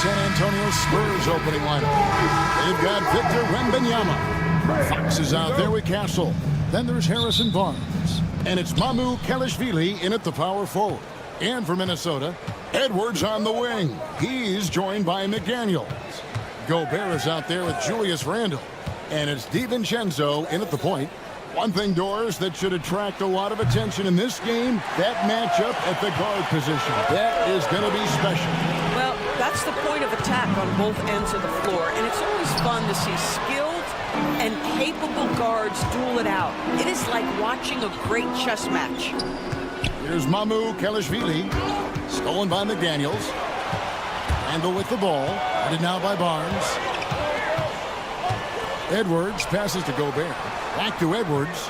San Antonio Spurs opening lineup. They've got Victor Wembanyama. Fox is out there with Castle. Then there's Harrison Barnes. And it's Mamu Kelishvili in at the power forward. And for Minnesota, Edwards on the wing. He's joined by McDaniels. Gobert is out there with Julius Randle. And it's DiVincenzo in at the point. One thing, Doris, that should attract a lot of attention in this game, that matchup at the guard position. That is going to be special. Well, that's the point of attack on both ends of the floor, and it's always fun to see skilled and capable guards duel it out. It is like watching a great chess match. Here's Mamu Kelishvili, stolen by McDaniels. Randle with the ball, headed now by Barnes. Edwards passes to Gobert. Back to Edwards.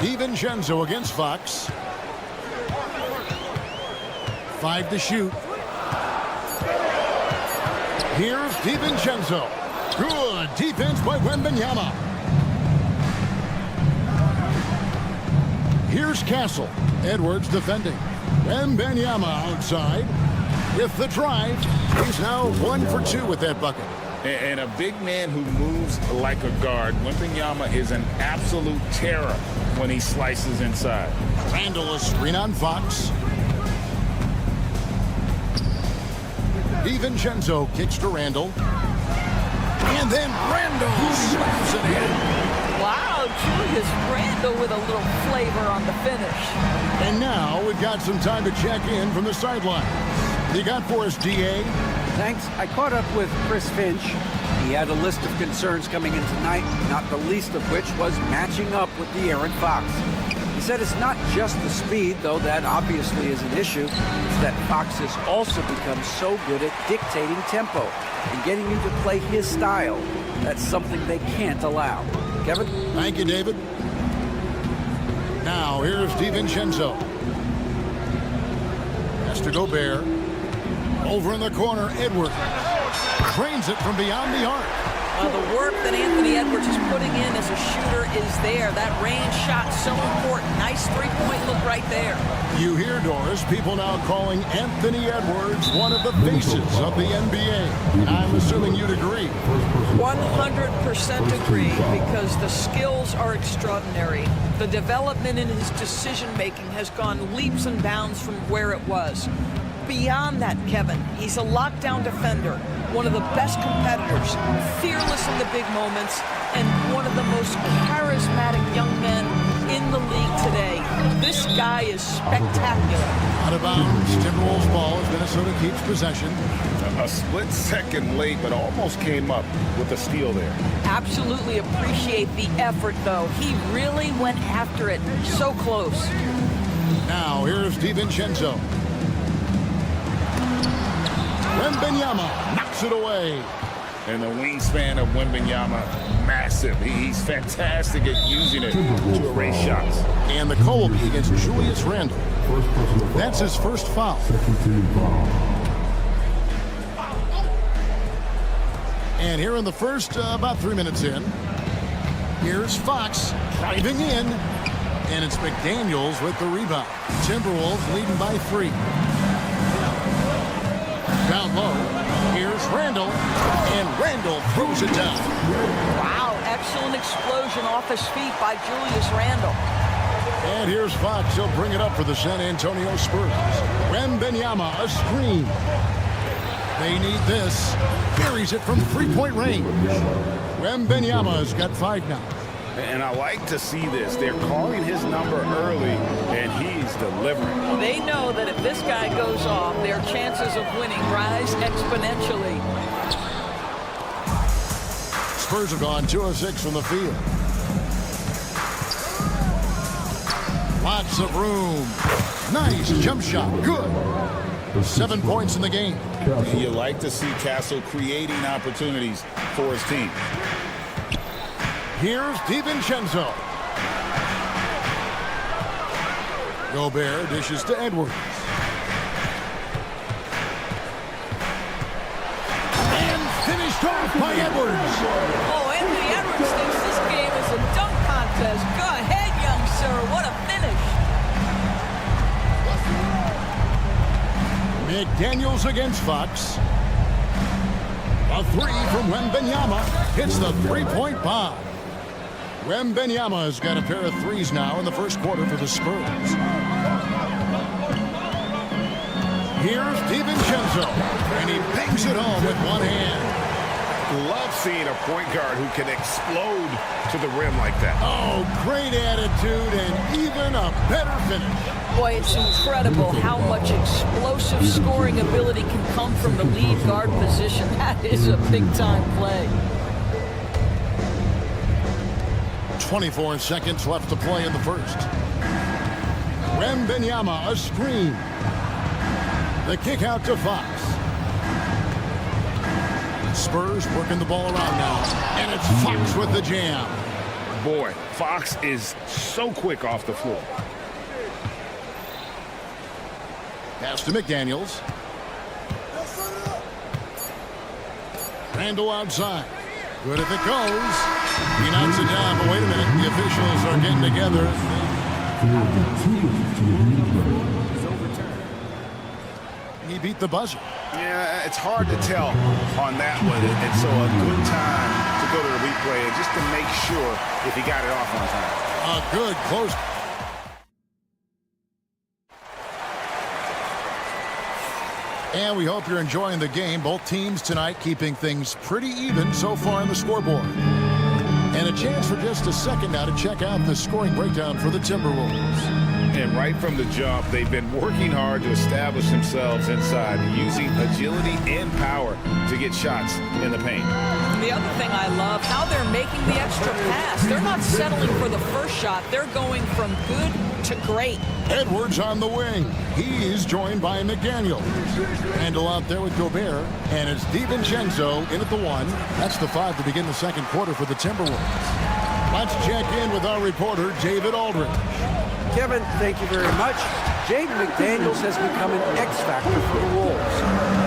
DiVincenzo against Fox. 5 to shoot. Here's DiVincenzo. Good defense by Wembanyama. Here's Castle. Edwards defending. Wembanyama outside with the drive. He's now 1 for 2 with that bucket. And a big man who moves like a guard. Wembanyama is an absolute terror when he slices inside. Randle a screen on Fox. DiVincenzo kicks to Randle. And then Randle slams it in. Wow, Julius Randle with a little flavor on the finish. And now we've got some time to check in from the sideline. You got for us, DA? Thanks. I caught up with Chris Finch. He had a list of concerns coming in tonight, not the least of which was matching up with De'Aaron Fox. He said it's not just the speed, though that obviously is an issue. It's that Fox has also become so good at dictating tempo and getting you to play his style. That's something they can't allow. Kevin? Thank you, David. Now, here's DiVincenzo. Has to Gobert. Over in the corner, Edwards. Cranes it from beyond the arc. The work that Anthony Edwards is putting in as a shooter is there. That range shot so important. Nice three-point look right there. You hear, Doris, people now calling Anthony Edwards one of the faces of the NBA. I'm assuming you'd agree. 100% agree, because the skills are extraordinary. The development in his decision-making has gone leaps and bounds from where it was. Beyond that, Kevin, he's a lockdown defender, one of the best competitors, fearless in the big moments, and one of the most charismatic young men in the league today. This guy is spectacular. Out of bounds, Timberwolves ball as Minnesota keeps possession. A split second late, but almost came up with a steal there. Absolutely appreciate the effort, though. He really went after it. So close. Now, here's DiVincenzo. Wembanyama knocks it away. And the wingspan of Wembanyama, massive. He's fantastic at using it to erase shots. And the call against Julius Randle. That's his first foul. And here in the first, about 3 minutes in, here's Fox driving in. And it's McDaniels with the rebound. Timberwolves leading by 3. Down low, here's Randle, and Randle throws it down. Wow, excellent explosion off his feet by Julius Randle. And here's Fox, he'll bring it up for the San Antonio Spurs. Wembanyama, a screen. They need this. Carries it from three-point range. Wembanyama's got 5 now. And I like to see this. They're calling his number early, and he's delivering. They know that if this guy goes off, their chances of winning rise exponentially. Spurs have gone 2 of 6 from the field. Lots of room. Nice jump shot. Good. 7 points in the game. You like to see Castle creating opportunities for his team. Here's DiVincenzo. Gobert dishes to Edwards. And finished off by Edwards. Oh, Anthony Edwards thinks this game is a dunk contest. Go ahead, young sir. What a finish. McDaniels against Fox. A three from Wembanyama hits the three-point bomb. Wembanyama has got a pair of threes now in the first quarter for the Spurs. Here's DiVincenzo, and he bangs it home with one hand. Love seeing a point guard who can explode to the rim like that. Oh, great attitude and even a better finish. Boy, it's incredible how much explosive scoring ability can come from the lead guard position. That is a big-time play. 24 seconds left to play in the first. Wembanyama, a screen. The kick out to Fox. Spurs working the ball around now. And it's Fox with the jam. Boy, Fox is so quick off the floor. Pass to McDaniels. Randall outside. Good if it goes. He knocks it down, but wait a minute. The officials are getting together. He beat the buzzer. Yeah, it's hard to tell on that one. And so a good time to go to the replay and just to make sure if he got it off on time. A good close. And we hope you're enjoying the game. Both teams tonight keeping things pretty even so far on the scoreboard. And a chance for just a second now to check out the scoring breakdown for the Timberwolves. And right from the jump, they've been working hard to establish themselves inside, using agility and power to get shots in the paint. The other thing I love, how they're making the extra pass. They're not settling for the first shot. They're going from good to great. Edwards on the wing. He's joined by McDaniel. Handle out there with Gobert. And it's DiVincenzo in at the one. That's the 5 to begin the second quarter for the Timberwolves. Let's check in with our reporter, David Aldridge. Kevin, thank you very much. Jaden McDaniels has become an X factor for the Wolves.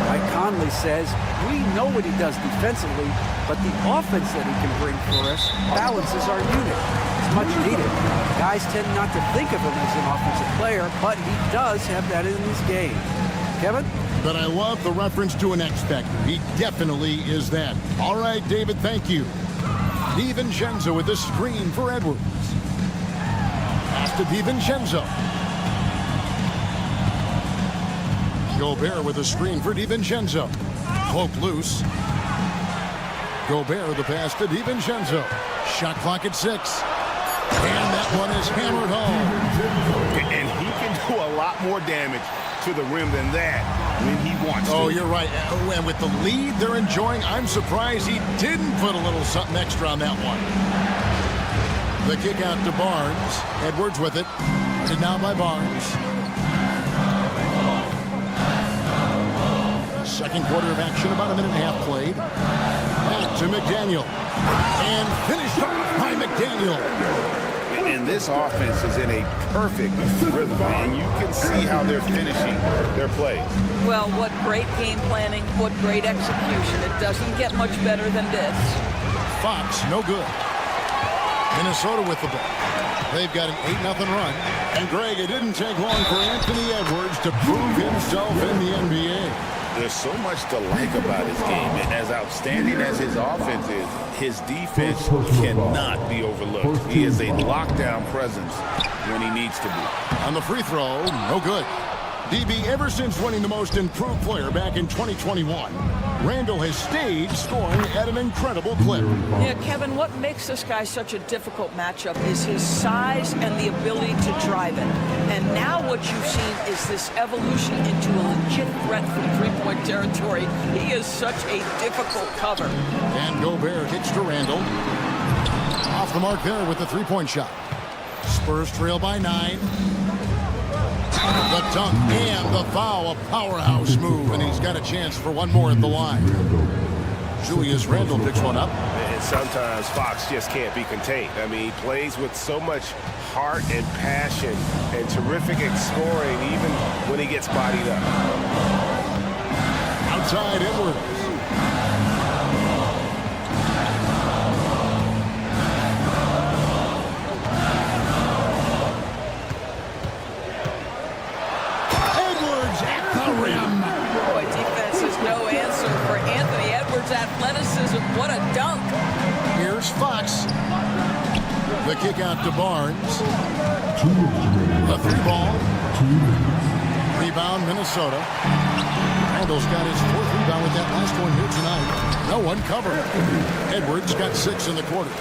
Mike Conley says, we know what he does defensively, but the offense that he can bring for us balances our unit. It's much needed. Guys tend not to think of him as an offensive player, but he does have that in his game. Kevin? But I love the reference to an X factor. He definitely is that. All right, David, thank you. DiVincenzo with the screen for Edwards. Pass to DiVincenzo. Gobert with a screen for DiVincenzo. Cloak loose. Gobert the pass to DiVincenzo. Shot clock at 6. And that one is hammered home. And he can do a lot more damage to the rim than that when he wants to. Oh, you're right. And with the lead they're enjoying, I'm surprised he didn't put a little something extra on that one. The kick out to Barnes. Edwards with it. And now by Barnes. Second quarter of action, about a minute and a half played. Back to McDaniel. And finished off by McDaniel. And this offense is in a perfect rhythm, and you can see how they're finishing their plays. Well, what great game planning, what great execution. It doesn't get much better than this. Fox, no good. Minnesota with the ball. They've got an 8-0 run. And Greg, it didn't take long for Anthony Edwards to prove himself in the NBA. There's so much to like about his game, and as outstanding as his offense is, his defense cannot be overlooked. He is a lockdown presence when he needs to be. On the free throw, no good. DB, ever since winning the most improved player back in 2021, Randall has stayed scoring at an incredible clip. Yeah, Kevin, what makes this guy such a difficult matchup is his size and the ability to drive it. And now what you've seen is this evolution into a legit threat from three-point territory. He is such a difficult cover. And Gobert kicks to Randall. Off the mark there with the three-point shot. Spurs trail by 9. The dunk and the foul, a powerhouse move, and he's got a chance for one more at the line. Julius Randle picks one up. And sometimes Fox just can't be contained. I mean, he plays with so much heart and passion and terrific at scoring even when he gets bodied up. Outside Edwards. Edwards at the rim. athleticism. What a dunk. Here's Fox. The kick out to Barnes. A 3-ball. Rebound, Minnesota. Randall's got his 4th rebound with that last one here tonight. No one covered. Edwards got 6 in the quarter.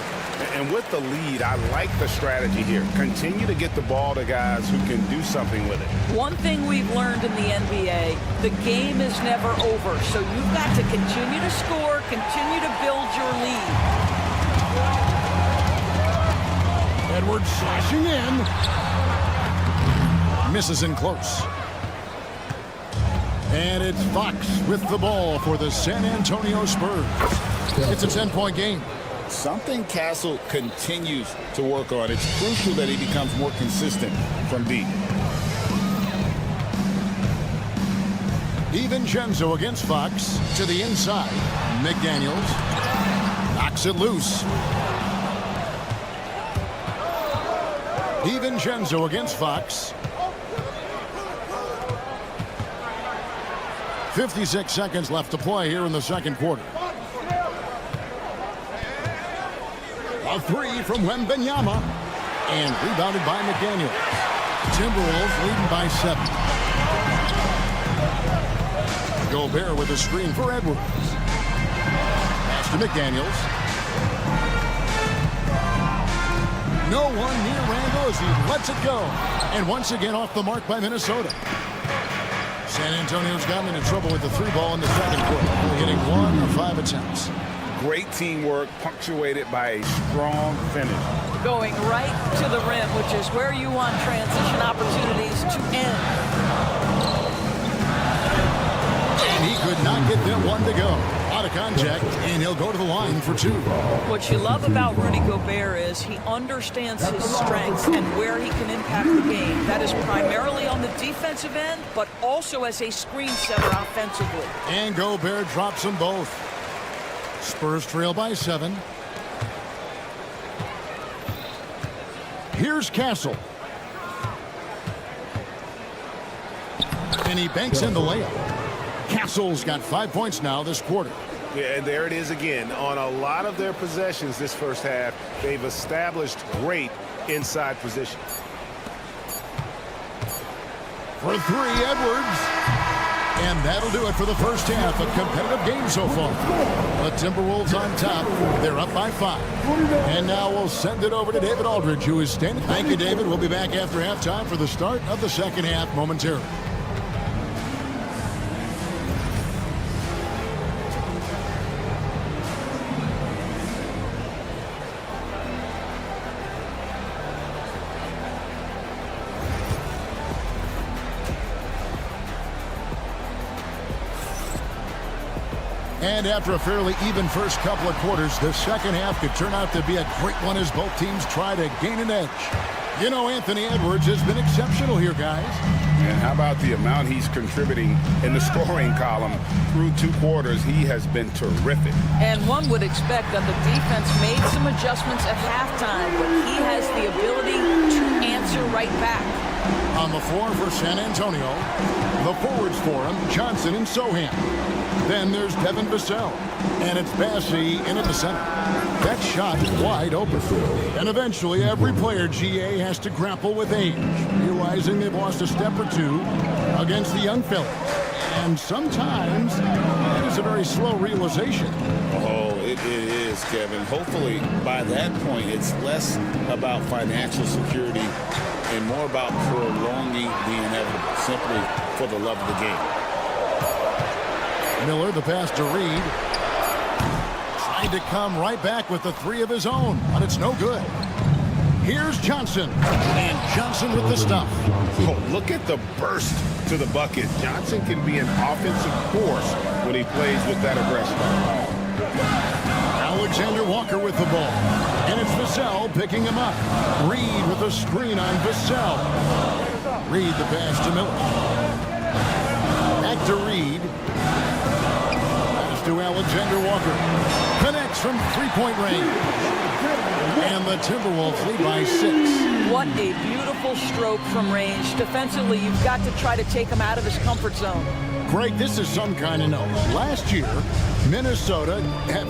And with the lead, I like the strategy here. Continue to get the ball to guys who can do something with it. One thing we've learned in the NBA, the game is never over. So you've got to continue to score, continue to build your lead. Edwards slashing in. Misses in close. And it's Fox with the ball for the San Antonio Spurs. It's a 10-point game. Something Castle continues to work on. It's crucial that he becomes more consistent from deep. DiVincenzo against Fox to the inside. McDaniels knocks it loose. DiVincenzo against Fox. 56 seconds left to play here in the second quarter. A 3 from Wembanyama. And rebounded by McDaniels. Timberwolves leading by 7. Gobert with a screen for Edwards. Pass to McDaniels. No one near Randall as he lets it go. And once again off the mark by Minnesota. San Antonio's gotten into trouble with the 3-ball in the second quarter, hitting 1 of 5 attempts. Great teamwork punctuated by a strong finish. Going right to the rim, which is where you want transition opportunities to end. And he could not get them one to go. Out of contact, and he'll go to the line for 2. What you love about Rudy Gobert is he understands his strengths and where he can impact the game. That is primarily on the defensive end, but also as a screen setter offensively. And Gobert drops them both. Spurs trail by 7. Here's Castle. And he banks in the layup. Castle's got 5 points now this quarter. Yeah, and there it is again. On a lot of their possessions this first half, they've established great inside position. For 3, Edwards. And that'll do it for the first half. A competitive game so far. The Timberwolves on top. They're up by 5. And now we'll send it over to David Aldridge, who is standing. Thank you, David. We'll be back after halftime for the start of the second half momentarily. And after a fairly even first couple of quarters, the second half could turn out to be a great one as both teams try to gain an edge. You know, Anthony Edwards has been exceptional here, guys. And how about the amount he's contributing in the scoring column through 2 quarters? He has been terrific. And one would expect that the defense made some adjustments at halftime, but he has the ability to answer right back. On the floor for San Antonio, the forwards for him, Johnson and Sohan. Then there's Devin Vassell, and it's Bassey in at the center. That shot wide open. And eventually every player, GA, has to grapple with age, realizing they've lost a step or 2 against the young fellas. And sometimes it is a very slow realization. Oh, it is, Kevin. Hopefully by that point it's less about financial security and more about prolonging the inevitable, simply for the love of the game. Miller, the pass to Reed. Trying to come right back with the 3 of his own, but it's no good. Here's Johnson. And Johnson with the stuff. Oh, look at the burst to the bucket. Johnson can be an offensive force when he plays with that aggression. Alexander Walker with the ball. And it's Vassell picking him up. Reed with a screen on Vassell. Reed the pass to Miller. Back to Reed. Pass to Alexander Walker. Connects from 3-point range. And the Timberwolves lead by 6. What a beautiful stroke from range. Defensively, you've got to try to take him out of his comfort zone. Greg, this is some kind of note. Last year, Minnesota,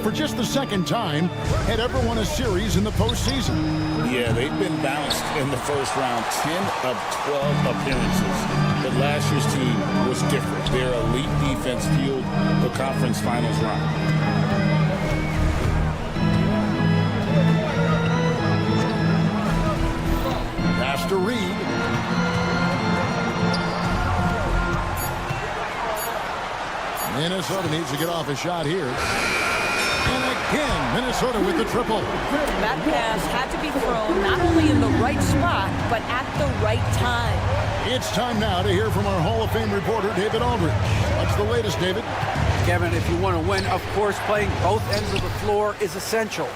for just the second time, had ever won a series in the postseason. Yeah, they've been bounced in the first round, 10 of 12 appearances. But last year's team was different. Their elite defense fueled the conference finals run. Pass to Reed. Minnesota needs to get off a shot here. And again, Minnesota with the triple. That pass had to be thrown not only in the right spot, but at the right time. It's time now to hear from our Hall of Fame reporter, David Aldridge. What's the latest, David? Kevin, if you want to win, of course, playing both ends of the floor is essential.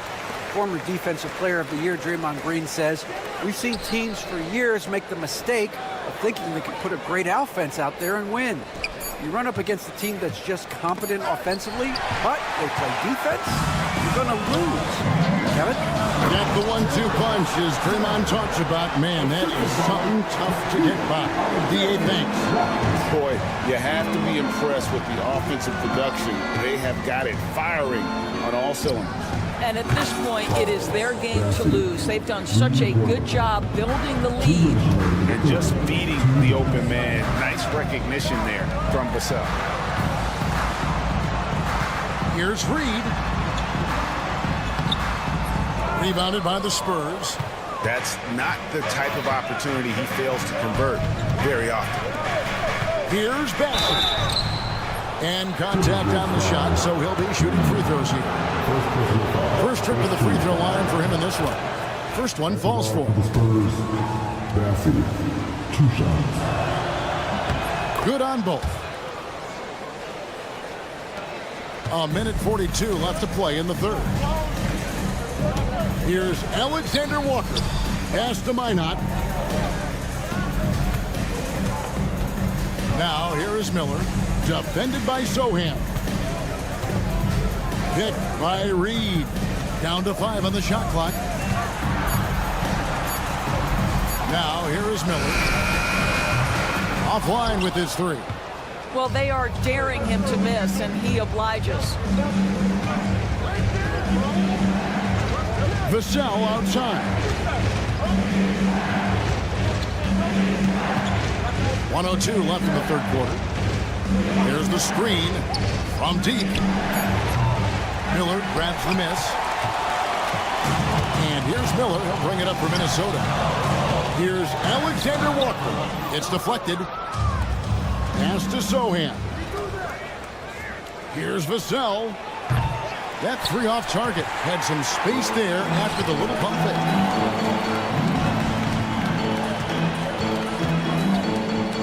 Former Defensive Player of the Year, Draymond Green, says, we've seen teams for years make the mistake of thinking they could put a great offense out there and win. You run up against a team that's just competent offensively, but they play defense, you're going to lose. Kevin? Got the 1-2 punch, as Draymond talks about. Man, that is something tough to get by. D.A., thanks. Boy, you have to be impressed with the offensive production. They have got it firing on all cylinders. And at this point, it is their game to lose. They've done such a good job building the lead. And just beating the open man. Nice recognition there from Vassell. Here's Reed. Rebounded by the Spurs. That's not the type of opportunity he fails to convert very often. Here's Bassett. And contact on the shot, so he'll be shooting free throws here. First trip to the free throw line for him in this one. First one falls for him. The Spurs, Bassett, 2 shots. Good on both. A minute 42 left to play in the third. Here's Alexander Walker. Pass to Minot. Now here is Miller. Defended by Sohan. Picked by Reed. Down to 5 on the shot clock. Now here is Miller. Offline with his 3. Well, they are daring him to miss, and he obliges. Vassell outside. 1:02 left in the third quarter. Here's the screen from deep. Miller grabs the miss. And here's Miller. He'll bring it up for Minnesota. Here's Alexander Walker. It's deflected. Pass to Sohan. Here's Vassell. That 3 off target. Had some space there after the little pump fake.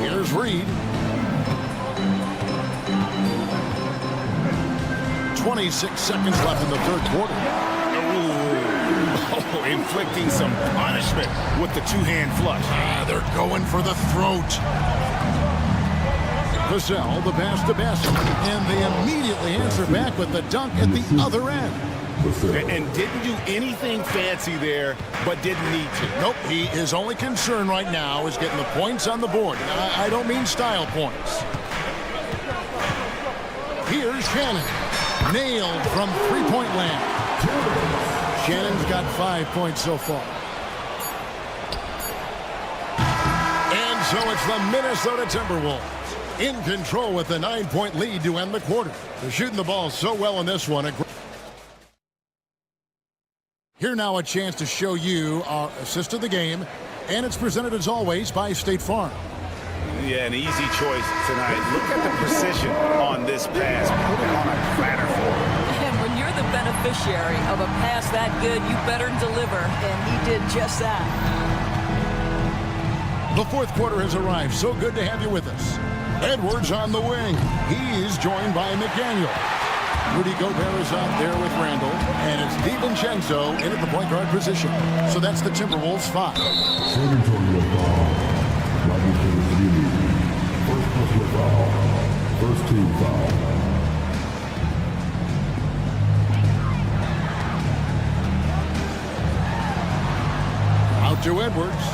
Here's Reed. 26 seconds left in the third quarter. Oh, inflicting some punishment with the 2-hand flush. They're going for the throat. Vassell, the pass to Bassett. And they immediately answer back with the dunk at the other end. And didn't do anything fancy there, but didn't need to. Nope, his only concern right now is getting the points on the board. I don't mean style points. Here's Shannon. Nailed from three-point land. Shannon's got 5 points so far. And so it's the Minnesota Timberwolves in control with a 9-point lead to end the quarter. They're shooting the ball so well in this one. Here now a chance to show you our assist of the game, and it's presented as always by State Farm. Yeah, an easy choice tonight. Look at the precision on this pass. Put it on a platter for him. And when you're the beneficiary of a pass that good, you better deliver, and he did just that. The fourth quarter has arrived. So good to have you with us. Edwards on the wing. He's joined by McDaniel. Rudy Gobert is out there with Randall, and it's DiVincenzo in at the point guard position. So that's the Timberwolves 5. San Antonio foul. First personal foul. First team foul. Out to Edwards.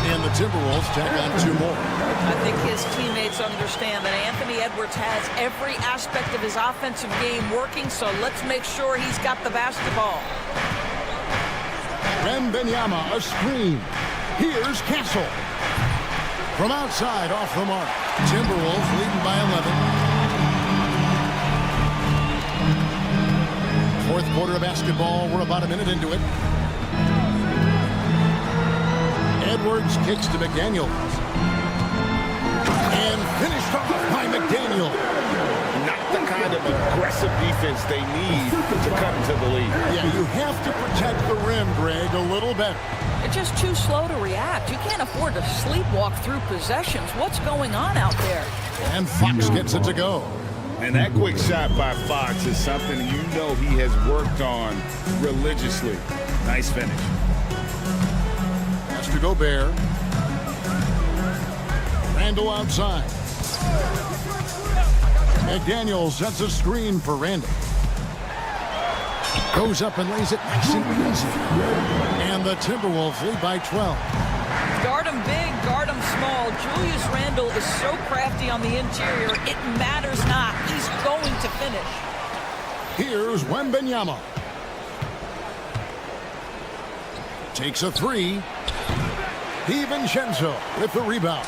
In the the Timberwolves tack on 2 more. I think his teammates understand that Anthony Edwards has every aspect of his offensive game working, so let's make sure he's got the basketball. Wembanyama, a screen. Here's Castle. From outside, off the mark. Timberwolves leading by 11. Fourth quarter of basketball. We're about a minute into it. Edwards kicks to McDaniel. And finished off by McDaniel. Not the kind of aggressive defense they need to cut into the lead. Yeah, you have to protect the rim, Greg, a little better. They're just too slow to react. You can't afford to sleepwalk through possessions. What's going on out there? And Fox gets it to go. And that quick shot by Fox is something you know he has worked on religiously. Nice finish. Has to Gobert. Randall outside. McDaniel sets a screen for Randall. Goes up and lays it nice and easy. And the Timberwolves lead by 12. Guard him big, guard him small. Julius Randle is so crafty on the interior, it matters not. He's going to finish. Here's Wembanyama. Takes a 3. DiVincenzo with the rebound.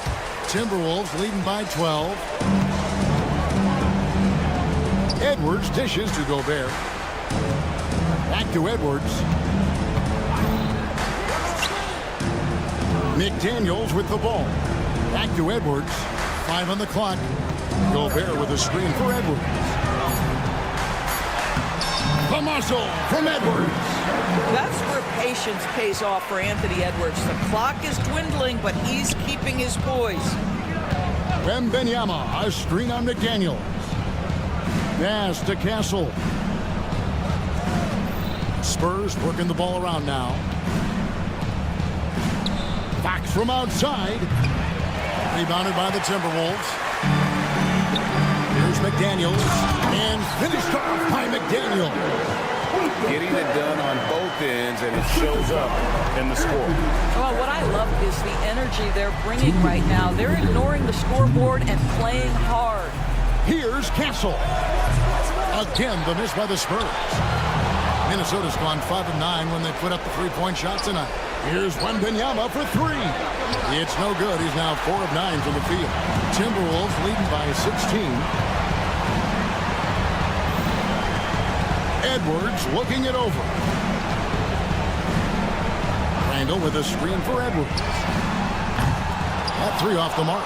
Timberwolves leading by 12. Edwards dishes to Gobert. Back to Edwards. McDaniels with the ball. Back to Edwards. 5 on the clock. Gobert with a screen for Edwards. The muscle from Edwards. That's where patience pays off for Anthony Edwards. The clock is dwindling, but he's keeping his poise. Wembanyama, a screen on McDaniels. Pass to Castle. Spurs working the ball around now. Fox from outside. Rebounded by the Timberwolves. Here's McDaniels. And finished off by McDaniel. Getting it done on both ends, and it shows up in the score. Well, what I love is the energy they're bringing right now. They're ignoring the scoreboard and playing hard. Here's Castle. Again, the miss by the Spurs. Minnesota's gone 5 of 9 when they put up the 3-point shot tonight. Here's Wembanyama for 3. It's no good. He's now 4 of 9 from the field. Timberwolves leading by 16. Edwards looking it over. Randall with a screen for Edwards. That 3 off the mark.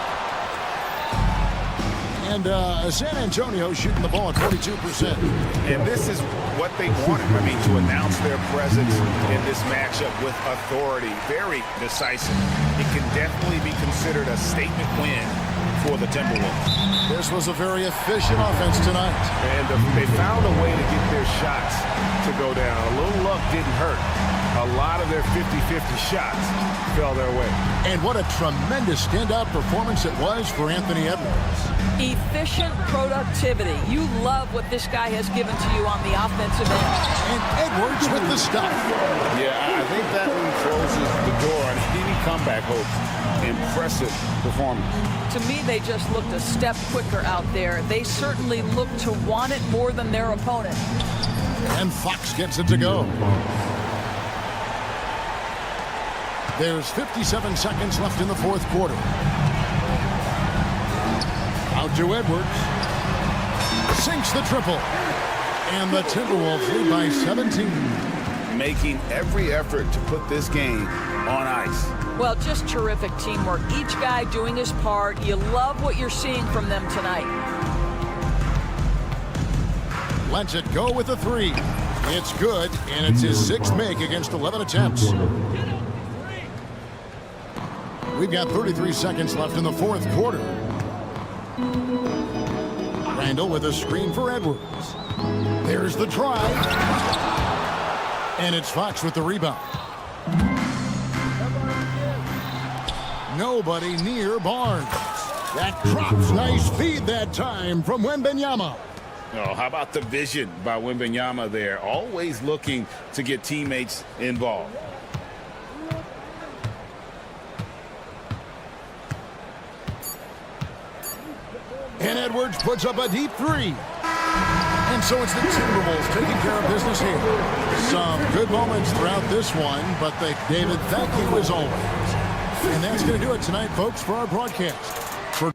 And San Antonio shooting the ball at 42%. And this is what they wanted. I mean, to announce their presence in this matchup with authority. Very decisive. It can definitely be considered a statement win for the Timberwolves. This was a very efficient offense tonight. And they found a way to get their shots to go down. A little luck didn't hurt. A lot of their 50-50 shots fell their way. And what a tremendous standout performance it was for Anthony Edwards. Efficient productivity. You love what this guy has given to you on the offensive end. And Edwards with the stop. Yeah, I think that one closes the door on any comeback hopes. Impressive performance. To me, they just looked a step quicker out there. They certainly looked to want it more than their opponent. And Fox gets it to go. There's 57 seconds left in the fourth quarter. Out to Edwards. Sinks the triple. And the Timberwolves lead by 17. Making every effort to put this game on ice. Well, just terrific teamwork. Each guy doing his part. You love what you're seeing from them tonight. Lets it go with a 3. It's good, and it's his 6th make against 11 attempts. We've got 33 seconds left in the fourth quarter. Randall with a screen for Edwards. There's the try. And it's Fox with the rebound. Nobody near Barnes. That drops. Nice feed that time from Wembanyama. Oh, how about the vision by Wembanyama there? Always looking to get teammates involved. And Edwards puts up a deep three. And so it's the Timberwolves taking care of business here. Some good moments throughout this one, but David, thank you as always. And that's going to do it tonight, folks, for our broadcast. For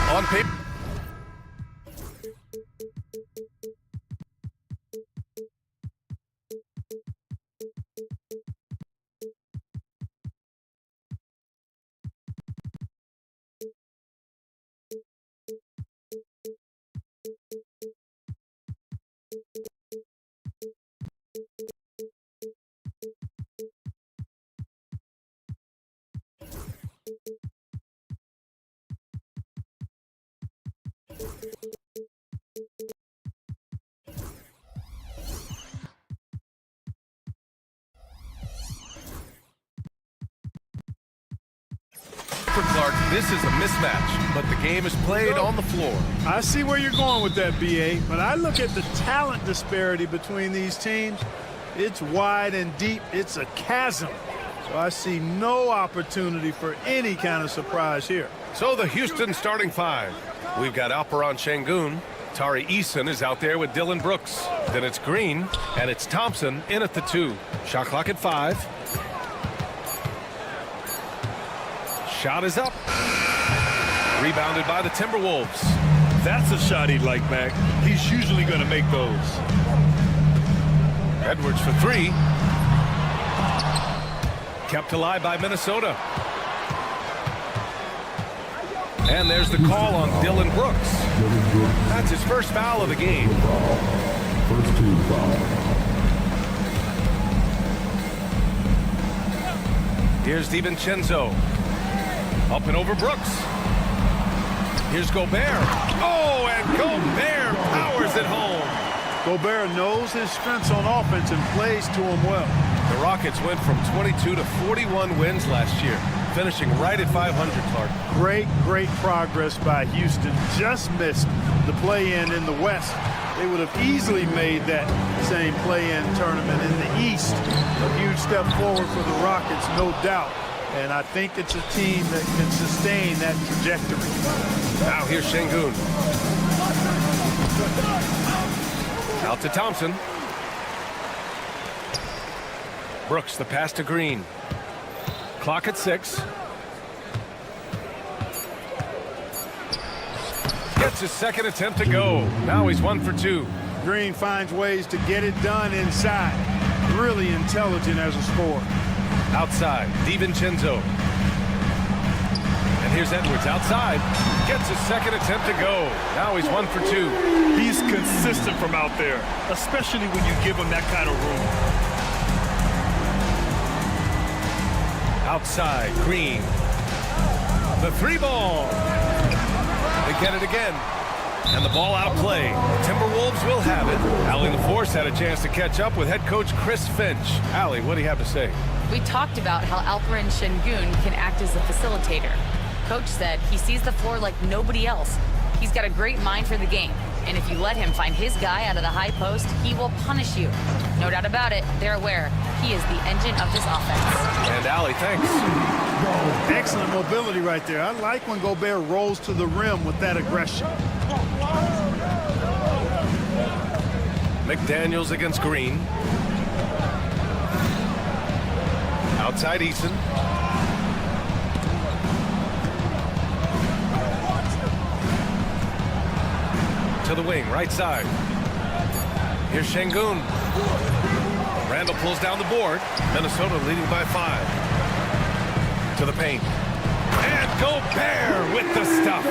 On paper. For Clark, this is a mismatch, but the game is played on the floor. I see where you're going with that, BA, but I look at the talent disparity between these teams. It's wide and deep. It's a chasm. So I see no opportunity for any kind of surprise here. So the Houston starting five. We've got Alperon Şengün. Tari Eason is out there with Dylan Brooks. Then it's Green, and it's Thompson in at the 2. Shot clock at 5. Shot is up. Rebounded by the Timberwolves. That's a shot he'd like back. He's usually going to make those. Edwards for 3. Kept alive by Minnesota. And there's the call on Dylan Brooks. That's his first foul of the game. First team foul. Here's DiVincenzo. Up and over Brooks. Here's Gobert. Oh, and Gobert powers it home. Gobert knows his strengths on offense and plays to him well. The Rockets went from 22 to 41 wins last year, finishing right at 500, Clark. Great progress by Houston. Just missed the play-in in the West. They would have easily made that same play-in tournament in the East. A huge step forward for the Rockets, no doubt. And I think it's a team that can sustain that trajectory. Now here's Şengün. Out to Thompson. Brooks, the pass to Green. Clock at 6. Gets his second attempt to go. Now he's 1 for 2. Green finds ways to get it done inside. Really intelligent as a scorer. Outside, DiVincenzo. And here's Edwards outside. Gets his second attempt to go. Now he's 1 for 2. He's consistent from out there, especially when you give him that kind of room. Outside, Green. The 3-ball. They get it again. And the ball outplayed. Timberwolves will have it. Allie LaForce had a chance to catch up with head coach Chris Finch. Allie, what do you have to say? We talked about how Alperon Şengün can act as a facilitator. Coach said he sees the floor like nobody else. He's got a great mind for the game. And if you let him find his guy out of the high post, he will punish you. No doubt about it, they're aware he is the engine of this offense. And Allie, thanks. Excellent mobility right there. I like when Gobert rolls to the rim with that aggression. McDaniels against Green. Outside Eason. To the wing, right side. Here's Şengün. Randall pulls down the board. Minnesota leading by 5. To the paint. And Gobert with the stuff.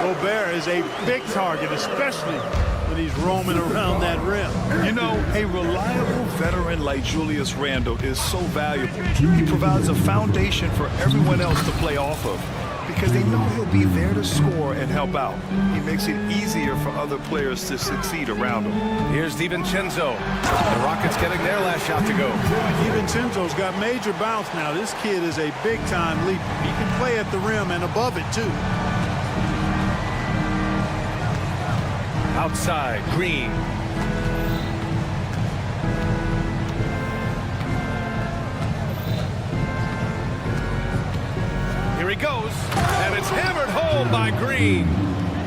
Gobert is a big target, especially when he's roaming around that rim. You know, a reliable veteran like Julius Randle is so valuable. He provides a foundation for everyone else to play off of because they know he'll be there to score and help out. He makes it easier for other players to succeed around him. Here's DiVincenzo. The Rockets getting their last shot to go. DiVincenzo's got major bounce now. This kid is a big-time leaper. He can play at the rim and above it, too. Outside, Green. Here he goes, and it's hammered home by Green.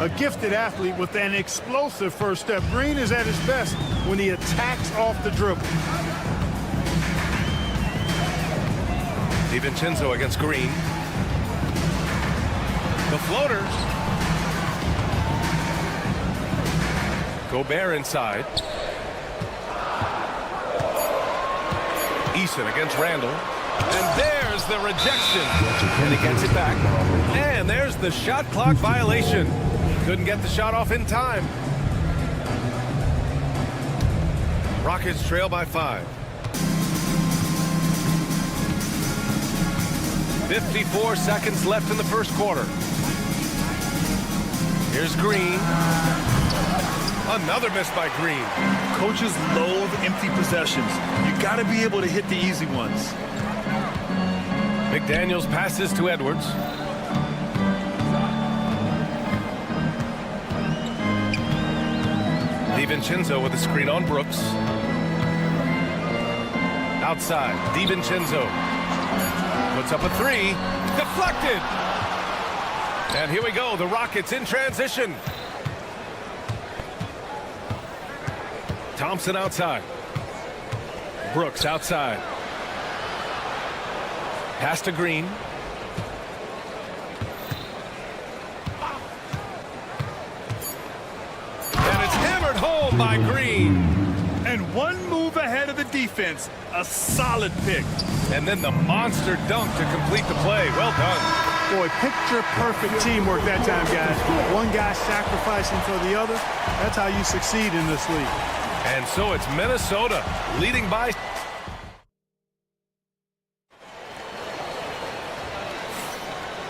A gifted athlete with an explosive first step. Green is at his best when he attacks off the dribble. DiVincenzo against Green. The floater. Gobert inside. Eason against Randall. And there's the rejection. And he gets it back. And there's the shot clock violation. Couldn't get the shot off in time. Rockets trail by 5. 54 seconds left in the first quarter. Here's Green. Another miss by Green. Coaches loathe empty possessions. You got to be able to hit the easy ones. McDaniels passes to Edwards. DiVincenzo with a screen on Brooks. Outside, DiVincenzo puts up a 3. Deflected. And here we go, the Rockets in transition. Thompson outside. Brooks outside. Pass to Green. And it's hammered home by Green. And one move ahead of the defense. A solid pick. And then the monster dunk to complete the play. Well done. Boy, picture-perfect teamwork that time, guys. One guy sacrificing for the other. That's how you succeed in this league. And so it's Minnesota leading by.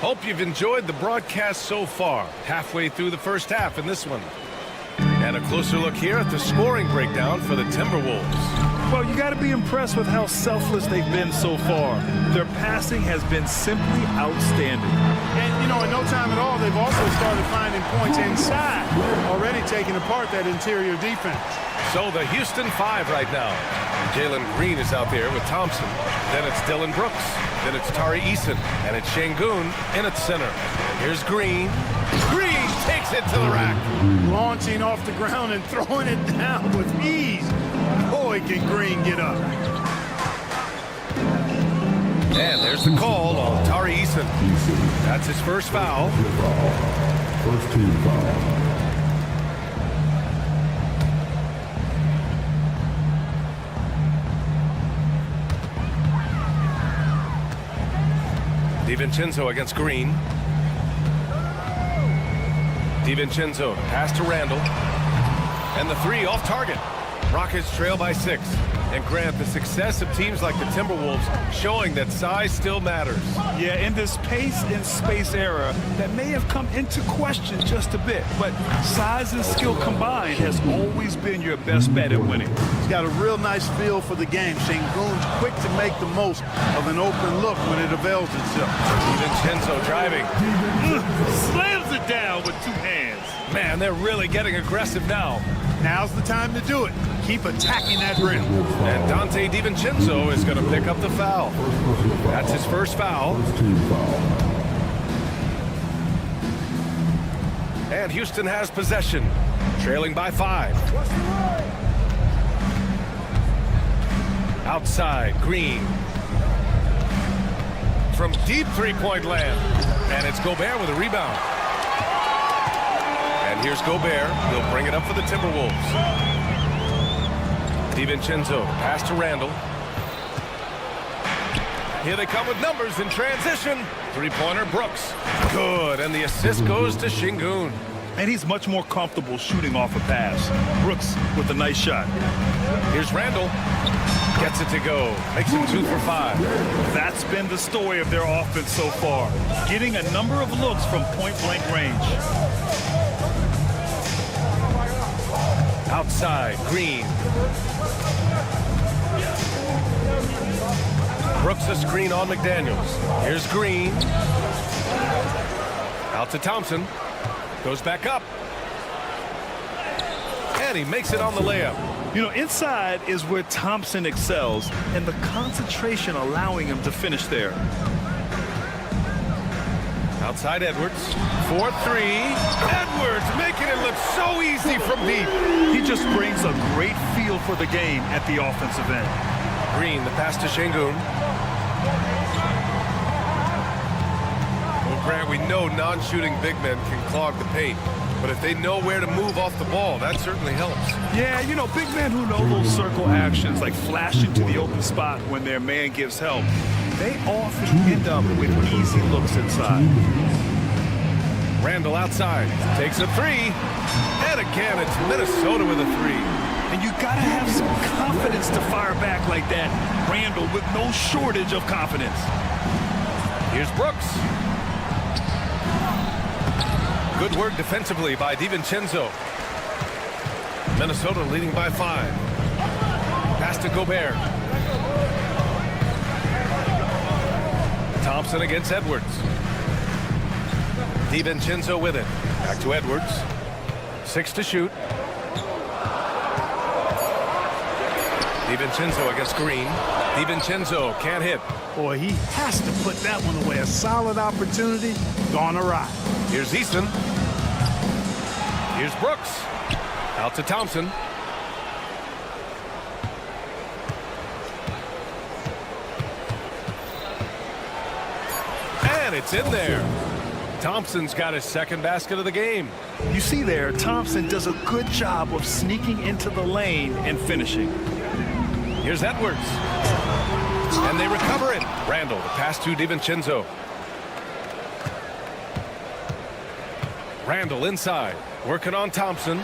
Hope you've enjoyed the broadcast so far. Halfway through the first half in this one. And a closer look here at the scoring breakdown for the Timberwolves. Well, you got to be impressed with how selfless they've been so far. Their passing has been simply outstanding. And, you know, in no time at all, they've also started finding points inside, already taking apart that interior defense. So the Houston 5 right now. Jalen Green is out there with Thompson. Then it's Dylan Brooks. Then it's Tari Eason. And it's Şengün in its center. Here's Green. Green takes it to the rack. Launching off the ground and throwing it down with ease. Boy, can Green get up. And there's the call on Tari Eason. That's his first foul. First team foul. DiVincenzo against Green. DiVincenzo pass to Randall. And the 3 off target. Rockets trail by 6. And Grant, the success of teams like the Timberwolves showing that size still matters. Yeah, in this pace and space era, that may have come into question just a bit, but size and skill combined has always been your best bet at winning. He's got a real nice feel for the game. Şengün's quick to make the most of an open look when it avails itself. DiVincenzo driving. Slams it down with 2 hands. Man, they're really getting aggressive now. Now's the time to do it. Keep attacking that rim. And Dante DiVincenzo is going to pick up the foul. That's his first foul. And Houston has possession, trailing by 5. Outside, Green. From deep three-point land. And it's Gobert with a rebound. And here's Gobert. He'll bring it up for the Timberwolves. DiVincenzo, pass to Randall. Here they come with numbers in transition. Three-pointer, Brooks. Good, and the assist goes to Şengün. And he's much more comfortable shooting off a pass. Brooks with a nice shot. Here's Randall. Gets it to go. Makes him 2 for 5. That's been the story of their offense so far. Getting a number of looks from point-blank range. Outside, Green. Brooks a screen on McDaniels. Here's Green. Out to Thompson. Goes back up. And he makes it on the layup. You know, inside is where Thompson excels, and the concentration allowing him to finish there. Outside Edwards. 4-3. Edwards making it look so easy from deep. He just brings a great feel for the game at the offensive end. Green, the pass to Şengün. Grant, we know non-shooting big men can clog the paint. But if they know where to move off the ball, that certainly helps. Yeah, you know, big men who know those circle actions, like flashing to the open spot when their man gives help, they often end up with easy looks inside. Randall outside, takes a three. And again, it's Minnesota with a three. And you gotta have some confidence to fire back like that. Randall with no shortage of confidence. Here's Brooks. Good work defensively by DiVincenzo. Minnesota leading by 5. Pass to Gobert. Thompson against Edwards. DiVincenzo with it. Back to Edwards. 6 to shoot. DiVincenzo against Green. DiVincenzo can't hit. Boy, he has to put that one away. A solid opportunity gone awry. Here's Easton. Here's Brooks. Out to Thompson. And it's in there. Thompson's got his second basket of the game. You see there, Thompson does a good job of sneaking into the lane and finishing. Here's Edwards. And they recover it. Randall, the pass to DiVincenzo. Randall inside, working on Thompson.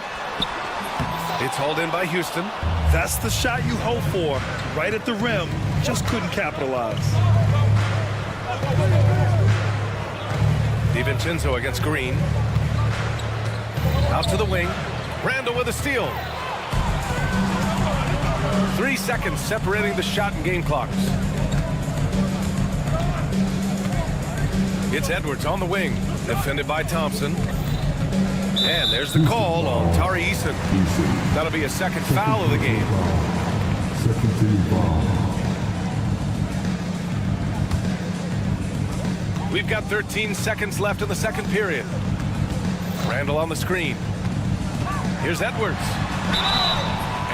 It's hauled in by Houston. That's the shot you hope for. Right at the rim, just couldn't capitalize. DiVincenzo against Green. Out to the wing. Randall with a steal. 3 seconds separating the shot and game clocks. It's Edwards on the wing, defended by Thompson. And there's the call on Tari Eason. That'll be a second foul of the game. Second team foul. We've got 13 seconds left in the second period. Randall on the screen. Here's Edwards.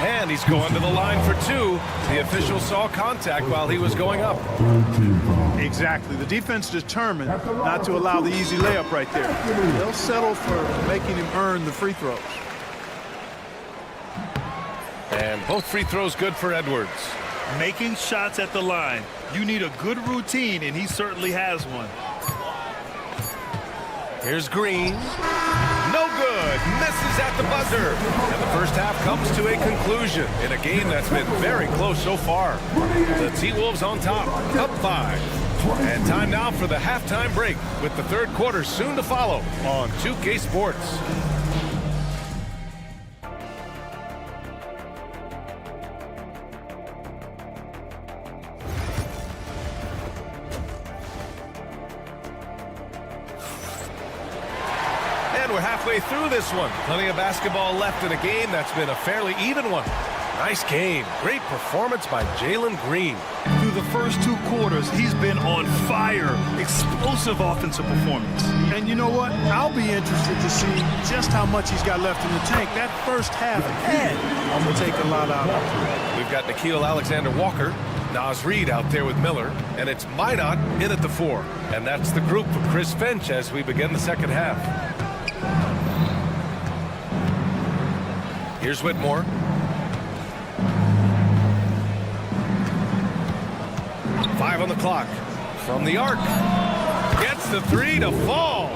And he's going to the line for 2. The official saw contact while he was going up. Exactly. The defense determined not to allow the easy layup right there. They'll settle for making him earn the free throws. And both free throws good for Edwards. Making shots at the line. You need a good routine, and he certainly has one. Here's Green. No good. Misses at the buzzer. And the first half comes to a conclusion in a game that's been very close so far. The T-Wolves on top, up 5. And time now for the halftime break with the third quarter soon to follow on 2K Sports. We're halfway through this one. Plenty of basketball left in a game that's been a fairly even one. Nice game. Great performance by Jalen Green. Through the first 2 quarters, he's been on fire. Explosive offensive performance. And you know what? I'll be interested to see just how much he's got left in the tank. That first half will take a lot out of it. We've got Nickeil Alexander-Walker, Naz Reid out there with Miller, and it's Minot in at the 4. And that's the group for Chris Finch as we begin the second half. Here's Whitmore. Five on the clock. From the arc. Gets the 3 to fall.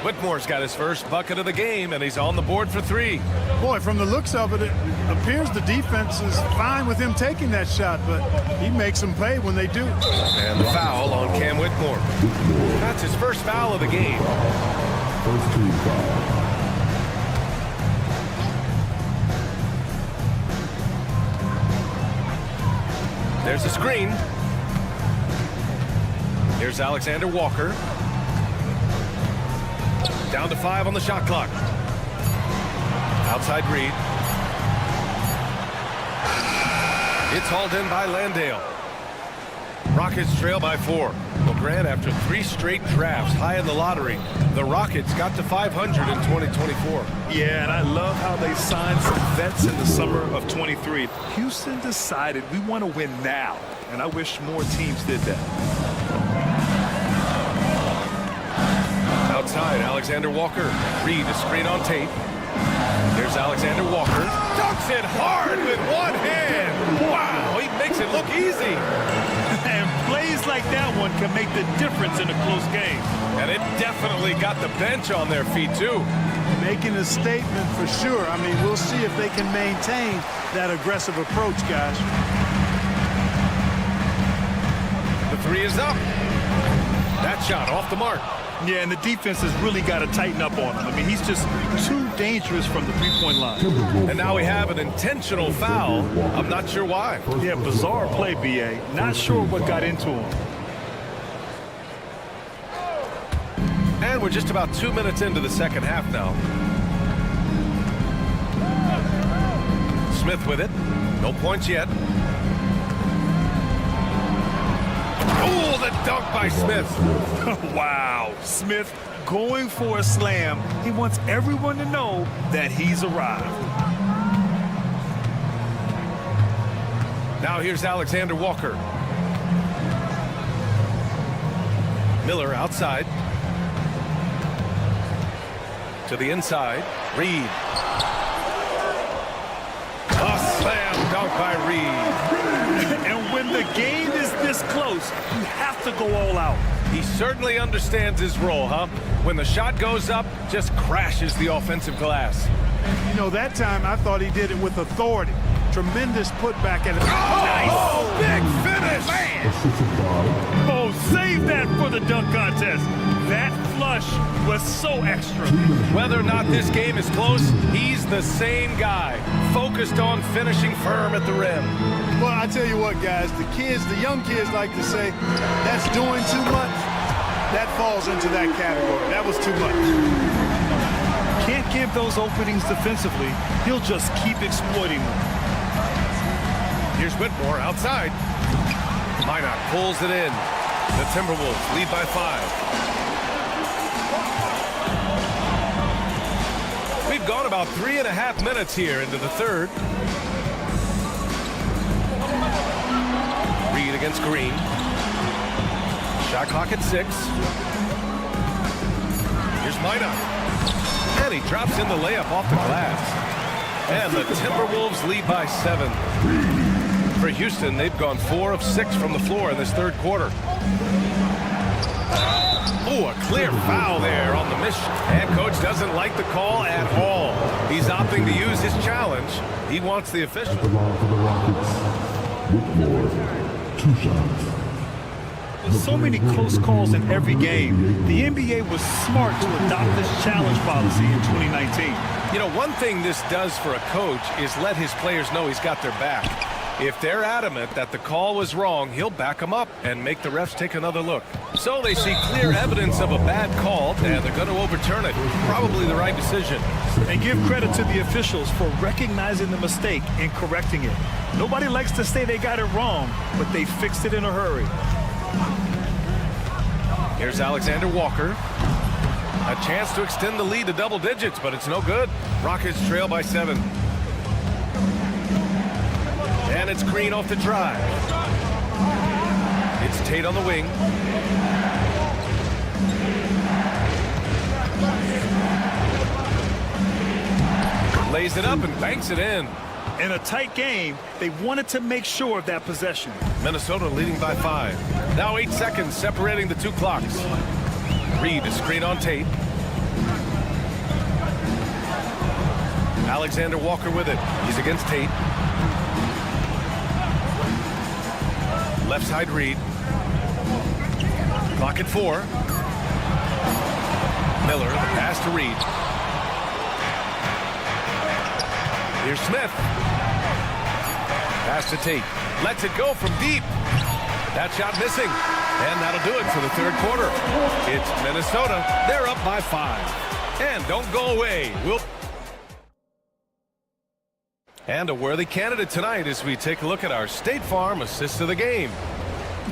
Whitmore's got his first bucket of the game, and he's on the board for 3. Boy, from the looks of it, it appears the defense is fine with him taking that shot, but he makes them pay when they do. And the foul on Cam Whitmore. That's his first foul of the game. First team foul. There's a screen. Here's Alexander Walker. Down to 5 on the shot clock. Outside Reid. It's hauled in by Landale. Rockets trail by 4. Well, Grant, after 3 straight drafts high in the lottery, the Rockets got to 500 in 2024. Yeah, and I love how they signed some vets in the summer of 23. Houston decided we want to win now, and I wish more teams did that. Alexander Walker. Reed a screen on Tate. Here's Alexander Walker. Dunks it hard with one hand. Wow, he makes it look easy. And plays like that one can make the difference in a close game. And it definitely got the bench on their feet, too. Making a statement for sure. I mean, we'll see if they can maintain that aggressive approach, guys. The three is up. That shot off the mark. Yeah, and the defense has really got to tighten up on him. I mean, he's just too dangerous from the three-point line. And now we have an intentional foul. I'm not sure why. Yeah, bizarre play, B.A. Not sure what got into him. And we're just about 2 minutes into the second half now. Smith with it. No points yet. Oh, the dunk by Smith. Wow. Smith going for a slam. He wants everyone to know that he's arrived. Now here's Alexander Walker. Miller outside. To the inside. Reed. A slam dunk by Reed. And when the game is this close, you have to go all out. He certainly understands his role, huh? When the shot goes up, just crashes the offensive glass. You know, that time I thought he did it with authority. Tremendous putback at it. Oh, big finish! Man. Oh, save that for the dunk contest. That flush was so extra. Whether or not this game is close, he's the same guy, focused on finishing firm at the rim. Well, I tell you what, guys, the young kids like to say, that's doing too much. That falls into that category. That was too much. Can't give those openings defensively. He'll just keep exploiting them. Here's Whitmore outside. Minot pulls it in. The Timberwolves lead by 5. We've gone about 3.5 minutes here into the third. Reed against Green. Shot clock at 6. Here's Minot. And he drops in the layup off the glass. And the Timberwolves lead by 7. For Houston, they've gone 4 of 6 from the floor in this third quarter. Oh, a clear foul there on the miss. And coach doesn't like the call at all. He's opting to use his challenge. He wants the official. For the Rockets, Whitmore, 2 shots. There's so many close calls in every game. The NBA was smart to adopt this challenge policy in 2019. You know, one thing this does for a coach is let his players know he's got their back. If they're adamant that the call was wrong, he'll back them up and make the refs take another look. So they see clear evidence of a bad call, and they're going to overturn it. Probably the right decision. And give credit to the officials for recognizing the mistake and correcting it. Nobody likes to say they got it wrong, but they fixed it in a hurry. Here's Alexander Walker. A chance to extend the lead to double digits, but it's no good. Rockets trail by 7. And it's Green off the drive. It's Tate on the wing. Lays it up and banks it in. In a tight game, they wanted to make sure of that possession. Minnesota leading by 5. Now 8 seconds separating the 2 clocks. Reed, a screen on Tate. Alexander Walker with it. He's against Tate. Left side Reed. Clock at 4. Miller, the pass to Reed. Here's Smith. Pass to Tate. Lets it go from deep. That shot missing. And that'll do it for the third quarter. It's Minnesota. They're up by 5. And don't go away. And a worthy candidate tonight as we take a look at our State Farm assist of the game.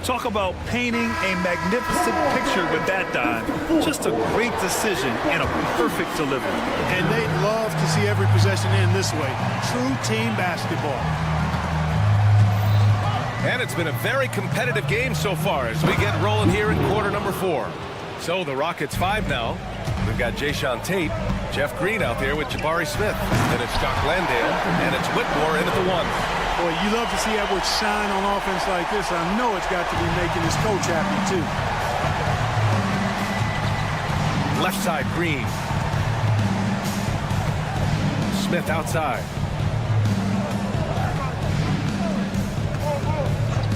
Talk about painting a magnificent picture with that dive. Just a great decision and a perfect delivery. And they'd love to see every possession end this way. True team basketball. And it's been a very competitive game so far as we get rolling here in quarter number 4. So the Rockets 5 now. We've got Jayshawn Tate, Jeff Green out there with Jabari Smith. Then it's Jock Landale, and it's Whitmore in at the 1. Boy, you love to see Edwards shine on offense like this. I know it's got to be making his coach happy, too. Left side, Green. Smith outside.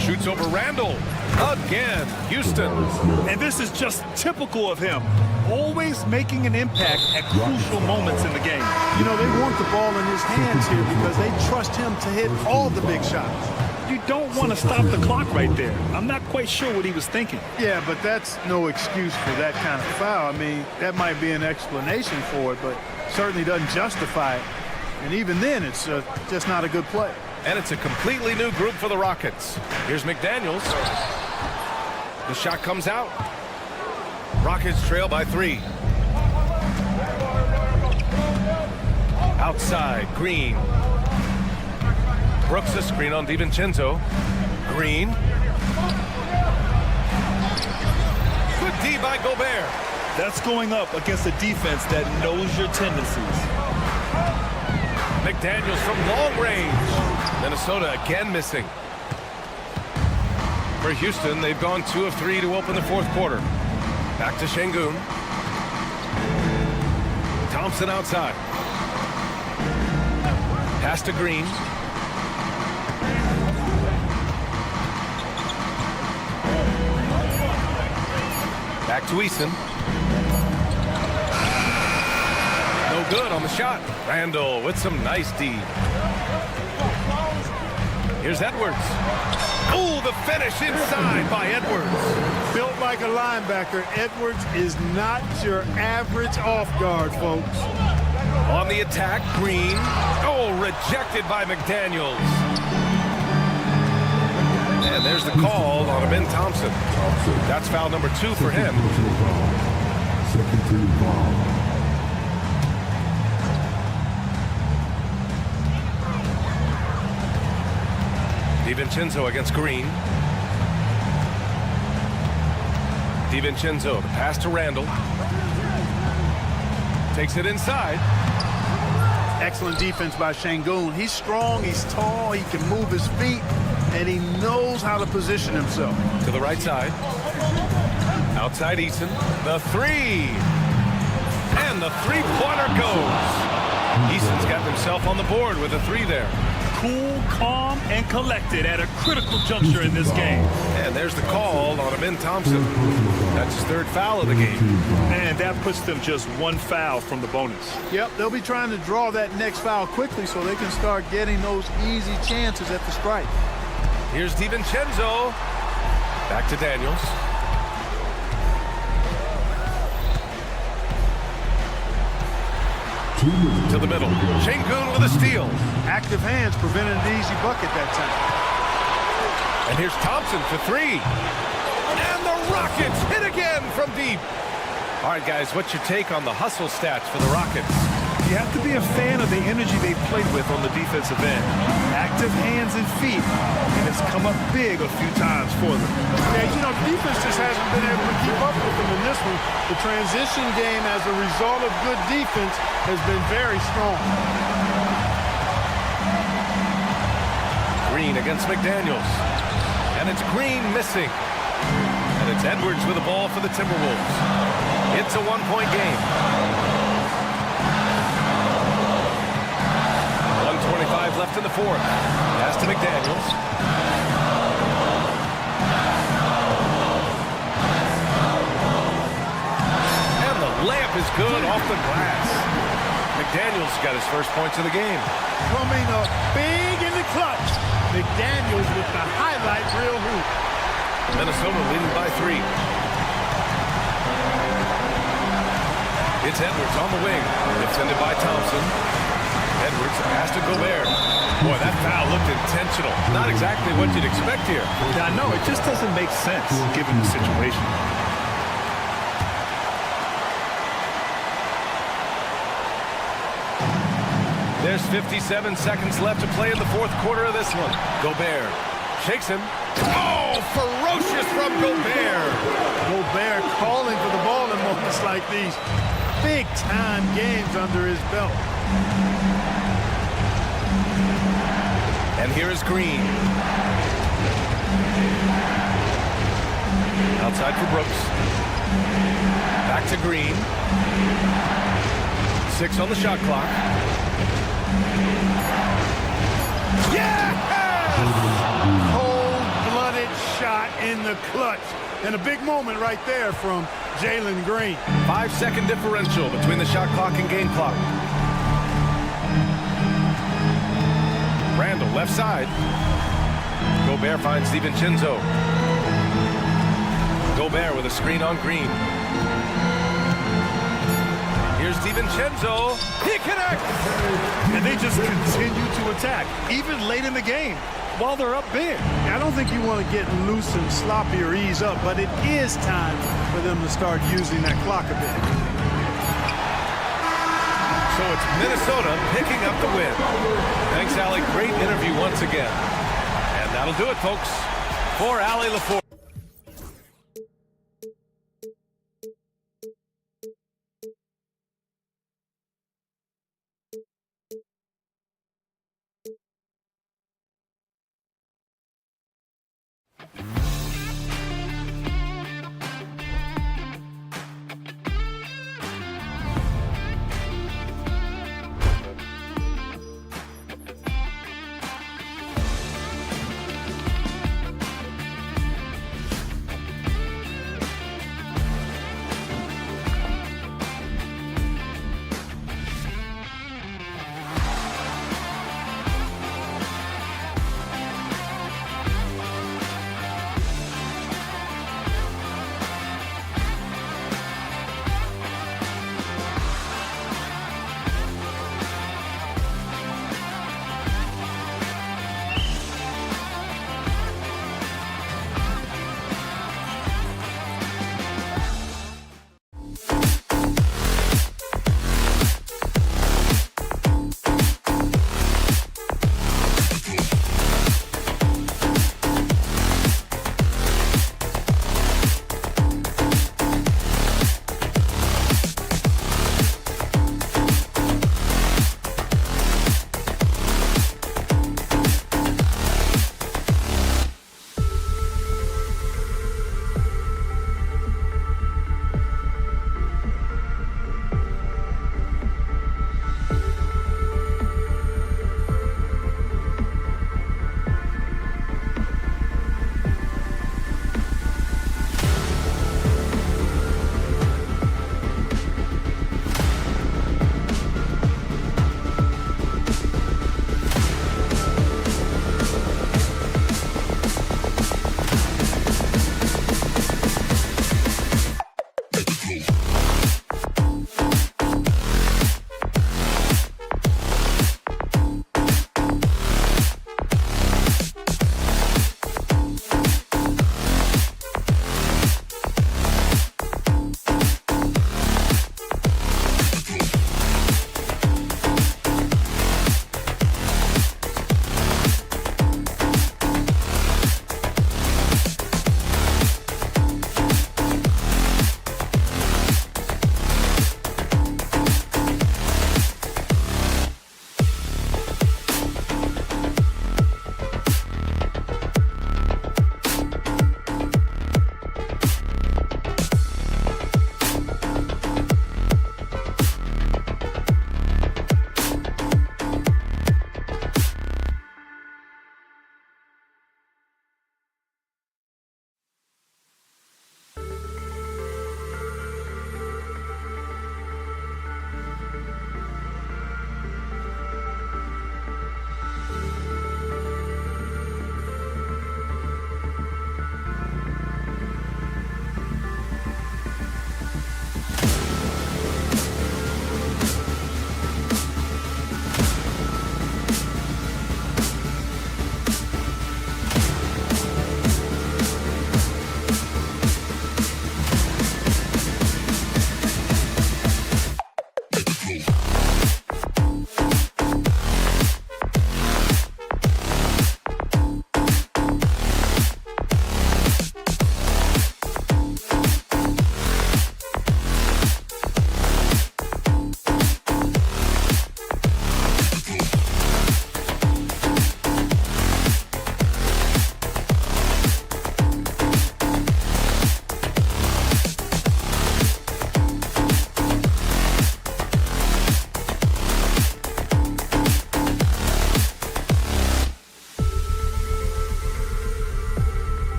Shoots over Randall. Again, Houston. And this is just typical of him. Always making an impact at crucial moments in the game. You know, they want the ball in his hands here because they trust him to hit all the big shots. You don't want to stop the clock right there. I'm not quite sure what he was thinking. Yeah, but that's no excuse for that kind of foul. I mean, that might be an explanation for it, but certainly doesn't justify it. And even then, it's just not a good play. And it's a completely new group for the Rockets. Here's McDaniels. The shot comes out. Rockets trail by 3. Outside, Green. Brooks a screen on DiVincenzo. Green. Good D by Gobert. That's going up against a defense that knows your tendencies. McDaniels from long range. Minnesota again missing. For Houston, they've gone 2 of 3 to open the 4th quarter. Back to Şengün. Thompson outside. Pass to Green. Back to Eason. No good on the shot. Randall with some nice D. Here's Edwards. Oh, the finish inside by Edwards. Built like a linebacker, Edwards is not your average off guard, folks. On the attack, Green. Oh, rejected by McDaniels. And there's the call on Amin Thompson. That's foul number 2 for him. Second team foul. DiVincenzo against Green. DiVincenzo, the pass to Randall. Takes it inside. Excellent defense by Şengün. He's strong, he's tall, he can move his feet, and he knows how to position himself. To the right side. Outside Eason. The 3. And the 3-pointer goes. Eason's got himself on the board with a 3 there. Cool, calm, and collected at a critical juncture in this game. And there's the call on Amin Thompson. That's his 3rd foul of the game. And that puts them just 1 foul from the bonus. Yep, they'll be trying to draw that next foul quickly so they can start getting those easy chances at the strike. Here's DiVincenzo. Back to Daniels. To the middle. Şengün with a steal. Active hands prevented an easy bucket that time. And here's Thompson for 3. And the Rockets hit again from deep. All right, guys, what's your take on the hustle stats for the Rockets? You have to be a fan of the energy they played with on the defensive end. Active hands and feet, and it's come up big a few times for them. Yeah, you know, defense just hasn't been able to keep up with them in this one. The transition game as a result of good defense has been very strong. Green against McDaniels. And it's Green missing. And it's Edwards with the ball for the Timberwolves. It's a 1-point game. 1:25 left in the 4th. Pass to McDaniels. And the layup is good off the glass. McDaniels got his first points of the game. Coming up big in the clutch. McDaniels with the highlight reel hoop. Minnesota leading by 3. It's Edwards on the wing. Defended by Thompson. Edwards pass to Gobert. Boy, that foul looked intentional. Not exactly what you'd expect here. I know, it just doesn't make sense given the situation. There's 57 seconds left to play in the 4th quarter of this one. Gobert shakes him. Oh, ferocious from Gobert. Gobert calling for the ball in moments like these. big-time games under his belt. And here is Green. Outside for Brooks. Back to Green. 6 on the shot clock. Yeah! Cold-blooded shot in the clutch. And a big moment right there from Jalen Green. 5-second differential between the shot clock and game clock. Randall, left side. Gobert finds DiVincenzo. Gobert with a screen on Green. Here's DiVincenzo. He connects! And they just continue to attack, even late in the game, while they're up big. I don't think you want to get loose and sloppy or ease up, but it is time for them to start using that clock a bit. So it's Minnesota picking up the win. Thanks, Allie. Great interview once again. And that'll do it, folks, for Allie LaForge.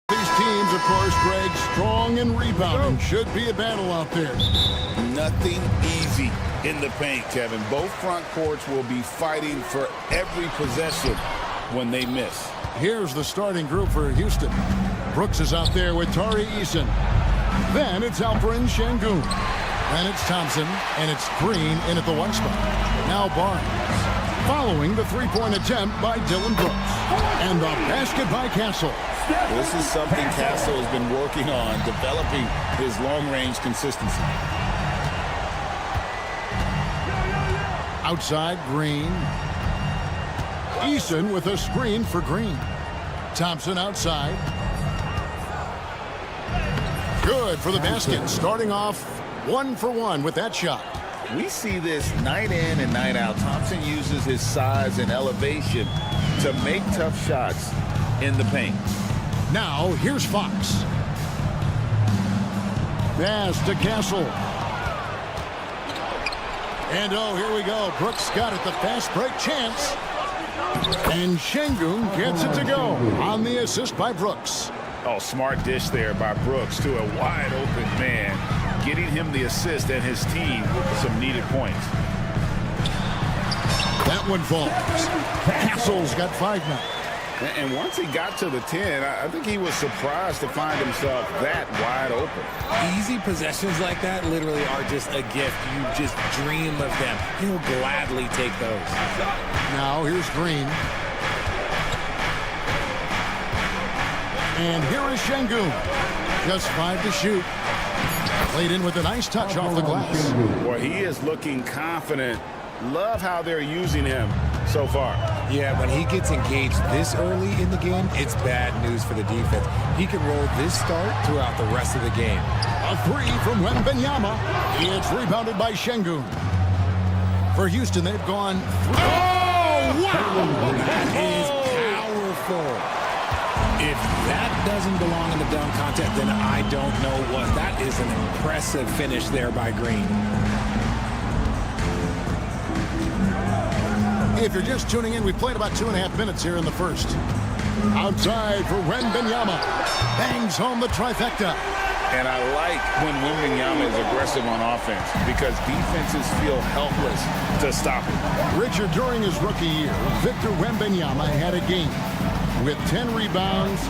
These teams, of course, Greg, strong and rebounding. Should be a battle out there. Nothing easy in the paint, Kevin. Both front courts will be fighting for every possession when they miss. Here's the starting group for Houston. Brooks is out there with Tari Eason. Then it's Alperen Şengün. Then it's Thompson, and it's Green in at the one spot. Now Barnes. Following the three-point attempt by Dylan Brooks. And the basket by Castle. This is something Castle has been working on, developing his long-range consistency. Outside, Green. Eason with a screen for Green. Thompson outside. Good for the basket. Starting off 1 for 1 with that shot. We see this night in and night out. Thompson uses his size and elevation to make tough shots in the paint. Now, here's Fox. Pass to Castle. And oh, here we go. Brooks got it, the fast break chance. And Şengün gets it to go on the assist by Brooks. Oh, smart dish there by Brooks to a wide open man, getting him the assist and his team some needed points. That one falls. Castle's got 5 now. And once he got to the 10, I think he was surprised to find himself that wide open. Easy possessions like that literally are just a gift. You just dream of them. He'll gladly take those. Now here's Green. And here is Şengün. Just 5 to shoot. Played in with a nice touch off the glass. Boy, he is looking confident. Love how they're using him so far. Yeah, when he gets engaged this early in the game, it's bad news for the defense. He can roll this start throughout the rest of the game. A 3 from Wembanyama. It's rebounded by Şengün. For Houston, they've gone 3. Oh, wow! That is powerful. If that doesn't belong in the dunk contest, then I don't know what. That is an impressive finish there by Green. If you're just tuning in, we played about 2.5 minutes here in the first. Outside for Wembanyama. Bangs home the trifecta. And I like when Wembanyama is aggressive on offense because defenses feel helpless to stop him. Richard, during his rookie year, Victor Wembanyama had a game with 10 rebounds,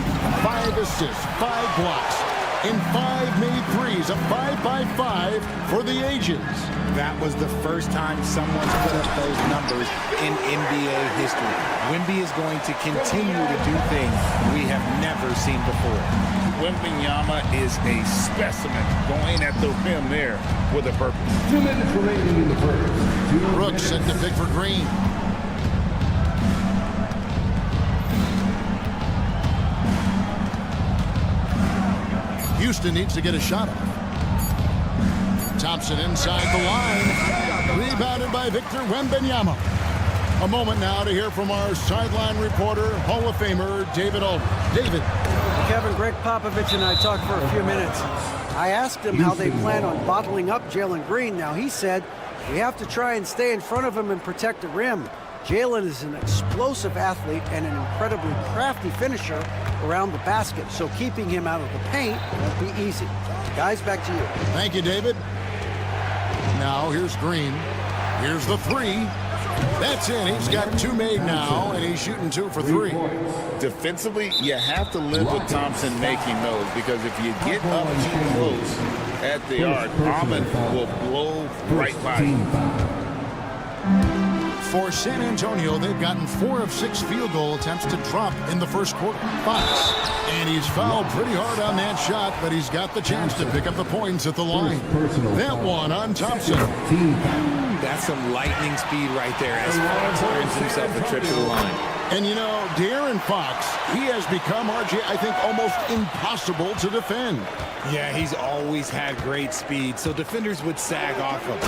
5 assists, 5 blocks, and 5 made threes, a 5-by-5 for the ages. That was the first time someone's put up those numbers in NBA history. Wemby is going to continue to do things we have never seen before. Wembanyama is a specimen going at the rim there with a purpose. 2 minutes remaining in the first. Brooks set the pick for Green. Houston needs to get a shot off. Thompson inside the line. Rebounded by Victor Wembanyama. A moment now to hear from our sideline reporter, Hall of Famer, David Aldridge. David. Kevin, Greg Popovich and I talked for a few minutes. I asked him how they plan on bottling up Jalen Green. Now, he said, we have to try and stay in front of him and protect the rim. Jalen is an explosive athlete and an incredibly crafty finisher around the basket, so keeping him out of the paint won't be easy. Guys, back to you. Thank you, David. Now here's Green. Here's the 3. That's in. He's got 2 made now, and he's shooting 2 for 3. Defensively, you have to live with Thompson making those because if you get up too close at the arc, Ahmed will blow right by you. For San Antonio, they've gotten 4 of 6 field goal attempts to drop in the first quarter. Fox. And he's fouled pretty hard on that shot, but he's got the chance to pick up the points at the line. That one on Thompson. That's some lightning speed right there as Fox earns himself a trip to the line. And you know, De'Aaron Fox, he has become, RJ, I think, almost impossible to defend. Yeah, he's always had great speed, so defenders would sag off of him.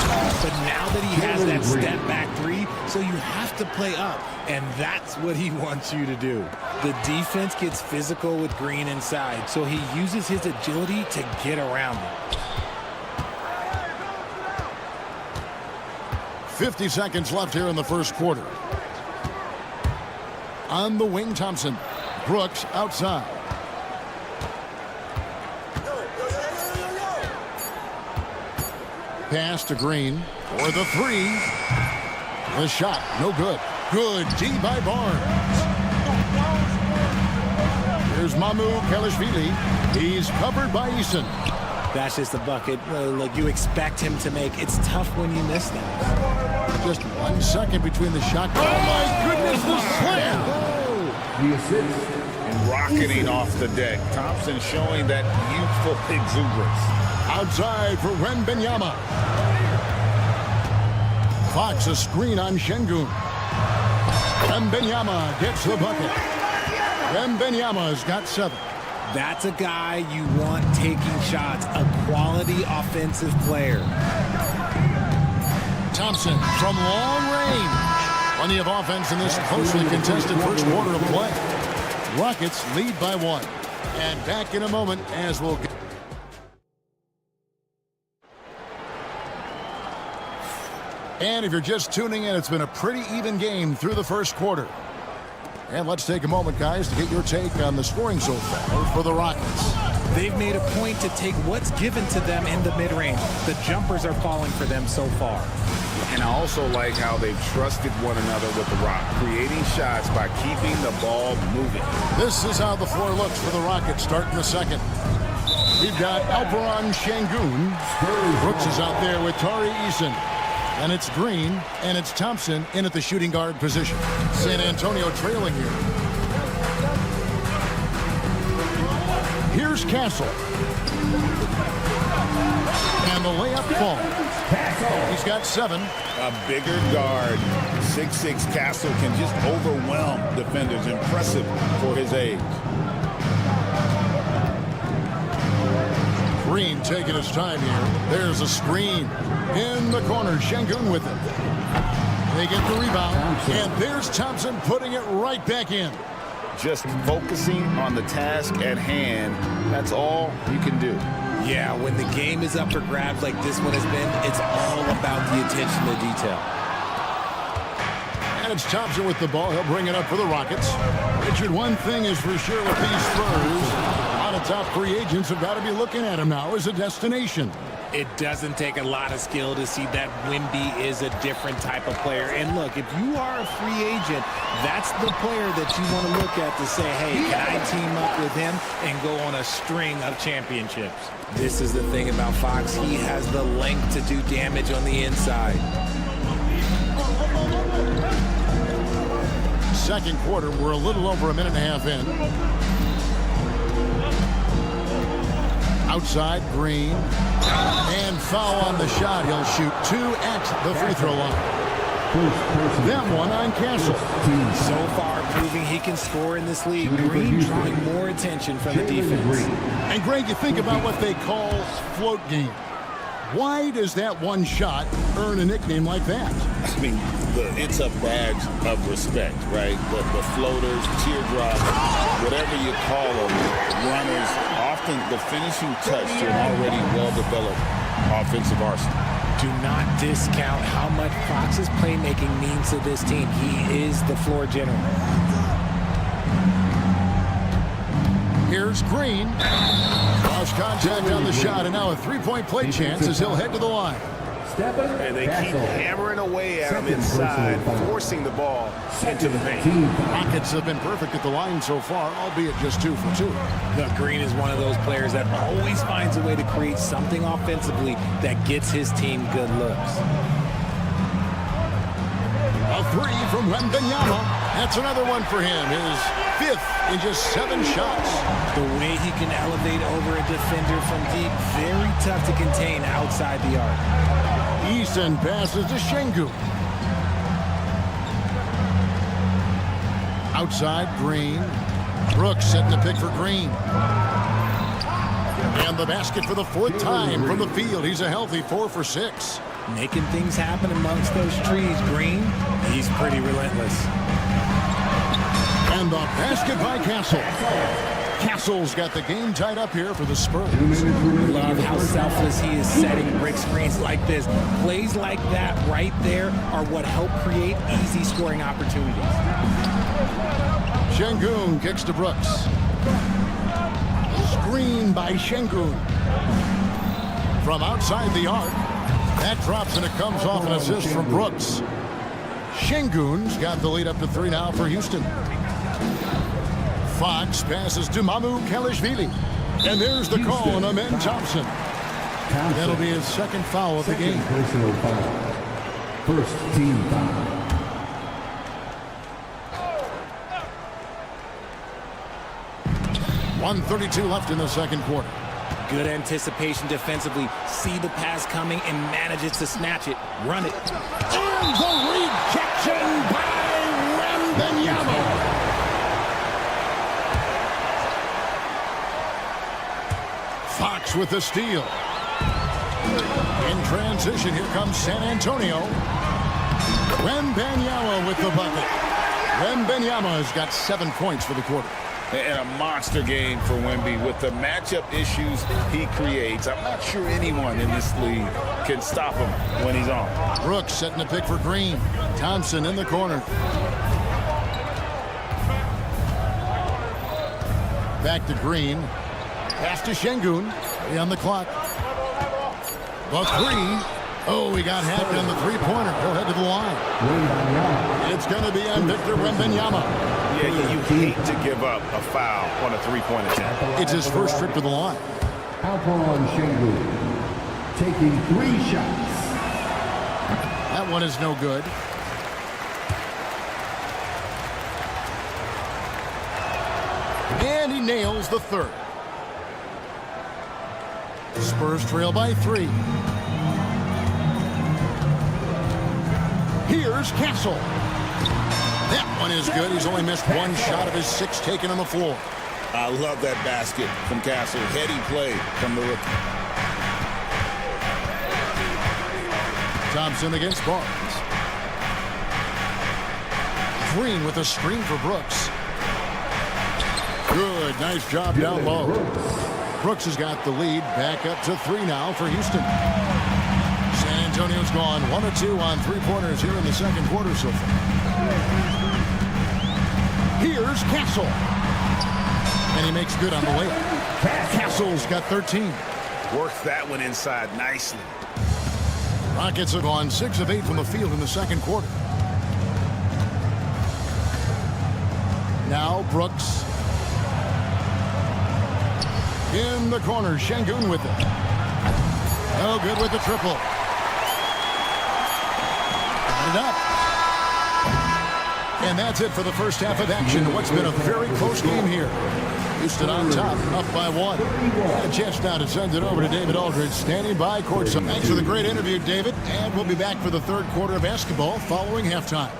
But now that he has that step back 3, so you have to play up, and that's what he wants you to do. The defense gets physical with Green inside, so he uses his agility to get around it. 50 seconds left here in the first quarter. On the wing, Thompson. Brooks outside. Pass to Green for the 3. The shot, no good. Good D by Barnes. Here's Mamu Kelishvili. He's covered by Eason. That's just a bucket like you expect him to make. It's tough when you miss that. Just 1 second between the shot. Oh my goodness, the slam! The assist. And rocketing off the deck. Thompson showing that youthful exuberance. Outside for Wembanyama. Fox a screen on Şengün. Wembanyama gets the bucket. Wembanyama's got 7. That's a guy you want taking shots, a quality offensive player. Thompson from long range. Plenty of offense in this closely contested first quarter of play. Rockets lead by 1. And back in a moment as we'll get. And if you're just tuning in, it's been a pretty even game through the first quarter. And let's take a moment, guys, to get your take on the scoring so far for the Rockets. They've made a point to take what's given to them in the mid-range. The jumpers are falling for them so far. And I also like how they've trusted one another with the rock, creating shots by keeping the ball moving. This is how the floor looks for the Rockets starting the second. We've got Alperen Şengün. Brooks is out there with Tari Eason. And it's Green, and it's Thompson in at the shooting guard position. San Antonio trailing here. Here's Castle. And the layup falls. He's got 7. A bigger guard, 6'6" Castle, can just overwhelm defenders. Impressive for his age. Green taking his time here. There's a screen. In the corner, Şengün with it. They get the rebound, and there's Thompson putting it right back in. Just focusing on the task at hand, that's all you can do. Yeah, when the game is up for grabs like this one has been, it's all about the attention to detail. And it's Thompson with the ball. He'll bring it up for the Rockets. Richard, one thing is for sure with these Spurs, a lot of top free agents have got to be looking at him now as a destination. It doesn't take a lot of skill to see that Wemby is a different type of player. And look, if you are a free agent, that's the player that you want to look at to say, hey, can I team up with him and go on a string of championships? This is the thing about Fox. He has the length to do damage on the inside. Second quarter, we're a little over a minute and a half in. Outside, Green. And foul on the shot. He'll shoot 2 at the free throw line. That one on Castle. So far, proving he can score in this league. Green drawing more attention from the defense. And Greg, you think about what they call float game. Why does that one shot earn a nickname like that? I mean, it's a badge of respect, right? The floaters, teardrops, whatever you call them, runners, often the finishing touch to an already well-developed offensive arsenal. Do not discount how much Fox's playmaking means to this team. He is the floor general. Here's Green. Lost contact on the shot, and now a three-point play chance as he'll head to the line. And they keep hammering away at him inside, forcing the ball into the paint. Rockets have been perfect at the line so far, albeit just 2 for 2. Look, Green is one of those players that always finds a way to create something offensively that gets his team good looks. A 3 from Wembanyama. That's another one for him. His 5th in just 7 shots. The way he can elevate over a defender from deep, very tough to contain outside the arc. Eason passes to Şengün. Outside, Green. Brooks setting the pick for Green. And the basket for the 4th time from the field. He's a healthy 4 for 6. Making things happen amongst those trees, Green. He's pretty relentless. And the basket by Castle. Castle's got the game tied up here for the Spurs. Love how selfless he is setting brick screens like this. Plays like that right there are what help create easy scoring opportunities. Şengün kicks to Brooks. Screen by Şengün. From outside the arc. That drops and it comes off an assist from Brooks. Şengün's got the lead up to 3 now for Houston. Fox passes to Kelishvili. And there's the call on Amen Thompson. That'll be his 2nd foul of the game. First team foul. .132 left in the second quarter. Good anticipation defensively. See the pass coming and manages to snatch it. Run it. And the rejection by Wembanyama. Fox with the steal. In transition, here comes San Antonio. Wembanyama with the bucket. Wembanyama has got 7 points for the quarter. And a monster game for Wemby with the matchup issues he creates. I'm not sure anyone in this league can stop him when he's on. Brooks setting the pick for Green. Thompson in the corner. Back to Green. Pass to Şengün. 3 on the clock. The three. Oh, he got hacked on the three-pointer. He'll head to the line. It's going to be on Victor Wembanyama. Yeah, you hate to give up a foul on a three-point attempt. It's his first trip to the line. Alperen Şengün taking 3 shots. That one is no good. And he nails the third. Spurs trail by 3. Here's Castle. That one is good. He's only missed 1 shot of his 6 taken on the floor. I love that basket from Castle. Heady play from the rookie. Thompson against Barnes. Green with a screen for Brooks. Good. Nice job down low. Brooks has got the lead. Back up to 3 now for Houston. San Antonio's gone 1 of 2 on three-pointers here in the second quarter so far. Here's Castle. And he makes good on the layup. Castle's got 13. Worked that one inside nicely. Rockets have gone 6 of 8 from the field in the second quarter. Now Brooks. In the corner, Şengün with it. No good with the triple. Got it up. And that's it for the first half of action. What's been a very close game here. Houston on top, up by 1. A chance now to send it over to David Aldridge, standing by courtside. Thanks for the great interview, David. And we'll be back for the third quarter of basketball following halftime.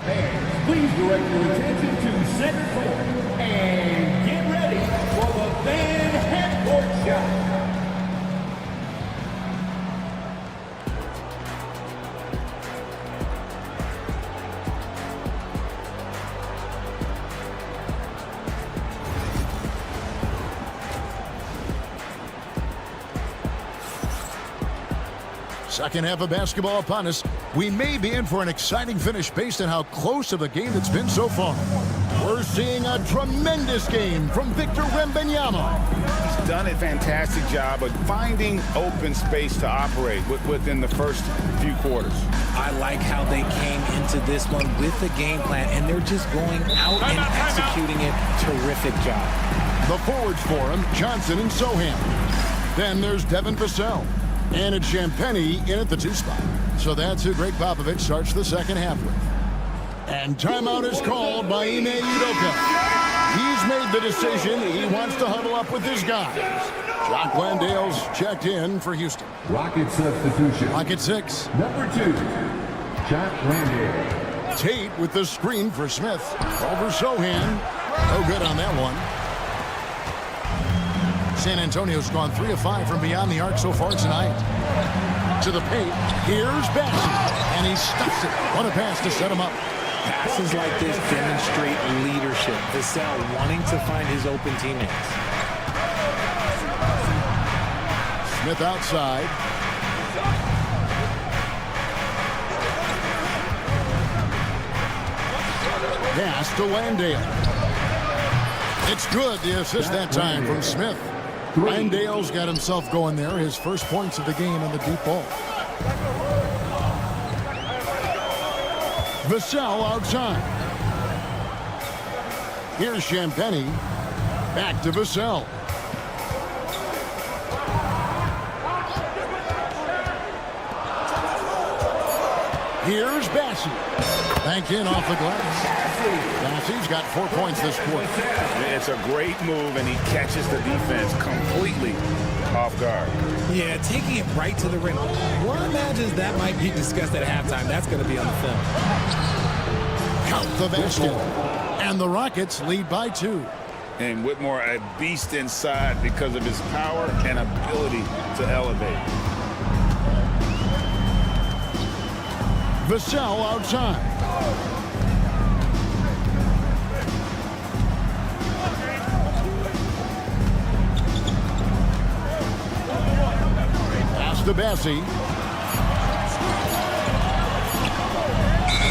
Please direct your attention to center court and get ready for the fan half-court shot. Second half of basketball upon us. We may be in for an exciting finish based on how close of a game it's been so far. We're seeing a tremendous game from Victor Wembanyama. He's done a fantastic job of finding open space to operate within the first few quarters. I like how they came into this one with the game plan, and they're just going out and executing it. Terrific job. The forwards for him, Johnson and Sohan. Then there's Devin Vassell. And it's Champagnie in at the 2 spot. So that's who Greg Popovich starts the second half with. And timeout is called by Ime Udoka. He's made the decision. He wants to huddle up with his guys. Jock Landale's checked in for Houston. Rocket substitution. Rocket 6. Number 2, Jock Landale. Tate with the screen for Smith. Over Sohan. No good on that one. San Antonio's gone 3 of 5 from beyond the arc so far tonight. To the paint. Here's Bassett. And he stuffs it. What a pass to set him up. Passes like this demonstrate leadership. Vassell wanting to find his open teammates. Smith outside. Pass to Landale. It's good. The assist that time from Smith. Landale's got himself going there. His first points of the game on the deep ball. Vassell outside. Here's Champagnie. Back to Vassell. Here's Bassett. Banked in off the glass. Bassett's got 4 points this quarter. It's a great move, and he catches the defense completely off guard. Yeah, taking it right to the rim. One imagines that might be discussed at halftime. That's going to be on the film. Count the basket. And the Rockets lead by 2. And Whitmore, a beast inside because of his power and ability to elevate. Vassell outside. Pass to Bessie. And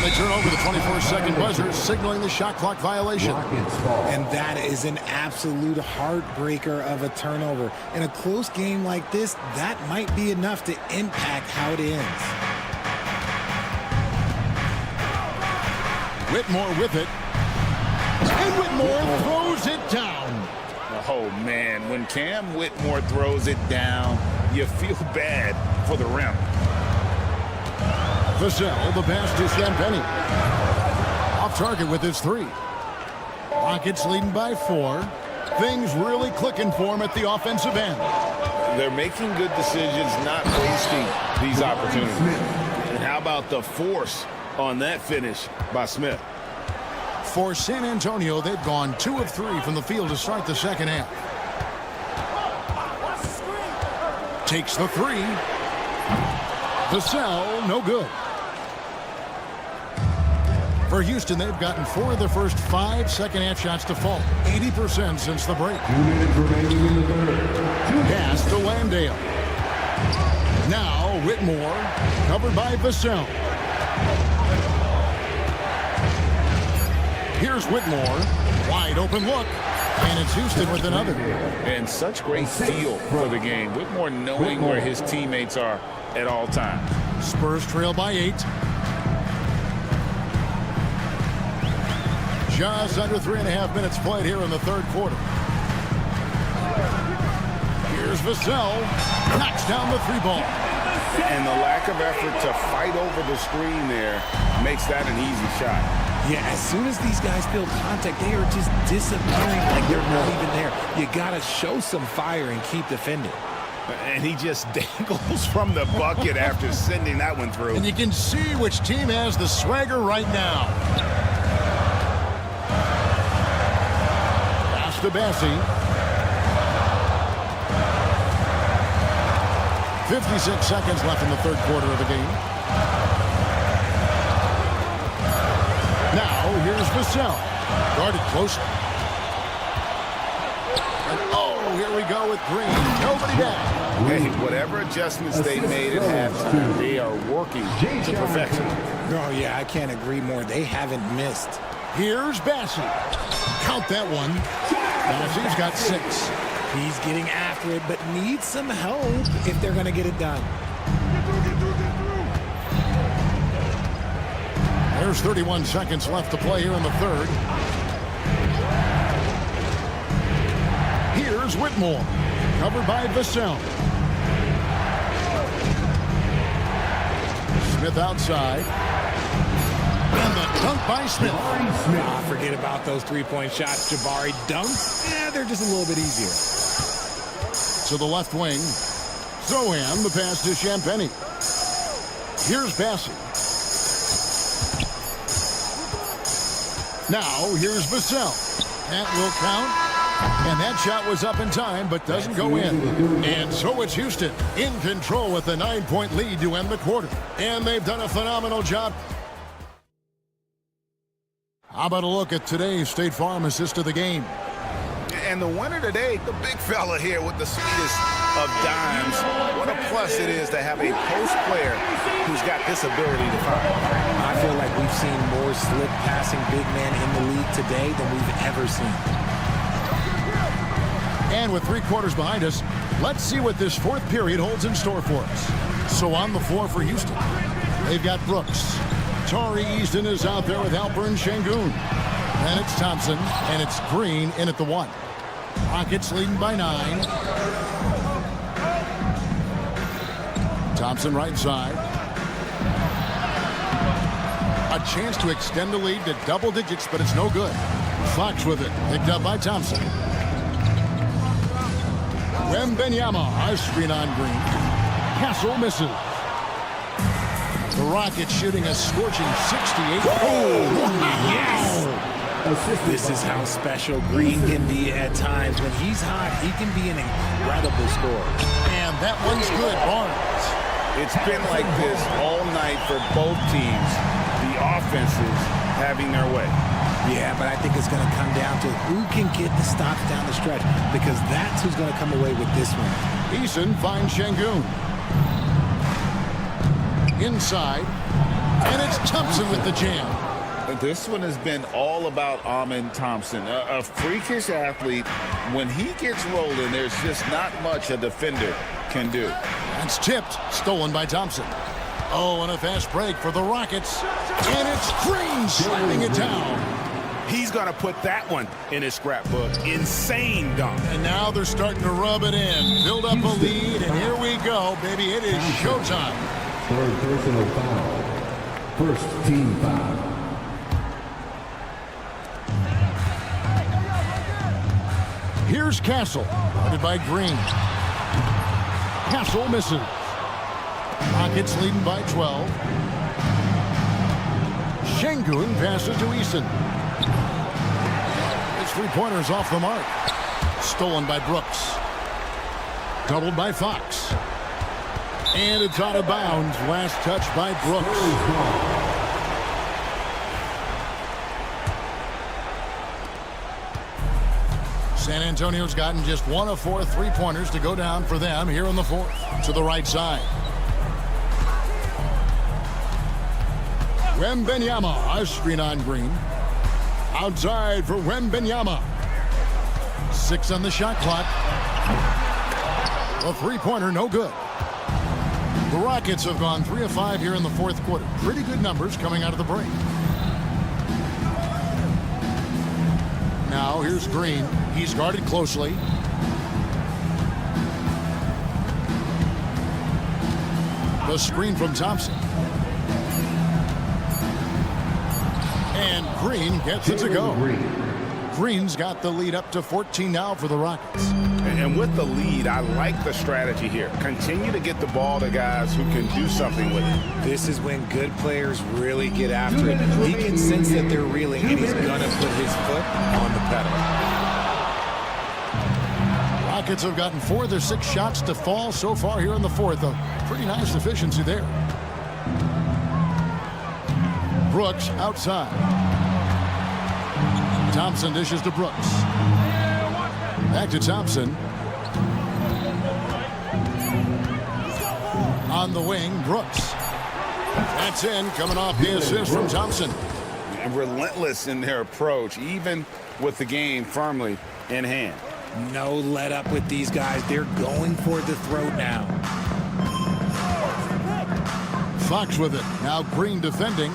they turn over the 24-second buzzer, signaling the shot clock violation. And that is an absolute heartbreaker of a turnover. In a close game like this, that might be enough to impact how it ends. Whitmore with it. And Whitmore throws it down. Oh, man, when Cam Whitmore throws it down, you feel bad for the rim. Vassell, the pass to Champagnie. Off target with his three. Rockets leading by 4. Things really clicking for him at the offensive end. They're making good decisions, not wasting these opportunities. And how about the force on that finish by Smith? For San Antonio, they've gone 2 of 3 from the field to start the second half. Takes the 3. Vassell, no good. For Houston, they've gotten 4 of the first 5 second-half shots to fall. 80% since the break. 2 minutes remaining in the third. Pass to Landale. Now Whitmore, covered by Vassell. Here's Whitmore. Wide open look. And it's Houston with another. And such great feel for the game. Whitmore knowing where his teammates are at all times. Spurs trail by 8. Just under 3.5 minutes played here in the third quarter. Here's Vassell. Knocks down the 3 ball. And the lack of effort to fight over the screen there makes that an easy shot. Yeah, as soon as these guys feel contact, they are just disappearing like they're not even there. You got to show some fire and keep defending. And he just dangles from the bucket after sending that one through. And you can see which team has the swagger right now. Pass to Bessie. 56 seconds left in the third quarter of the game. Now, here's Vassell. Guarded closely. And oh, here we go with Green. Nobody down. Hey, whatever adjustments they made at halftime, they are working to perfection. Oh, yeah, I can't agree more. They haven't missed. Here's Bessie. Count that one. Bassie's got 6. He's getting after it, but needs some help if they're going to get it done. There's 31 seconds left to play here in the third. Here's Whitmore, covered by Vassell. Smith outside. And the dunk by Smith. Forget about those three-point shots. Jabari dunks. Yeah, they're just a little bit easier. To the left wing. Zohan, the pass to Champagnie. Here's Bessie. Now, here's Vassell. That will count. And that shot was up in time, but doesn't go in. And so it's Houston in control with a 9-point lead to end the quarter. And they've done a phenomenal job. How about a look at today's State Farm assist of the game? And the winner today, the big fella here with the sweetest of dimes. What a plus it is to have a post player who's got this ability to find. I feel like we've seen more slip passing big man in the league today than we've ever seen. And with 3 quarters behind us, let's see what this fourth period holds in store for us. So on the floor for Houston, they've got Brooks. Tari Easton is out there with Alperen Sengun. Then it's Thompson, and it's Green in at the 1. Rockets leading by 9. Thompson right side. A chance to extend the lead to double digits, but it's no good. Fox with it, picked up by Thompson. Wembenyama, a screen on Green. Castle misses. The Rockets shooting a scorching 68. Oh, yes! This is how special Green can be at times. When he's hot, he can be an incredible scorer. And that one's good, Barnes. It's been like this all night for both teams. The offenses having their way. Yeah, but I think it's going to come down to who can get the stops down the stretch, because that's who's going to come away with this one. Eason finds Şengün. Inside. And it's Thompson with the jam. This one has been all about Amen Thompson, a freakish athlete. When he gets rolling, there's just not much a defender can do. That's tipped, stolen by Thompson. Oh, and a fast break for the Rockets. And it's Green slamming it down. He's going to put that one in his scrapbook. Insane dunk. And now they're starting to rub it in. Build up a lead, and here we go, baby. It is showtime. Third personal foul. First team foul. Here's Castle, guarded by Green. Castle misses. Rockets leading by 12. Şengün passes to Eason. His three-pointers off the mark. Stolen by Brooks. Doubled by Fox. And it's out of bounds. Last touch by Brooks. San Antonio's gotten just 1 of 4 three-pointers to go down for them here in the fourth. To the right side. Wembanyama, a screen on Green. Outside for Wembanyama. 6 on the shot clock. A three-pointer, no good. The Rockets have gone 3 of 5 here in the fourth quarter. Pretty good numbers coming out of the break. Now here's Green. He's guarded closely. The screen from Thompson. And Green gets it to go. Green's got the lead up to 14 now for the Rockets. And with the lead, I like the strategy here. Continue to get the ball to guys who can do something with it. This is when good players really get after it. He can sense that they're reeling, and he's going to put his foot on the pedal. Rockets have gotten 4 of their 6 shots to fall so far here in the fourth. A pretty nice efficiency there. Brooks outside. Thompson dishes to Brooks. Back to Thompson. On the wing, Brooks. That's in, coming off the assist from Thompson. And relentless in their approach, even with the game firmly in hand. No let up with these guys. They're going for the throat now. Fox with it. Now Green defending.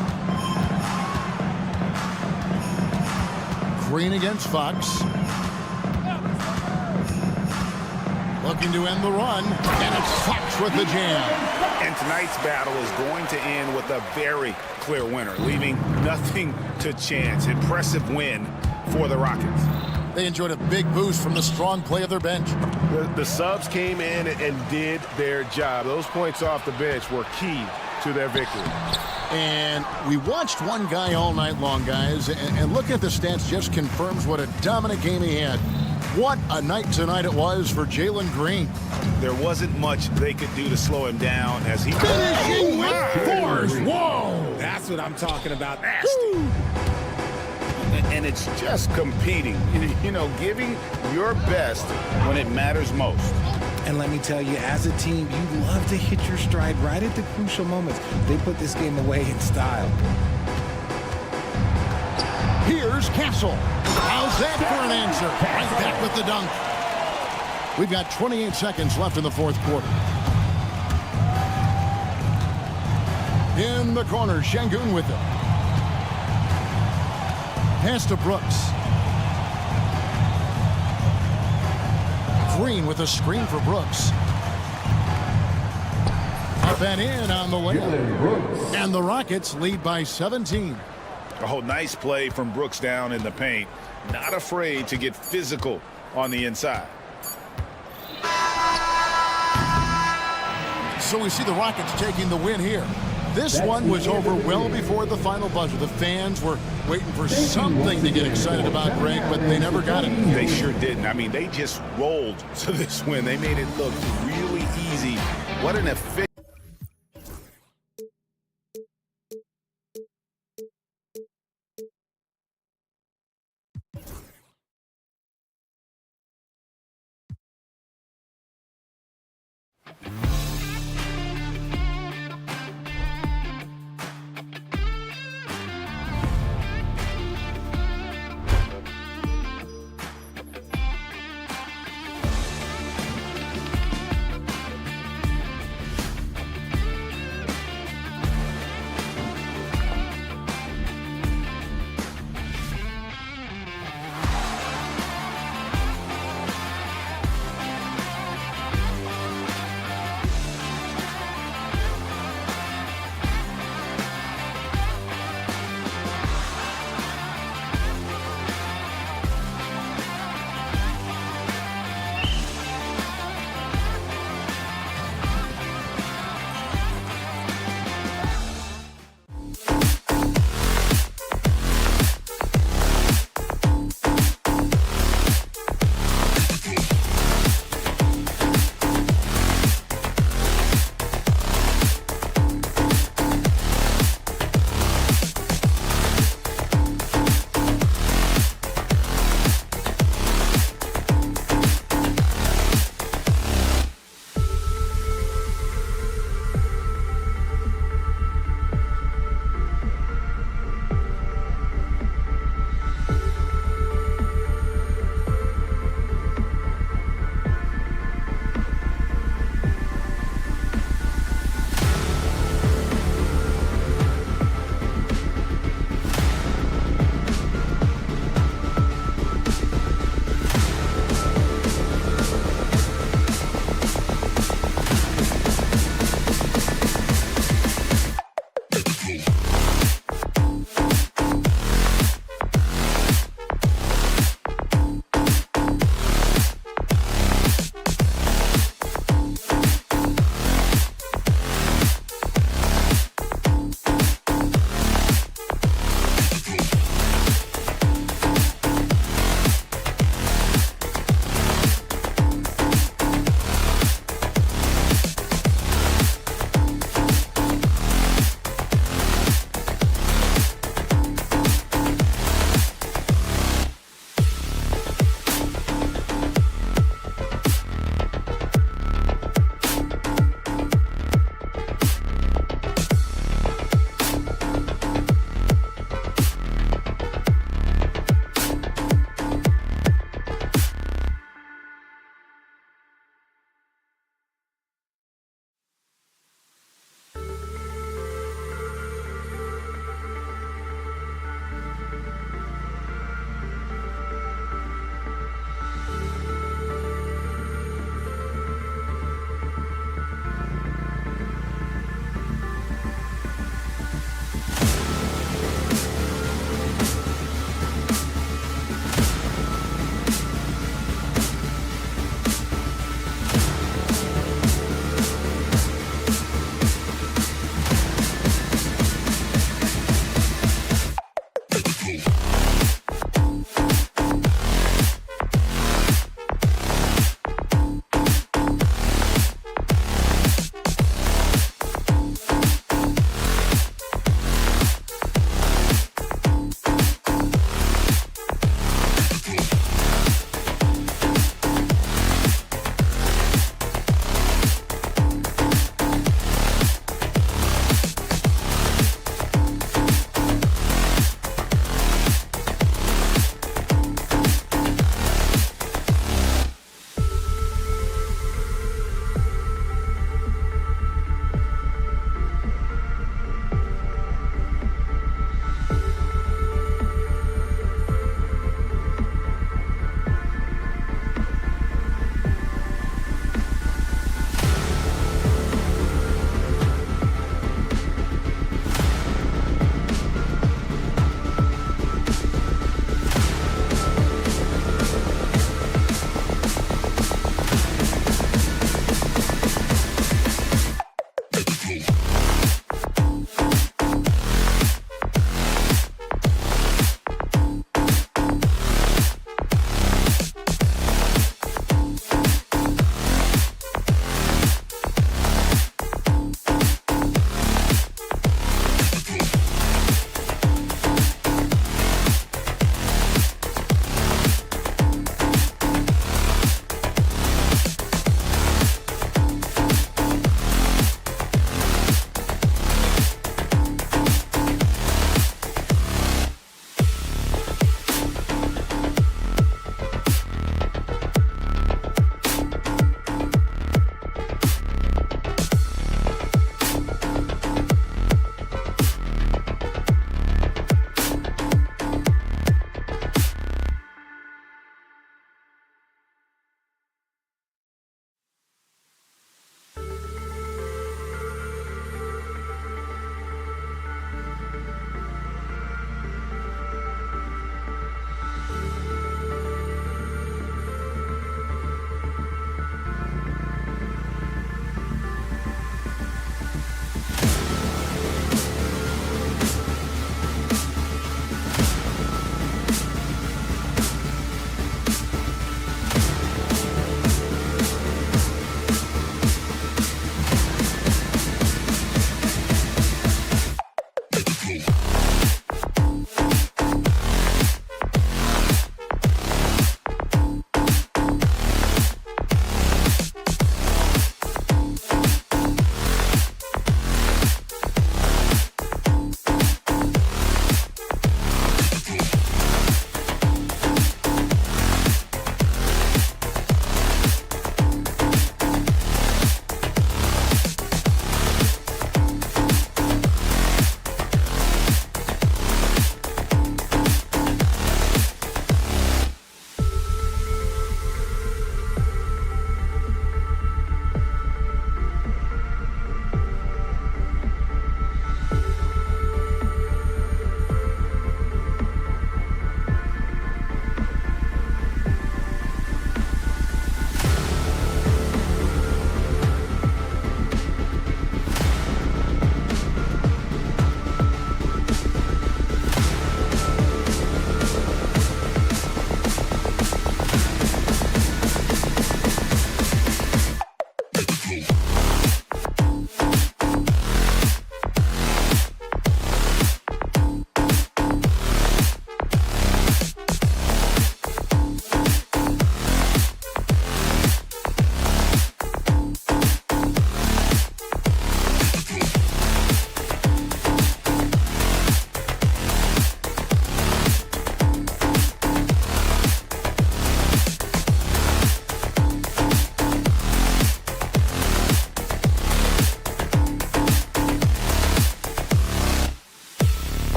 Green against Fox. Looking to end the run. And it's Fox with the jam. And tonight's battle is going to end with a very clear winner, leaving nothing to chance. Impressive win for the Rockets. They enjoyed a big boost from the strong play of their bench. The subs came in and did their job. Those points off the bench were key to their victory. And we watched one guy all night long, guys, and looking at the stats just confirms what a dominant game he had. What a night tonight it was for Jalen Green. There wasn't much they could do to slow him down as he finishing with force. Whoa! That's what I'm talking about. Nasty. And it's just competing, you know, giving your best when it matters most. And let me tell you, as a team, you love to hit your stride right at the crucial moments. They put this game away in style. Here's Castle. How's that for an answer? Right back with the dunk. We've got 28 seconds left in the fourth quarter. In the corner, Şengün with it. Pass to Brooks. Green with a screen for Brooks. Up and in on the layup. And the Rockets lead by 17. Oh, nice play from Brooks down in the paint. Not afraid to get physical on the inside. So we see the Rockets taking the win here. This one was over well before the final buzzer. The fans were waiting for something to get excited about, Greg, but they never got it. They sure didn't. I mean, they just rolled to this win. They made it look really easy. What an efficient.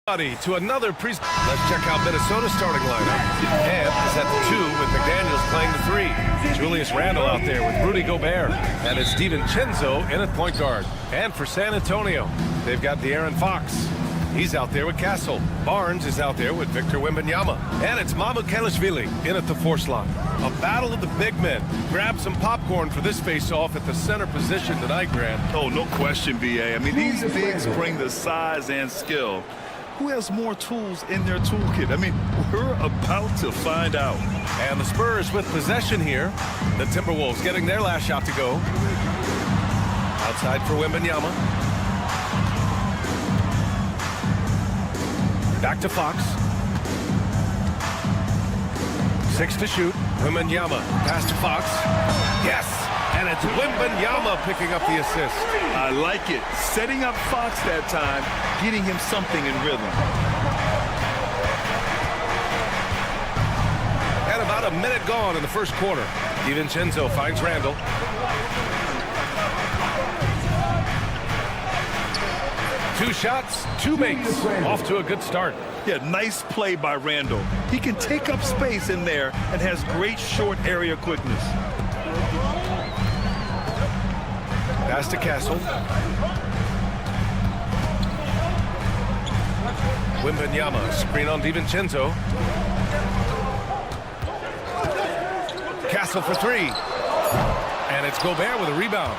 To another Let's check out Minnesota's starting lineup. And is at the 2 with McDaniels playing the 3. Julius Randle out there with Rudy Gobert. And it's DiVincenzo in at point guard. And for San Antonio, they've got De'Aaron Fox. He's out there with Castle. Barnes is out there with Victor Wembanyama. And it's Mamukelashvili in at the 4 slot. A battle of the big men. Grab some popcorn for this face-off at the center position tonight, Grant. Oh, no question, BA. I mean, these bigs bring the size and skill. Who has more tools in their toolkit? I mean, we're about to find out. And the Spurs with possession here. The Timberwolves getting their last shot to go. Outside for Wembanyama. Back to Fox. 6 to shoot. Wembanyama. Pass to Fox. Yes! And it's Wembanyama picking up the assist. I like it. Setting up Fox that time, getting him something in rhythm. And about a minute gone in the first quarter. DiVincenzo finds Randle. Two shots, 2 makes. Off to a good start. Yeah, nice play by Randle. He can take up space in there and has great short area quickness. Pass to Castle. Wembanyama, screen on DiVincenzo. Castle for 3. And it's Gobert with a rebound.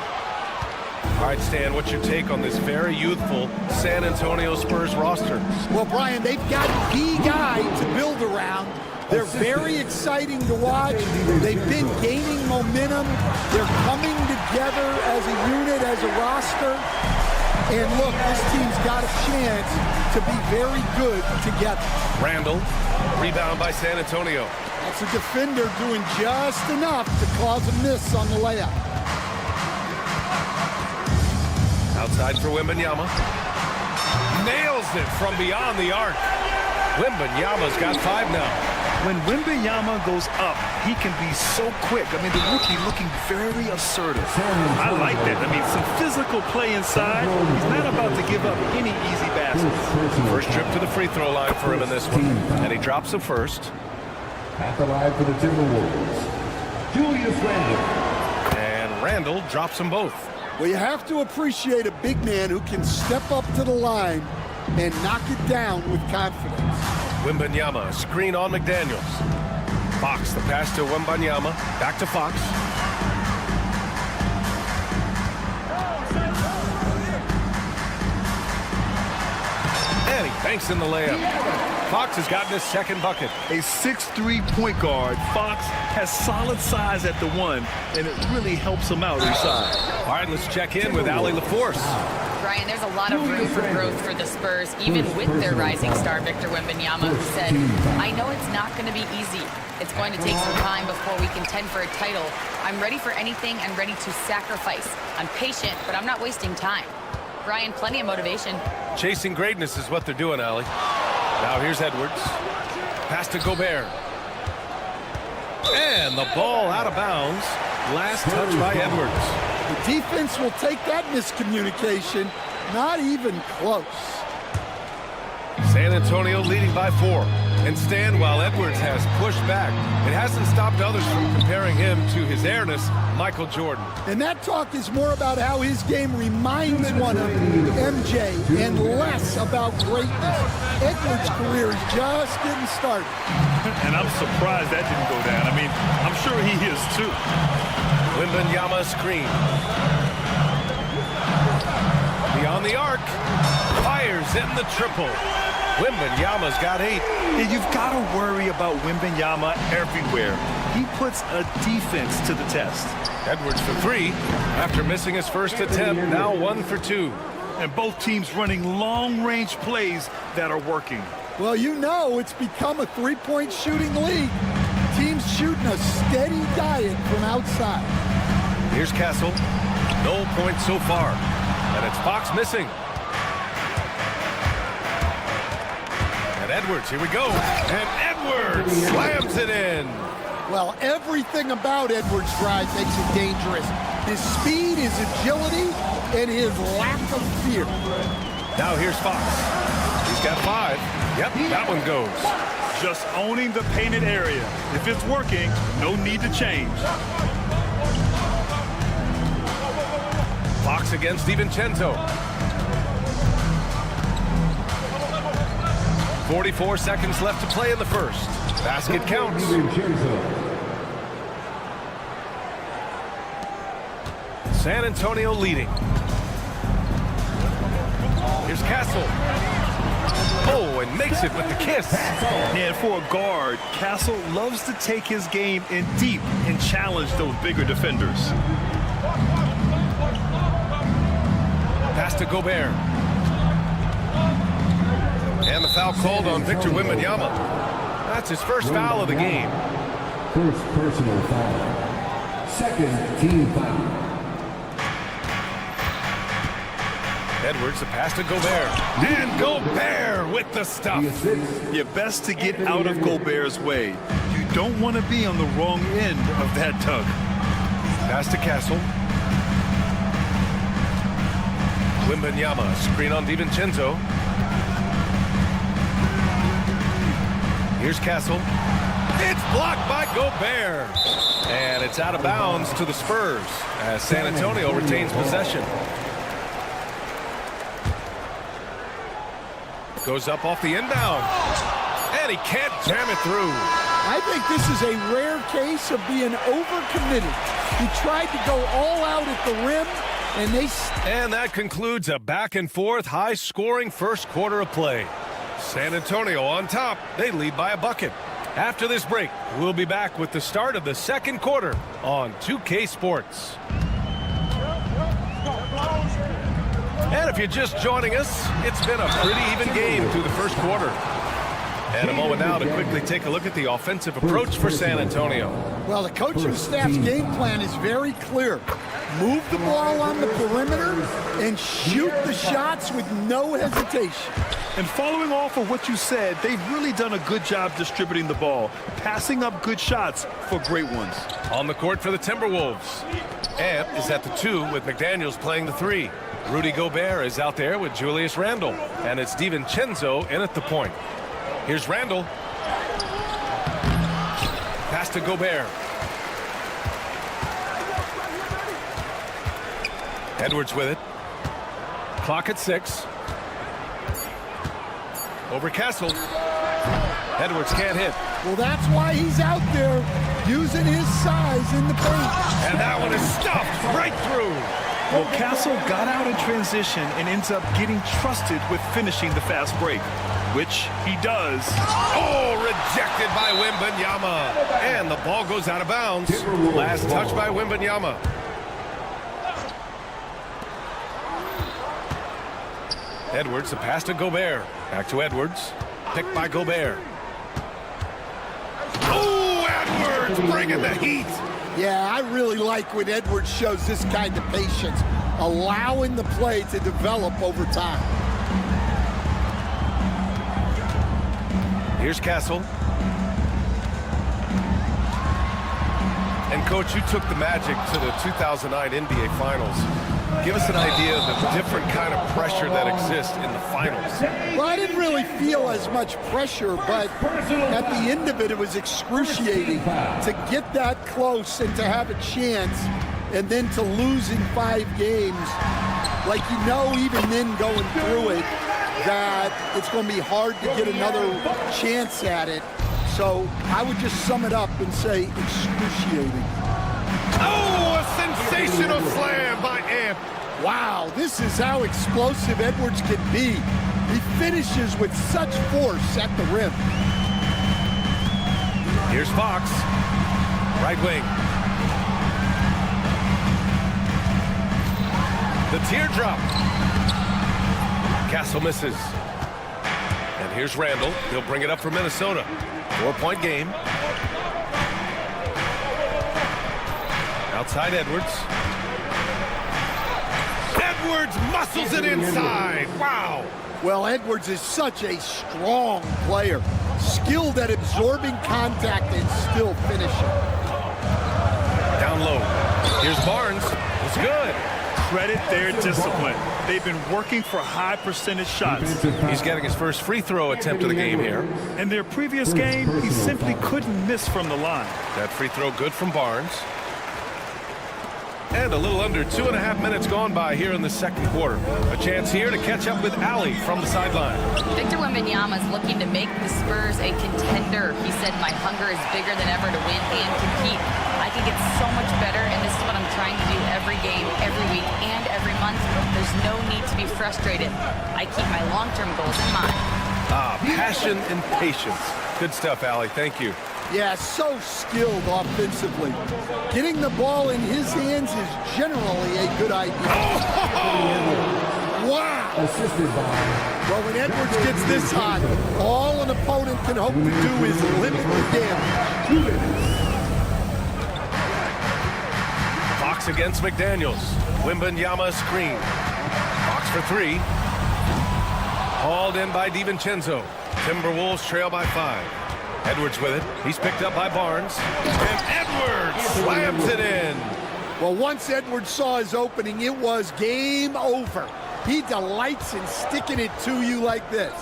All right, Stan, what's your take on this very youthful San Antonio Spurs roster? Well, Brian, they've got the guy to build around. They're very exciting to watch. They've been gaining momentum. They're coming together as a unit, as a roster. And look, this team's got a chance to be very good together. Randle, rebound by San Antonio. That's a defender doing just enough to cause a miss on the layup. Outside for Wembanyama. Nails it from beyond the arc. Wembanyama's got 5 now. When Wembanyama goes up, he can be so quick. I mean, the rookie looking very assertive. I like that. I mean, some physical play inside. He's not about to give up any easy baskets. First trip to the free throw line for him in this one. And he drops the first. At the line for the Timberwolves, Julius Randle. And Randle drops them both. Well, you have to appreciate a big man who can step up to the line and knock it down with confidence. Wembanyama, screen on McDaniels. Fox, the pass to Wembanyama. Back to Fox. And he banks in the layup. Fox has gotten his second bucket. A 6'3" point guard, Fox has solid size at the 1, and it really helps him out inside. All right, let's check in with Allie LaForce. Brian, there's a lot of room for growth for the Spurs, even with their rising star, Victor Wembanyama, who said, I know it's not going to be easy. It's going to take some time before we contend for a title. I'm ready for anything and ready to sacrifice. I'm patient, but I'm not wasting time. Brian, plenty of motivation. Chasing greatness is what they're doing, Allie. Now here's Edwards. Pass to Gobert. And the ball out of bounds. Last touch by Edwards. The defense will take that miscommunication. Not even close. San Antonio leading by 4. And Stan, while Edwards has pushed back, it hasn't stopped others from comparing him to his airness, Michael Jordan. And that talk is more about how his game reminds one of MJ and less about greatness. Edwards' career is just getting started. And I'm surprised that didn't go down. I mean, I'm sure he is too. Wembanyama screen. Beyond the arc. Fires in the triple. Wembanyama's got 8. And you've got to worry about Wembanyama everywhere. He puts a defense to the test. Edwards for 3. After missing his first attempt, now 1 for 2. And both teams running long-range plays that are working. Well, you know it's become a three-point shooting league. Teams shooting a steady diet from outside. Here's Castle. No points so far. And it's Fox missing. And Edwards, here we go. And Edwards slams it in. Well, everything about Edwards' drive makes it dangerous. His speed, his agility, and his lack of fear. Now here's Fox. He's got 5. Yep, that one goes. Just owning the painted area. If it's working, no need to change. Fox against DiVincenzo. 44 seconds left to play in the first. Basket counts. San Antonio leading. Here's Castle. Oh, and makes it with the kiss. And for a guard, Castle loves to take his game in deep and challenge those bigger defenders. Pass to Gobert. And the foul called on Victor Wembanyama. That's his first foul of the game. First personal foul. Second team foul. Edwards, a pass to Gobert. And Gobert with the stuff. You're best to get out of Gobert's way. You don't want to be on the wrong end of that tug. Pass to Castle. Wembanyama, screen on DiVincenzo. Here's Castle. It's blocked by Gobert. And it's out of bounds to the Spurs as San Antonio retains possession. Goes up off the inbound. And he can't jam it through. I think this is a rare case of being overcommitted. He tried to go all out at the rim, and that concludes a back-and-forth, high-scoring first quarter of play. San Antonio on top. They lead by a bucket. After this break, we'll be back with the start of the second quarter on 2K Sports. And if you're just joining us, it's been a pretty even game through the first quarter. And a moment now to quickly take a look at the offensive approach for San Antonio. Well, the coaching staff's game plan is very clear. Move the ball on the perimeter and shoot the shots with no hesitation. And following off of what you said, they've really done a good job distributing the ball, passing up good shots for great ones. On the court for the Timberwolves. Amp is at the 2 with McDaniels playing the 3. Rudy Gobert is out there with Julius Randle. And it's DiVincenzo in at the point. Here's Randle. Pass to Gobert. Edwards with it. Clock at 6. Over Castle. Edwards can't hit. Well, that's why he's out there using his size in the paint. And that one is stuffed right through. Well, Castle got out in transition and ends up getting trusted with finishing the fast break, which he does. Oh, rejected by Wembanyama. And the ball goes out of bounds. Last touch by Wembanyama. Edwards, a pass to Gobert. Back to Edwards. Picked by Gobert. Oh, Edwards bringing the heat. Yeah, I really like when Edwards shows this kind of patience, allowing the play to develop over time. Here's Castle. And, Coach, you took the Magic to the 2009 NBA Finals. Give us an idea of the different kind of pressure that exists in the finals. Well, I didn't really feel as much pressure, but at the end of it, it was excruciating to get that close and to have a chance and then to lose in 5 games. Like, you know, even then going through it, that it's going to be hard to get another chance at it. So I would just sum it up and say excruciating. Oh, a sensational slam by Amp. Wow, this is how explosive Edwards can be. He finishes with such force at the rim. Here's Fox. Right wing. The teardrop. Castle misses. And here's Randle. He'll bring it up for Minnesota. 4-point game. Outside Edwards. Edwards muscles it inside. Wow. Well, Edwards is such a strong player. Skilled at absorbing contact and still finishing. Down low. Here's Barnes. It's good. credit their discipline. They've been working for high percentage shots. He's getting his first free throw attempt of the game here. In their previous game, he simply couldn't miss from the line. That free throw good from Barnes. And a little under 2.5 minutes gone by here in the second quarter. A chance here to catch up with Ali from the sideline. Victor Wembanyama is looking to make the Spurs a contender. He said, my hunger is bigger than ever to win and compete. I think it's so much better, and this is what I'm trying to do every game, every week, and every month. There's no need to be frustrated. I keep my long-term goals in mind. Passion and patience. Good stuff, Ali. Thank you. Yeah, so skilled offensively. Getting the ball in his hands is generally a good idea. Wow! Assisted by... Well, when Edwards gets this hot, all an opponent can hope to do is limit the damage. Fox against McDaniels. Wembanyama screen. Fox for three. Hauled in by DiVincenzo. Timberwolves trail by 5. Edwards with it. He's picked up by Barnes. And Edwards slams it in. Well, once Edwards saw his opening, it was game over. He delights in sticking it to you like this.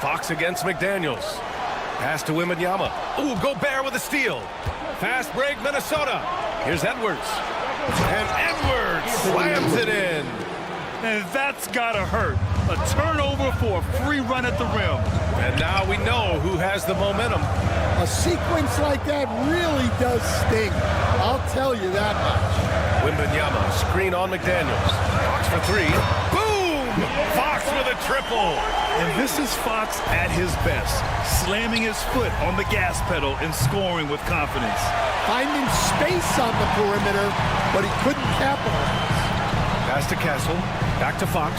Fox against McDaniels. Pass to Wembanyama. Ooh, Gobert with a steal. Fast break, Minnesota. Here's Edwards. And Edwards slams it in. And that's gotta hurt. A turnover for a free run at the rim. And now we know who has the momentum. A sequence like that really does sting. I'll tell you that much. Wembanyama, screen on McDaniels. Fox for three. Boom! Fox with a triple. And this is Fox at his best, slamming his foot on the gas pedal and scoring with confidence. Finding space on the perimeter, but he couldn't capitalize. Pass to Castle. Back to Fox.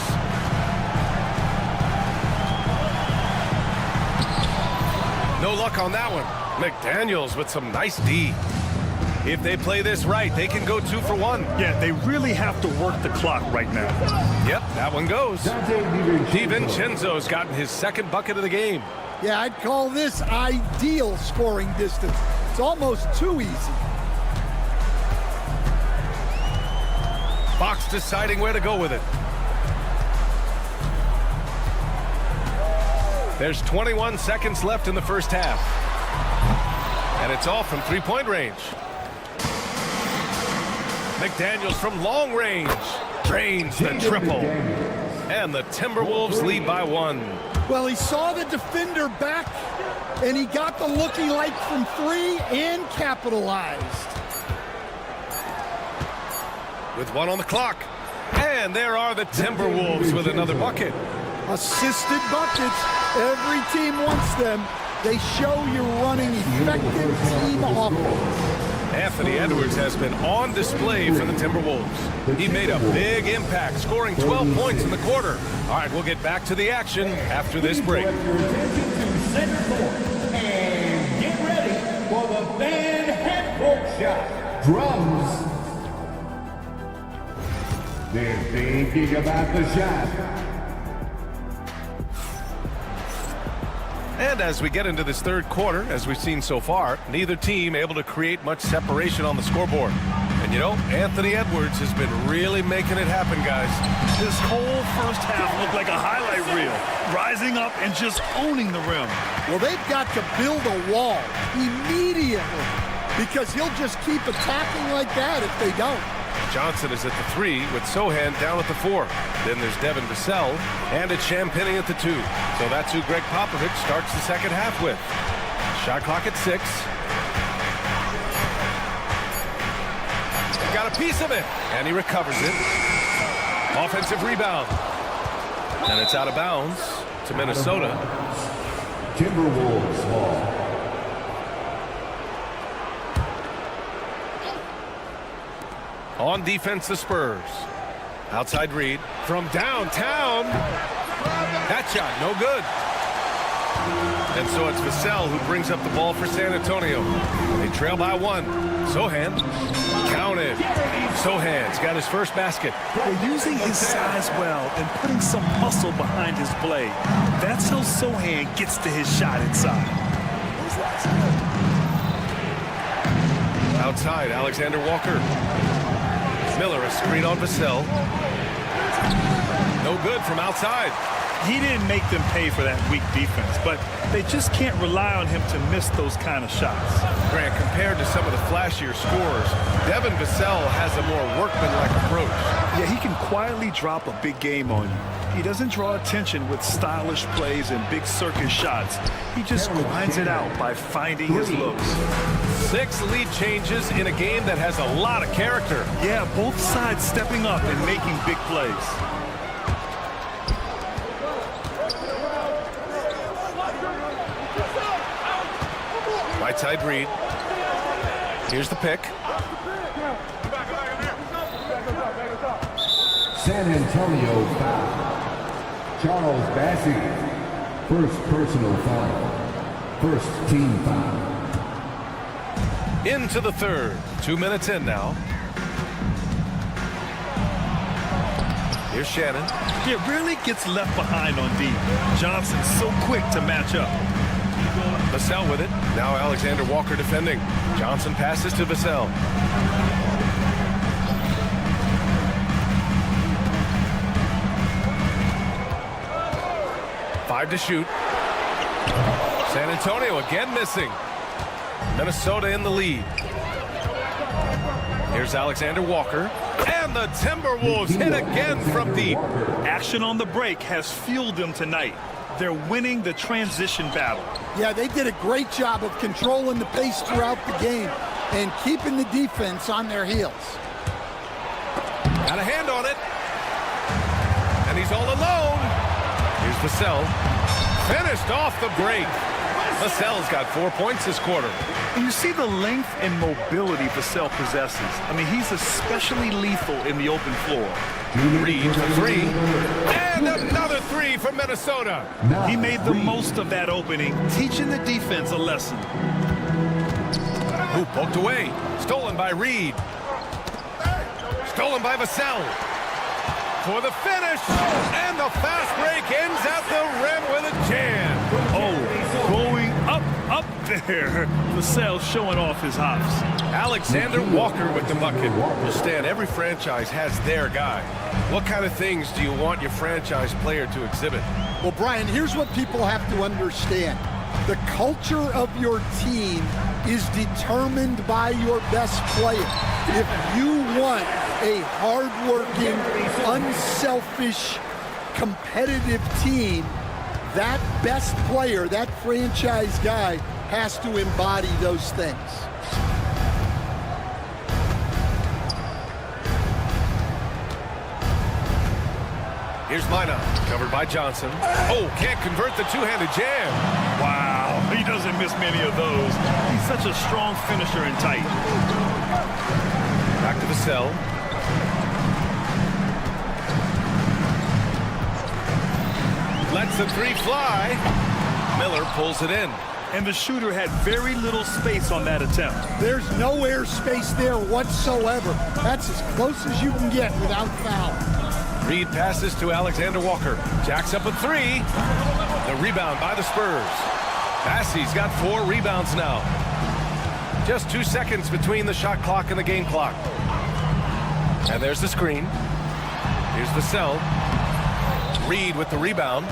No luck on that one. McDaniels with some nice D. If they play this right, they can go 2 for 1. Yeah, they really have to work the clock right now. Yep, that one goes. DiVincenzo's gotten his second bucket of the game. Yeah, I'd call this ideal scoring distance. It's almost too easy. Fox deciding where to go with it. There's 21 seconds left in the first half. And it's off from three-point range. McDaniels from long range drains the triple. And the Timberwolves lead by 1. Well, he saw the defender back, and he got the look he liked from 3 and capitalized. With 1 on the clock. And there are the Timberwolves with another bucket. Assisted buckets. Every team wants them. They show you're running effective team offense. Anthony Edwards has been on display for the Timberwolves. He made a big impact, scoring 12 points in the quarter. All right, we'll get back to the action after this break. Direct your attention to center court and get ready for the Van Half-Court shot. Drums. They're thinking about the shot. And as we get into this third quarter, as we've seen so far, neither team able to create much separation on the scoreboard. And you know, Anthony Edwards has been really making it happen, guys. This whole first half looked like a highlight reel, rising up and just owning the rim. Well, they've got to build a wall immediately because he'll just keep attacking like that if they don't. Johnson is at the 3 with Sohan down at the 4. Then there's Devin Vassell, and it's Champagnie at the 2. So that's who Greg Popovich starts the second half with. Shot clock at 6. Got a piece of it, and he recovers it. Offensive rebound. And it's out of bounds to Minnesota. Timberwolves ball. On defense, the Spurs. Outside Reed from downtown. That shot, no good. And so it's Vassell who brings up the ball for San Antonio. They trail by 1. Sohan counted. Sohan's got his first basket. They're using his size well and putting some muscle behind his play. That's how Sohan gets to his shot inside. Outside, Alexander Walker. Miller, a screen on Vassell. No good from outside. He didn't make them pay for that weak defense, but they just can't rely on him to miss those kind of shots. Grant, compared to some of the flashier scorers, Devin Vassell has a more workmanlike approach. Yeah, he can quietly drop a big game on you. He doesn't draw attention with stylish plays and big circus shots. He just grinds it out by finding his looks. 6 lead changes in a game that has a lot of character. Yeah, both sides stepping up and making big plays. Right side Reed. Here's the pick. San Antonio foul. Charles Bassey, first personal foul. First team foul. Into the third. 2 minutes in now. Here's Shannon. He really gets left behind on D. Johnson's so quick to match up. Vassell with it. Now Alexander Walker defending. Johnson passes to Vassell. Five to shoot. San Antonio again missing. Minnesota in the lead. Here's Alexander Walker. And the Timberwolves hit again from deep. Action on the break has fueled them tonight. They're winning the transition battle. Yeah, they did a great job of controlling the pace throughout the game and keeping the defense on their heels. Got a hand on it. And he's all alone. Here's Vassell. Finished off the break. Vassell's got 4 points this quarter. And you see the length and mobility Vassell possesses. I mean, he's especially lethal in the open floor. Reed for 3. And another 3 for Minnesota. He made the most of that opening, teaching the defense a lesson. Who poked away. Stolen by Reed. Stolen by Vassell. For the finish. And the fast break ends at the rim with a jam. Oh, going up there. Vassell showing off his hops. Alexander Walker with the bucket. Well, Stan, every franchise has their guy. What kind of things do you want your franchise player to exhibit? Well, Brian, here's what people have to understand. The culture of your team is determined by your best player. If you want a hardworking, unselfish, competitive team, that best player, that franchise guy, has to embody those things. Here's Mina, covered by Johnson. Oh, can't convert the two-handed jam. Wow, he doesn't miss many of those. He's such a strong finisher and tight. Back to Vassell. Lets the 3 fly. Miller pulls it in. And the shooter had very little space on that attempt. There's no air space there whatsoever. That's as close as you can get without foul. Reed passes to Alexander Walker. Jacks up a 3. The rebound by the Spurs. Bassey's got 4 rebounds now. Just 2 seconds between the shot clock and the game clock. And there's the screen. Here's Vassell. Reed with the rebound.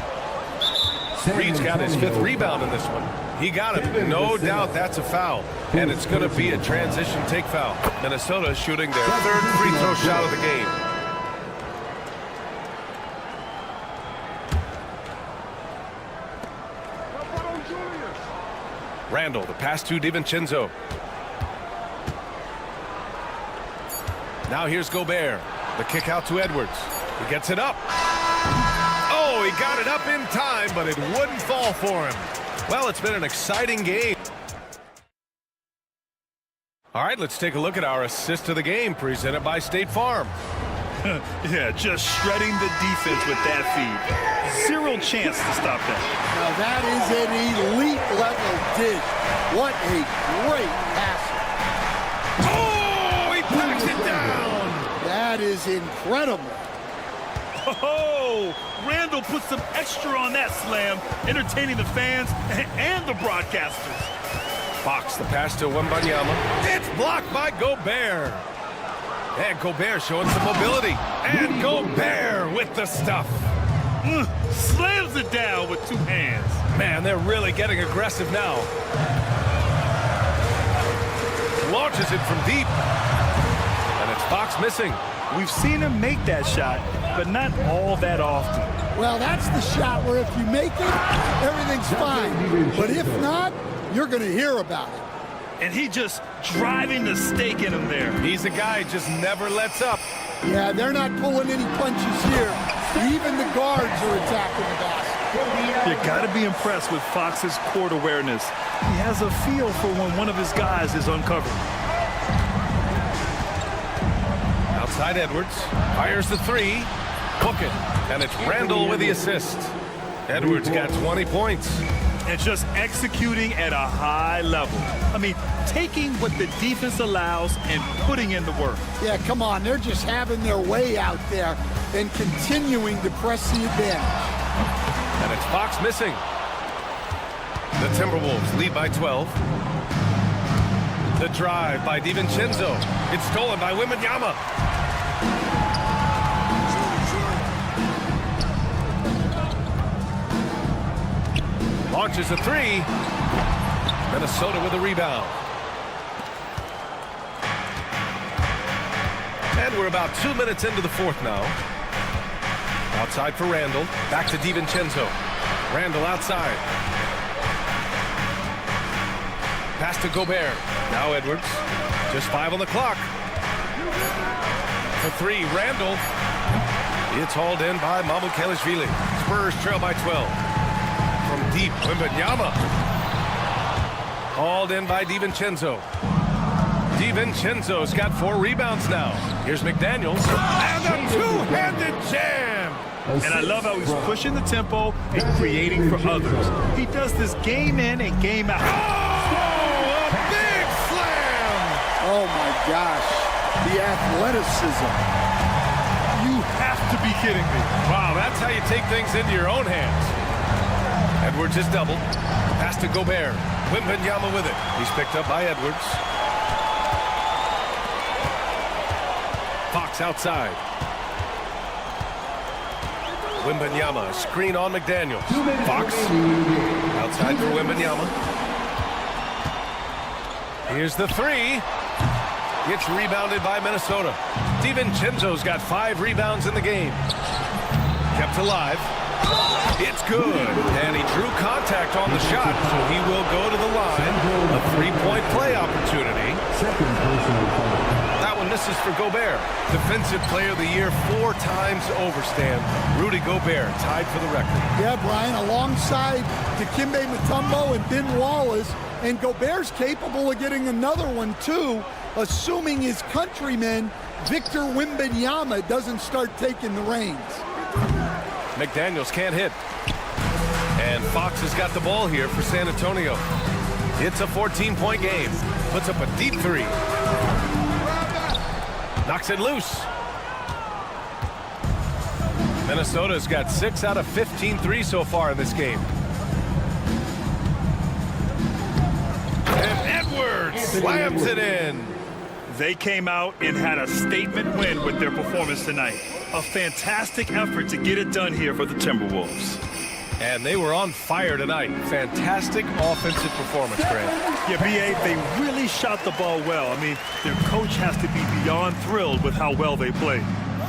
Reed's got his 5th rebound in this one. He got it. No doubt that's a foul. And it's going to be a transition take foul. Minnesota shooting their 3rd free throw shot of the game. Randall, the pass to DiVincenzo. Now here's Gobert. The kick out to Edwards. He gets it up. Oh, he got it up in time, but it wouldn't fall for him. Well, it's been an exciting game. All right, let's take a look at our assist of the game presented by State Farm. Yeah, just shredding the defense with that feed. 0 chance to stop that. Now that is an elite level dig. What a great passer. Oh, he packs it down. That is incredible. Oh, Randall put some extra on that slam, entertaining the fans and the broadcasters. Fox, the pass to Wembanyama. It's blocked by Gobert. And Gobert showing some mobility. And Gobert with the stuff. Slams it down with two hands. Man, they're really getting aggressive now. Launches it from deep. And it's Fox missing. We've seen him make that shot, but not all that often. Well, that's the shot where if you make it, everything's fine. But if not, you're going to hear about it. And he just driving the stake in him there. He's a guy who just never lets up. Yeah, they're not pulling any punches here. Even the guards are attacking the basket. You got to be impressed with Fox's court awareness. He has a feel for when one of his guys is uncovered. Outside Edwards, fires the three, book it, and it's Randall with the assist. Edwards got 20 points. And just executing at a high level. I mean, taking what the defense allows and putting in the work. Yeah, come on, they're just having their way out there and continuing to press the advantage. And it's Fox missing. The Timberwolves lead by 12. The drive by DiVincenzo. It's stolen by Wembanyama. Launches a three. Minnesota with a rebound. And we're about 2 minutes into the fourth now. Outside for Randall. Back to DiVincenzo. Randall outside. Pass to Gobert. Now Edwards. Just 5 on the clock. For three, Randall. It's hauled in by Mamukelashvili. Spurs trail by 12. From deep, Wembanyama. Hauled in by DiVincenzo. DiVincenzo's got 4 rebounds now. Here's McDaniels. And a two-handed jam. And I love how he's pushing the tempo and creating for others. He does this game in and game out. Oh, a big slam. Oh, my gosh. The athleticism. You have to be kidding me. Wow, that's how you take things into your own hands. Edwards is doubled. Pass to Gobert. Wembanyama with it. He's picked up by Edwards. Fox outside. Wembanyama, screen on McDaniels. Fox outside for Wembanyama. Here's the three. It's rebounded by Minnesota. DiVincenzo's got 5 rebounds in the game. Kept alive. It's good. And he drew contact on the shot, so he will go to the line. A 3-point play opportunity. That one misses for Gobert. Defensive Player of the Year 4 times over, Stan. Rudy Gobert tied for the record. Yeah, Brian, alongside Dikembe Mutombo and Ben Wallace, and Gobert's capable of getting another one, too, assuming his countryman, Victor Wembanyama, doesn't start taking the reins. McDaniels can't hit. And Fox has got the ball here for San Antonio. It's a 14-point game. Puts up a deep three. Knocks it loose. Minnesota's got 6 out of 15 threes so far in this game. And Edwards slams it in. They came out and had a statement win with their performance tonight. A fantastic effort to get it done here for the Timberwolves. And they were on fire tonight. Fantastic offensive performance, Grant. Yeah, B.A., they really shot the ball well. I mean, their coach has to be beyond thrilled with how well they played.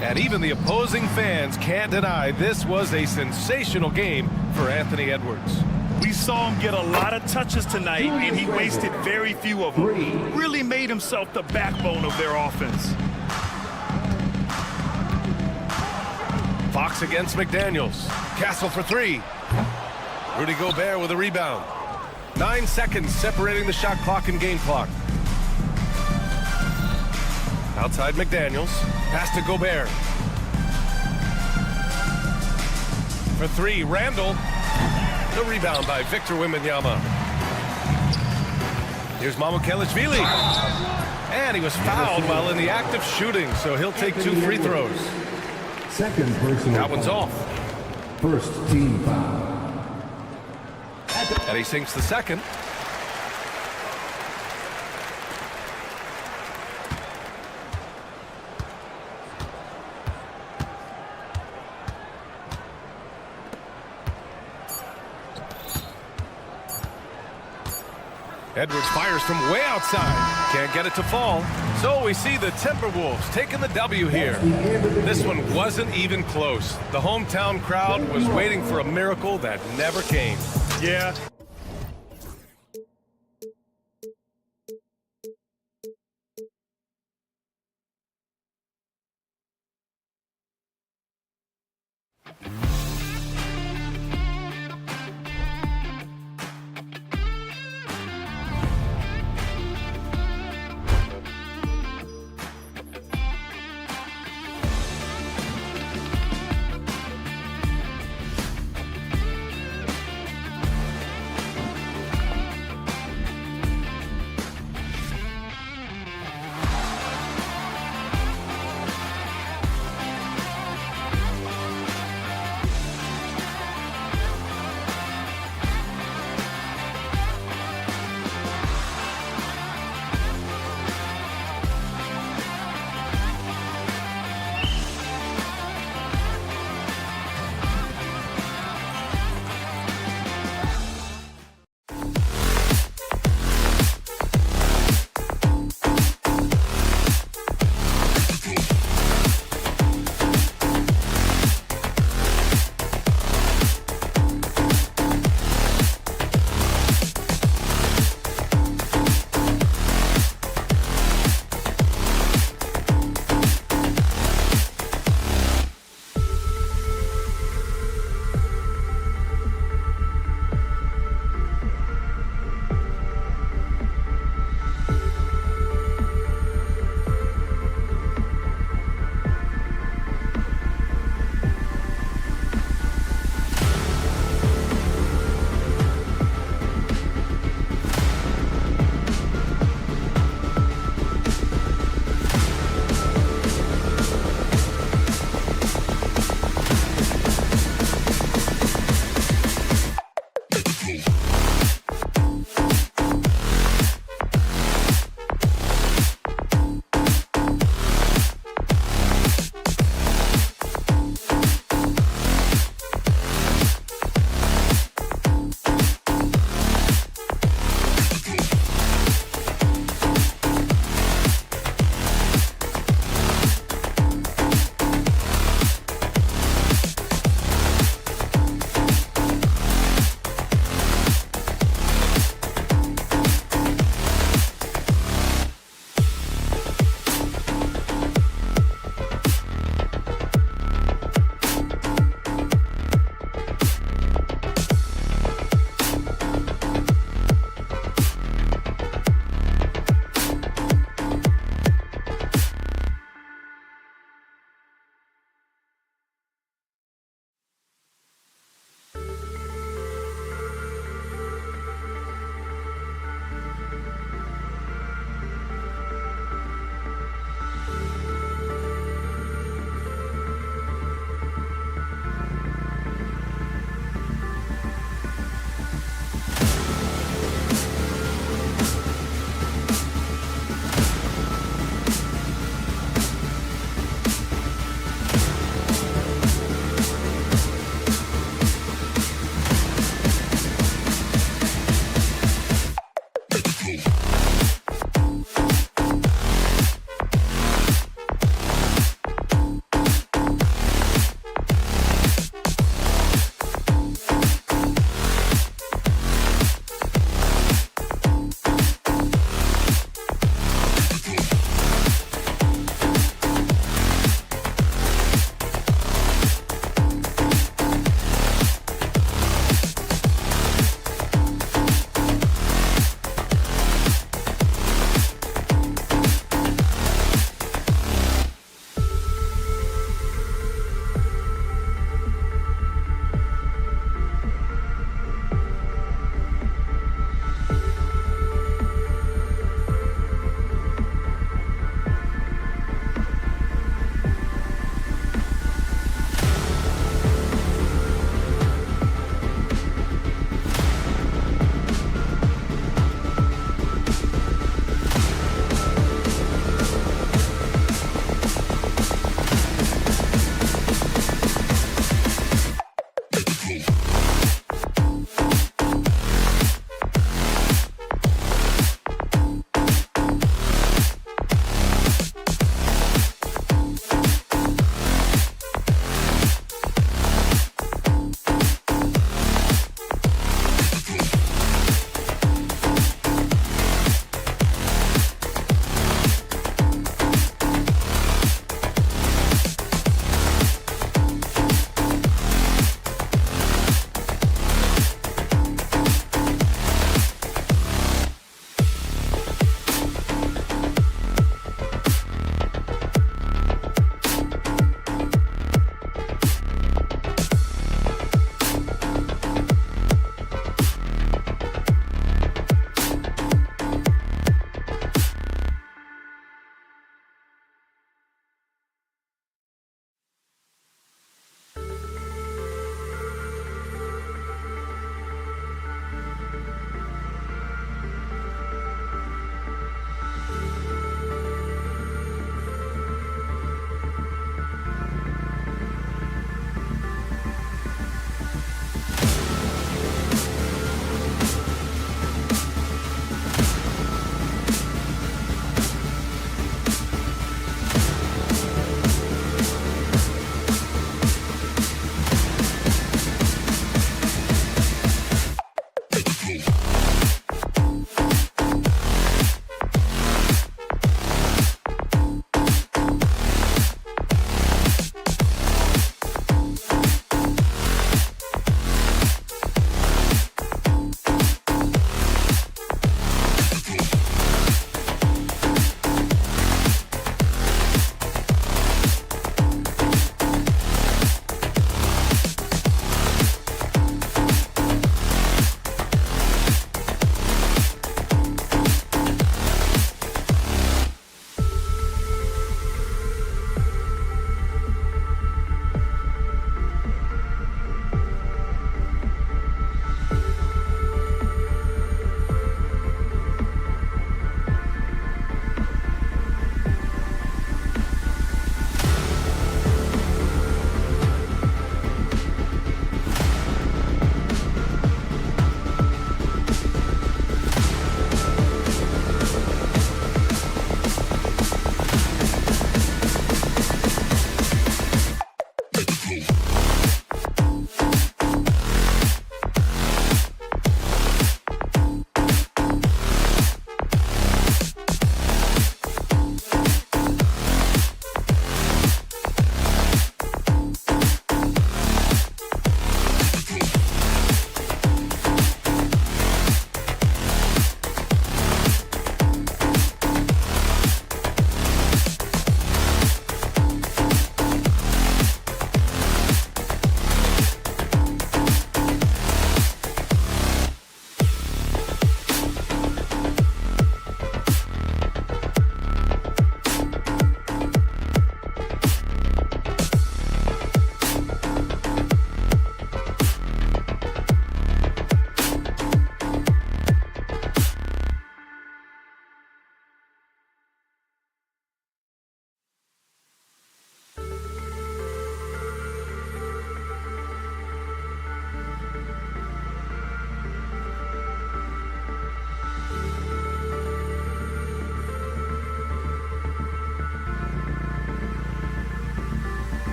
And even the opposing fans can't deny this was a sensational game for Anthony Edwards. We saw him get a lot of touches tonight, and he wasted very few of them. Really made himself the backbone of their offense. Fox against McDaniels. Castle for 3. Rudy Gobert with a rebound. 9 seconds separating the shot clock and game clock. Outside McDaniels. Pass to Gobert. For 3, Randall. The rebound by Victor Wembanyama. Here's Mamukelashvili. And he was fouled while in the act of shooting, so he'll take 2 free throws. Second personal That one's foul. off. First team foul. And he sinks the second. Edwards fires from way outside. Can't get it to fall. So we see the Timberwolves taking the W here. This one wasn't even close. The hometown crowd was waiting for a miracle that never came. Yeah.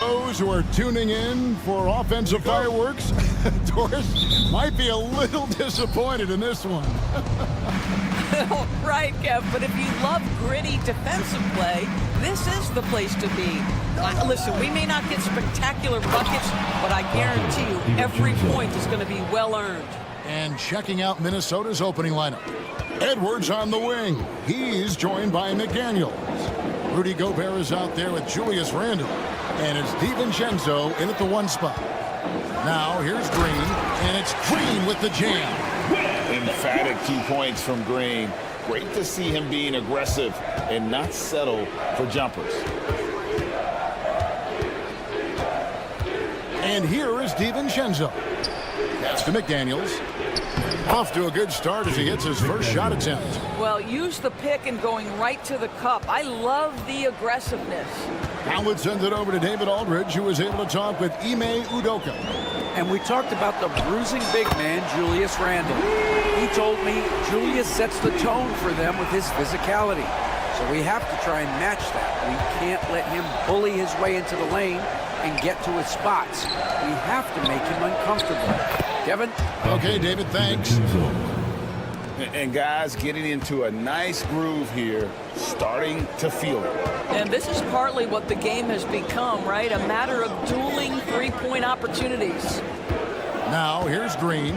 Those who are tuning in for offensive fireworks, Doris, might be a little disappointed in this one. Right, Kev, but if you love gritty defensive play, this is the place to be. Listen, we may not get spectacular buckets, but I guarantee you every point is going to be well earned. And checking out Minnesota's opening lineup. Edwards on the wing. He's joined by McDaniels. Rudy Gobert is out there with Julius Randle. And it's DiVincenzo in at the 1 spot. Now here's Green, and it's Green with the jam. Emphatic 2 points from Green. Great to see him being aggressive and not settle for jumpers. And here is DiVincenzo. That's to McDaniels. Off to a good start as he hits his first shot attempt. Well, use the pick and going right to the cup. I love the aggressiveness. Now let's send it over to David Aldridge, who was able to talk with Ime Udoka. And we talked about the bruising big man, Julius Randle. He told me Julius sets the tone for them with his physicality. So we have to try and match that. We can't let him bully his way into the lane and get to his spots. We have to make him uncomfortable. Kevin? Okay, David, thanks. And guys, getting into a nice groove here, starting to feel it. And this is partly what the game has become, right? A matter of dueling three-point opportunities. Now, here's Green.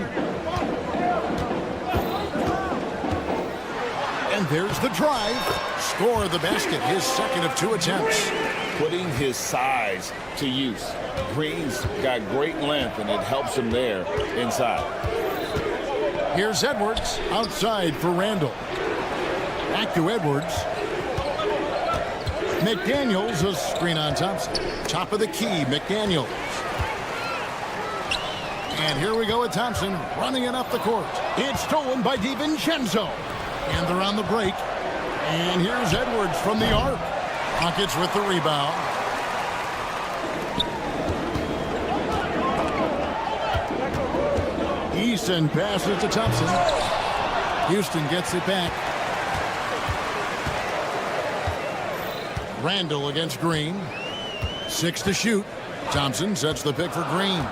And there's the drive. Score the basket, his second of 2 attempts. Putting his size to use. Green's got great length, and it helps him there inside. Here's Edwards outside for Randle. Back to Edwards. McDaniels, a screen on Thompson. Top of the key, McDaniels. And here we go with Thompson running it up the court. It's stolen by DiVincenzo. And they're on the break. And here's Edwards from the arc. Rockets with the rebound. Easton passes to Thompson. Houston gets it back. Randle against Green. 6 to shoot. Thompson sets the pick for Green.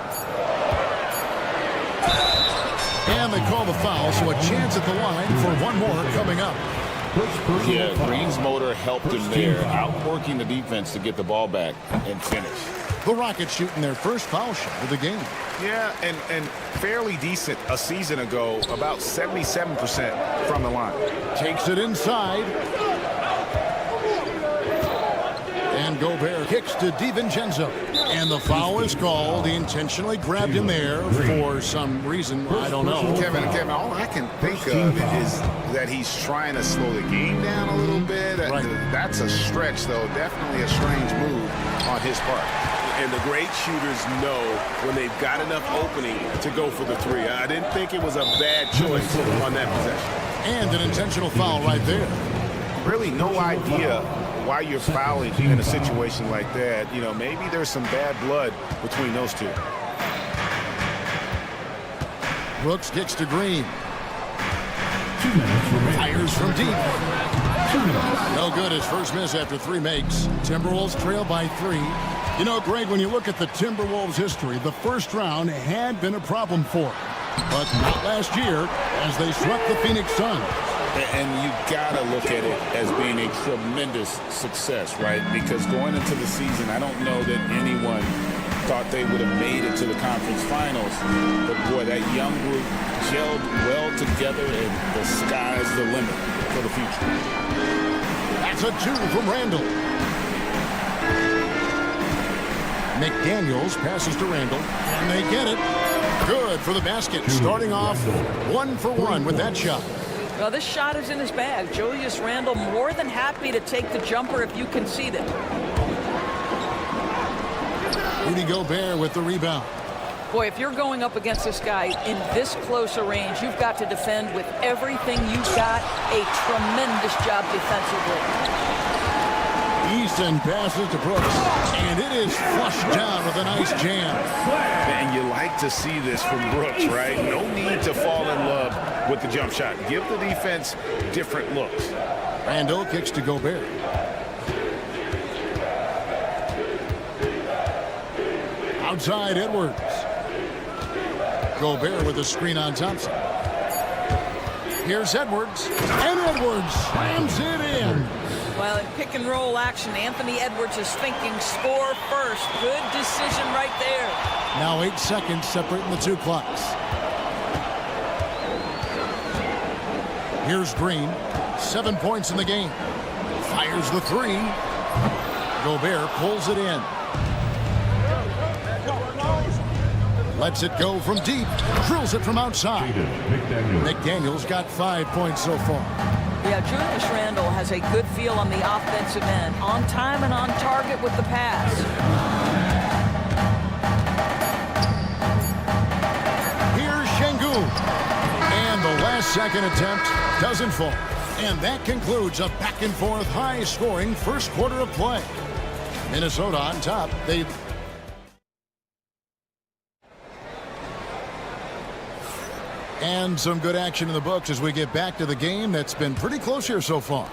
And they call the foul, so a chance at the line for one more coming up. Yeah, Green's motor helped him there, outworking the defense to get the ball back and finish. The Rockets shooting their first foul shot of the game. Yeah, and fairly decent a season ago, about 77% from the line. Takes it inside. And Gobert kicks to DiVincenzo. And the foul is called. He intentionally grabbed him there for some reason. I don't know. Kevin, all I can think of is that he's trying to slow the game down a little bit. Right. That's a stretch, though. Definitely a strange move on his part. And the great shooters know when they've got enough opening to go for the three. I didn't think it was a bad choice on that possession. And an intentional foul right there. Really no idea why you're fouling in a situation like that. You know, maybe there's some bad blood between those two. Brooks kicks to Green. Fires from deep. No good. His first miss after 3 makes. Timberwolves trail by 3. You know, Greg, when you look at the Timberwolves' history, the first round had been a problem for them. But not last year as they swept the Phoenix Suns. And you got to look at it as being a tremendous success, right? Because going into the season, I don't know that anyone thought they would have made it to the conference finals. But, boy, that young group gelled well together, and the sky's the limit for the future. That's a 2 from Randall. McDaniels passes to Randall, and they get it. Good for the basket. Starting off 1 for 1 with that shot. Well, this shot is in his bag. Julius Randle more than happy to take the jumper if you concede it. Rudy Gobert with the rebound. Boy, if you're going up against this guy in this close a range, you've got to defend with everything you've got. A tremendous job defensively. Easton passes to Brooks, and it is flushed down with a nice jam. And you like to see this from Brooks, right? No need to fall in love with the jump shot. Give the defense different looks. Randall kicks to Gobert. Outside Edwards. Gobert with a screen on Thompson. Here's Edwards, and Edwards slams it in. Well, in pick and roll action, Anthony Edwards is thinking score first. Good decision right there. Now 8 seconds separating the 2 clocks. Here's Green, 7 points in the game. Fires the 3. Gobert pulls it in. Lets it go from deep. Drills it from outside. McDaniels got 5 points so far. Yeah, Julius Randle has a good feel on the offensive end. On time and on target with the pass. Here's Şengün. And the last second attempt doesn't fall. And that concludes a back-and-forth high-scoring first quarter of play. Minnesota on top. And some good action in the books as we get back to the game that's been pretty close here so far.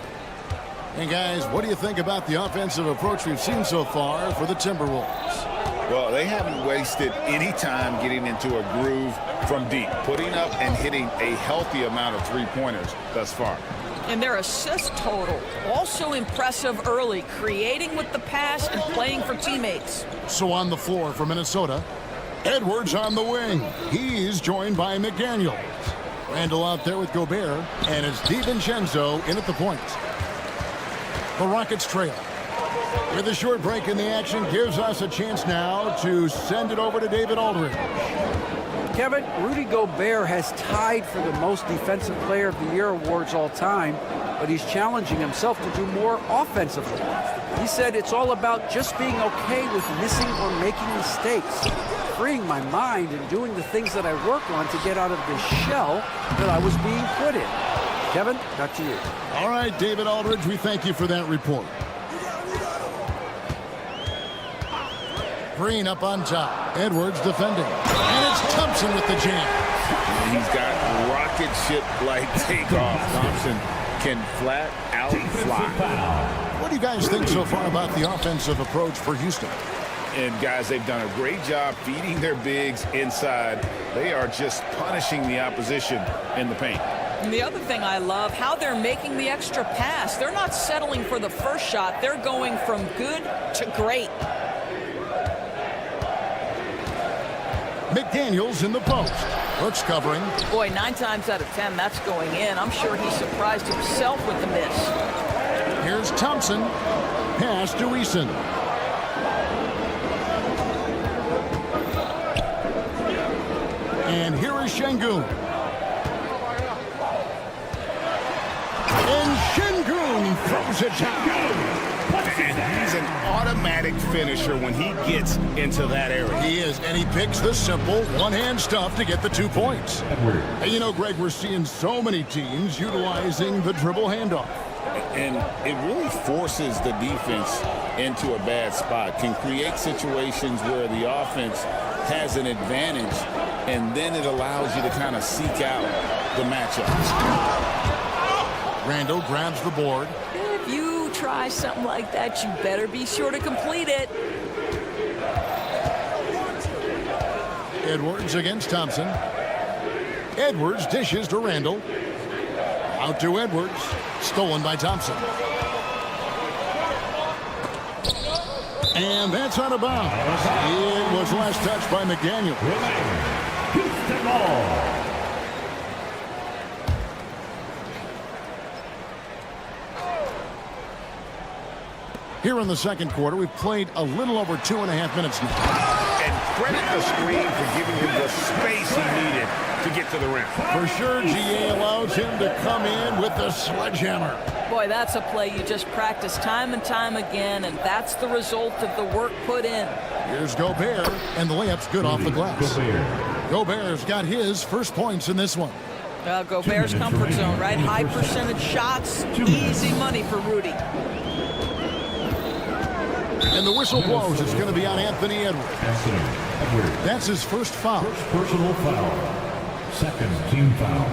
And guys, what do you think about the offensive approach we've seen so far for the Timberwolves? Well, they haven't wasted any time getting into a groove from deep, putting up and hitting a healthy amount of three-pointers thus far. And their assist total, also impressive early, creating with the pass and playing for teammates. So on the floor for Minnesota, Edwards on the wing. He's joined by McDaniels. Randall out there with Gobert, and it's DiVincenzo in at the point. The Rockets trail. With a short break in the action, gives us a chance now to send it over to David Aldridge. Kevin, Rudy Gobert has tied for the most Defensive Player of the Year awards all time, but he's challenging himself to do more offensively. He said it's all about just being okay with missing or making mistakes, freeing my mind and doing the things that I work on to get out of the shell that I was being put in. Kevin, back to you. All right, David Aldridge, we thank you for that report. Green up on top. Edwards defending. And it's Thompson with the jam. He's got rocket ship-like takeoff. Thompson can flat out fly. What do you guys think so far about the offensive approach for Houston? And guys, they've done a great job feeding their bigs inside. They are just punishing the opposition in the paint. And the other thing I love, how they're making the extra pass. They're not settling for the first shot. They're going from good to great. McDaniels in the post. Brooks covering. Boy, 9 times out of 10, that's going in. I'm sure he surprised himself with the miss. Here's Thompson. Pass to Eason. And here is Şengün. And Şengün throws it down. And he's an automatic finisher when he gets into that area. He is, and he picks the simple one-hand stuff to get the 2 points. And you know, Greg, we're seeing so many teams utilizing the dribble handoff. And it really forces the defense into a bad spot, can create situations where the offense has an advantage, and then it allows you to kind of seek out the matchup. Randall grabs the board. If you try something like that, you better be sure to complete it. Edwards against Thompson. Edwards dishes to Randall. Out to Edwards. Stolen by Thompson. And that's out of bounds. It was last touched by McDaniel. Houston ball. Here in the second quarter, we've played a little over 2.5 minutes now. And credit the screen for giving him the space he needed to get to the rim. For sure, GA allows him to come in with the sledgehammer. Boy, that's a play you just practice time and time again, and that's the result of the work put in. Here's Gobert, and the layup's good off the glass. Gobert's got his first points in this one. Gobert's comfort zone, right? High percentage shots, easy money for Rudy. And the whistle blows. It's going to be on Anthony Edwards. That's his first foul. First personal foul. Second team foul.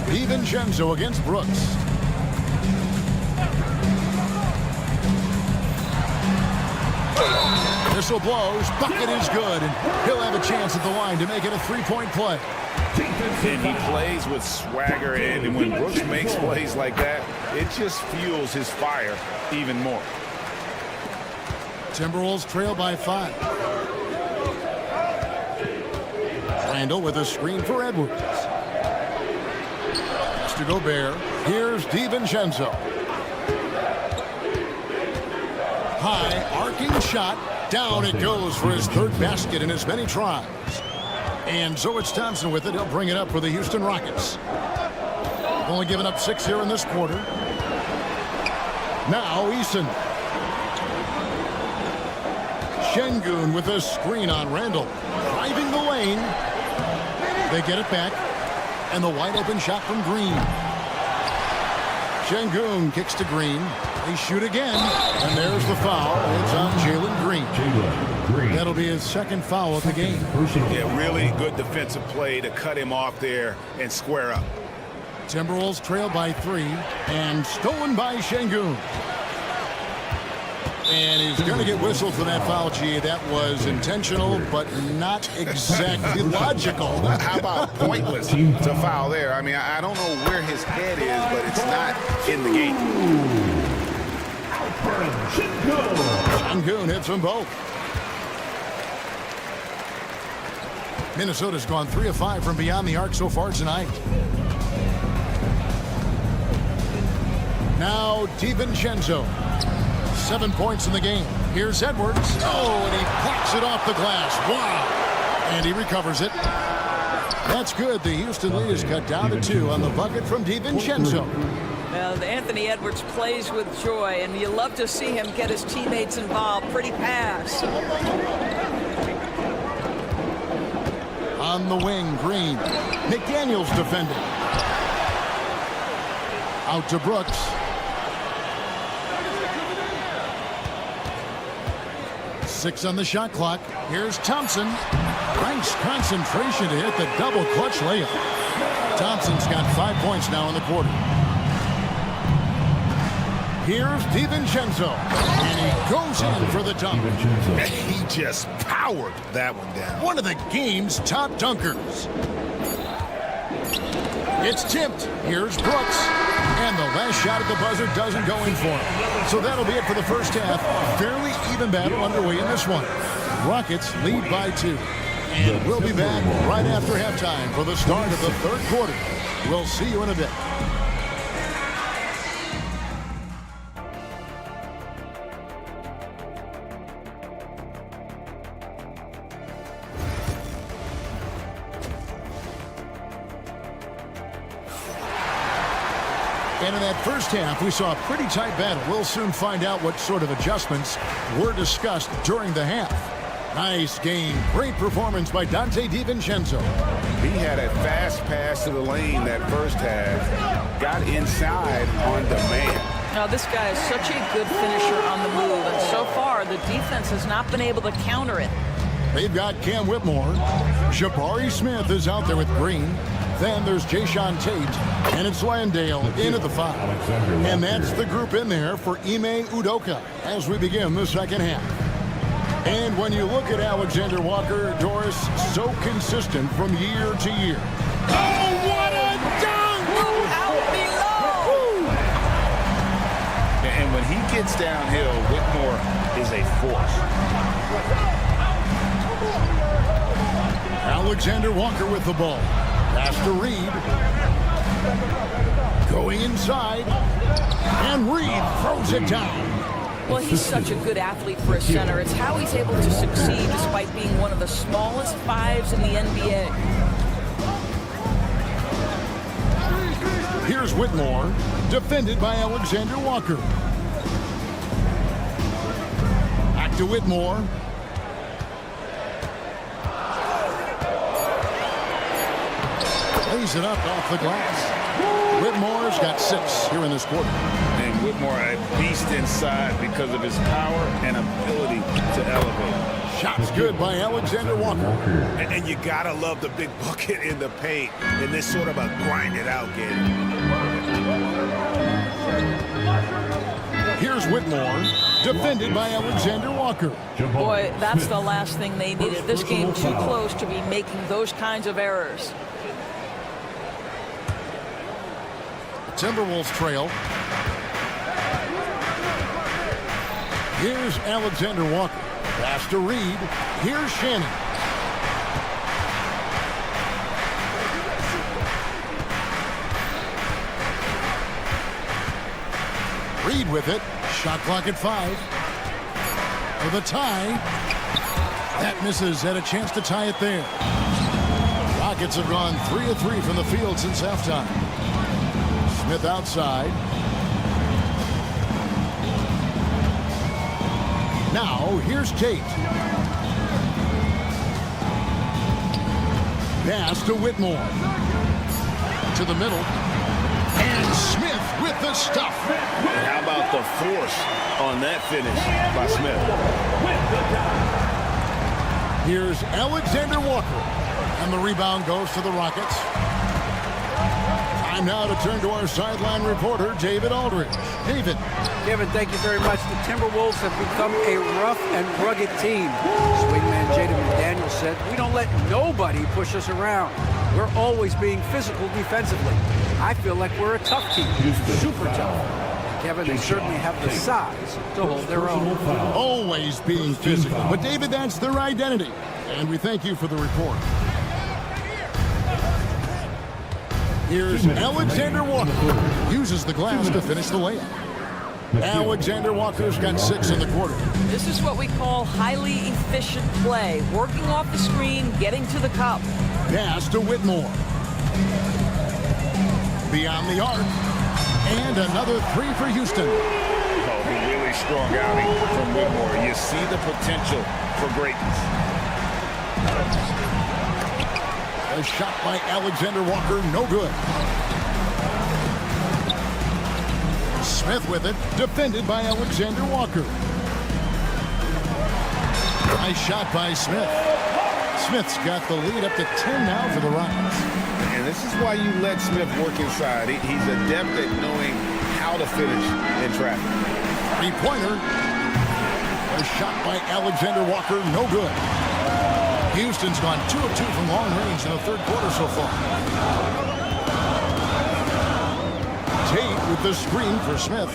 DiVincenzo against Brooks. Whistle blows. Bucket is good. And he'll have a chance at the line to make it a three-point play. And he plays with swagger, and when Brooks makes plays like that, it just fuels his fire even more. Timberwolves trail by 5. Randall with a screen for Edwards. It's to Gobert. Here's DiVincenzo. High, arcing shot. Down it goes for his third basket in as many tries. And so it's Thompson with it. He'll bring it up for the Houston Rockets. They've only given up 6 here in this quarter. Now Eason. Şengün with a screen on Randall. Driving the lane. They get it back. And the wide open shot from Green. Şengün kicks to Green. They shoot again. And there's the foul. It's on Jalen Green. That'll be his second foul of the game. Yeah, really good defensive play to cut him off there and square up. Timberwolves trail by 3. And stolen by Şengün. And he's going to get whistled for that foul, G. That was intentional, but not exactly logical. How about pointless to foul there? I mean, I don't know where his head is, but it's not in the game. Şengün hits them both. Minnesota's gone 3 of 5 from beyond the arc so far tonight. Now DiVincenzo. 7 points in the game. Here's Edwards. Oh, and he blocks it off the glass. Wow. And he recovers it. That's good. The Houston lead is cut down to 2 on the bucket from DiVincenzo. Now, Anthony Edwards plays with joy, and you love to see him get his teammates involved. Pretty pass. On the wing, Green. McDaniel's defending. Out to Brooks. Six on the shot clock. Here's Thompson. Nice concentration to hit the double clutch layup. Thompson's got 5 points now in the quarter. Here's DiVincenzo. And he goes in for the dunk. He just powered that one down. One of the game's top dunkers. It's tipped. Here's Brooks. And the last shot at the buzzer doesn't go in for him. So that'll be it for the first half. Fairly even battle underway in this one. Rockets lead by 2. And we'll be back right after halftime for the start of the third quarter. We'll see you in a bit. And in that first half, we saw a pretty tight battle. We'll soon find out what sort of adjustments were discussed during the half. Nice game. Great performance by Dante DiVincenzo. He had a fast pass to the lane that first half. Got inside on demand. Now, this guy is such a good finisher on the move, and so far, the defense has not been able to counter it. They've got Cam Whitmore. Jabari Smith is out there with Green. Then there's Jayshawn Tate, and it's Landale in at the 5. And that's the group in there for Ime Udoka as we begin the second half. And when you look at Alexander Walker, Doris, so consistent from year to year. Oh, what a dunk! Out below! And when he gets downhill, Whitmore is a force. Alexander Walker with the ball. Pass to Reed. Going inside. And Reed throws it down. Well, he's such a good athlete for a center. It's how he's able to succeed despite being one of the smallest 5s in the NBA. Here's Whitmore, defended by Alexander Walker. Back to Whitmore. Lays it up off the glass. Whitmore's got 6 here in this quarter. And Whitmore a beast inside because of his power and ability to elevate. Shots good by Alexander Walker. And you gotta love the big bucket in the paint in this sort of a grind-it out game. Here's Whitmore, defended by Alexander Walker. Boy, that's the last thing they needed. This game too close to be making those kinds of errors. Timberwolves trail. Here's Alexander Walker. Pass to Reed. Here's Shannon. Reed with it. Shot clock at 5. For the tie. That misses. Had a chance to tie it there. Rockets have gone 3 of 3 from the field since halftime. Smith outside. Now, here's Tate. Pass to Whitmore. To the middle. And Smith with the stuff. And how about the force on that finish by Smith? Here's Alexander Walker. And the rebound goes to the Rockets. Time now to turn to our sideline reporter, David Aldridge. David. Kevin, thank you very much. The Timberwolves have become a rough and rugged team. Swingman Jaden McDaniel said, "We don't let nobody push us around. We're always being physical defensively. I feel like we're a tough team, super tough." Kevin, they certainly have the size to hold their own. Always being physical. But, David, that's their identity. And we thank you for the report. Here's Alexander Walker. Uses the glass to finish the layup. Alexander Walker's got 6 in the quarter. This is what we call highly efficient play. Working off the screen, getting to the cup. Pass to Whitmore. Beyond the arc. And another 3 for Houston. Oh, a really strong outing from Whitmore. You see the potential for greatness. A shot by Alexander Walker, no good. Smith with it, defended by Alexander Walker. Nice shot by Smith. Smith's got the lead up to 10 now for the Rockets. And this is why you let Smith work inside. He's adept at knowing how to finish in traffic. 3-pointer. A shot by Alexander Walker, no good. Houston's gone 2 of 2 from long range in the third quarter so far. Tate with the screen for Smith.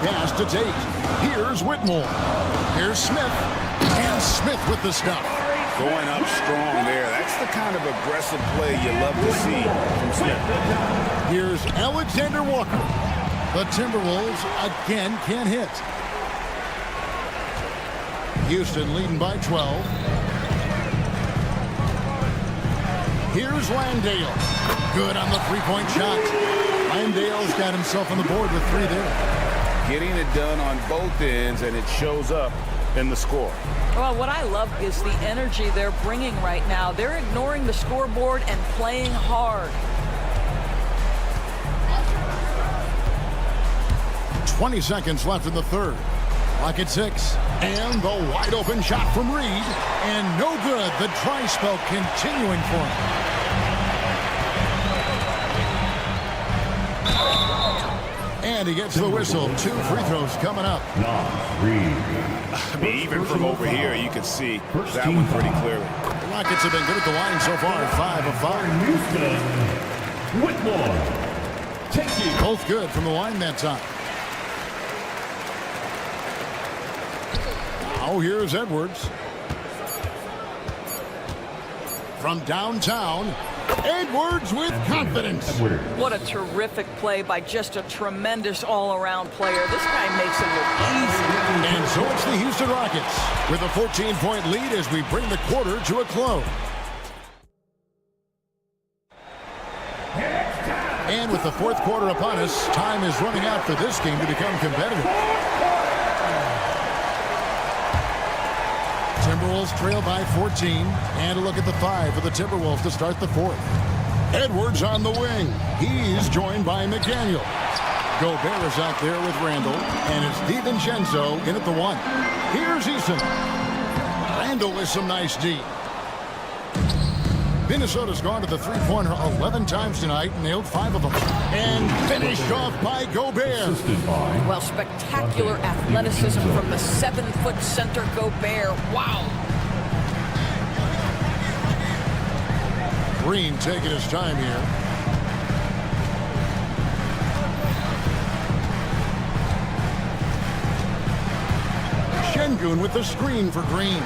Pass to Tate. Here's Whitmore. Here's Smith. And Smith with the stuff. Going up strong there. That's the kind of aggressive play you love to see from Smith. Here's Alexander Walker. The Timberwolves again can't hit. Houston leading by 12. Here's Landale. Good on the three-point shot. Landale's got himself on the board with 3 there. Getting it done on both ends, and it shows up in the score. Well, what I love is the energy they're bringing right now. They're ignoring the scoreboard and playing hard. 20 seconds left in the third. Clock at 6. And the wide open shot from Reed. And no good. The dry spell continuing for him. And he gets the whistle. 2 free throws coming up. I mean, even from over here, you can see that one pretty clearly. The Rockets have been good at the line so far. 5 of 5. Whitmore. Both good from the line that time. Now here's Edwards. From downtown, Edwards with confidence. What a terrific play by just a tremendous all-around player. This guy makes it look easy. And so it's the Houston Rockets with a 14-point lead as we bring the quarter to a close. And with the fourth quarter upon us, time is running out for this game to become competitive. Timberwolves trail by 14. And a look at the 5 for the Timberwolves to start the fourth. Edwards on the wing. He's joined by McDaniel. Gobert is out there with Randall. And it's DiVincenzo in at the 1. Here's Eason. Randall with some nice D. Minnesota's gone to the three-pointer 11 times tonight, nailed 5 of them. And finished off by Gobert. Well, spectacular athleticism from the 7-foot center Gobert. Wow. Green taking his time here. Şengün with the screen for Green.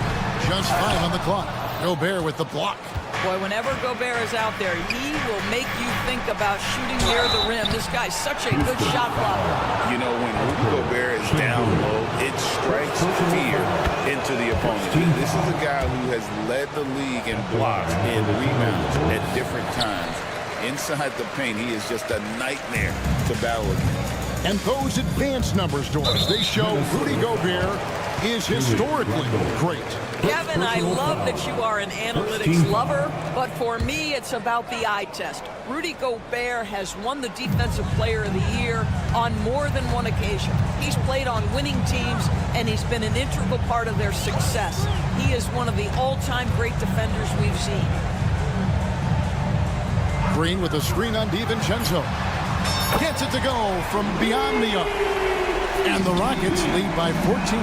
Just 5 on the clock. Gobert with the block. Boy, whenever Gobert is out there, he will make you think about shooting near the rim. This guy's such a good shot blocker. You know, when Rudy Gobert is down low, it strikes fear into the opponent. This is a guy who has led the league in blocks and rebounds at different times. Inside the paint, he is just a nightmare to battle against. And those advanced numbers, Doris, they show Rudy Gobert is historically great. Kevin, I love that you are an analytics lover, but for me, it's about the eye test. Rudy Gobert has won the Defensive Player of the Year on more than one occasion. He's played on winning teams, and he's been an integral part of their success. He is one of the all-time great defenders we've seen. Green with a screen on DiVincenzo. Gets it to go from beyond the arc. And the Rockets lead by 14.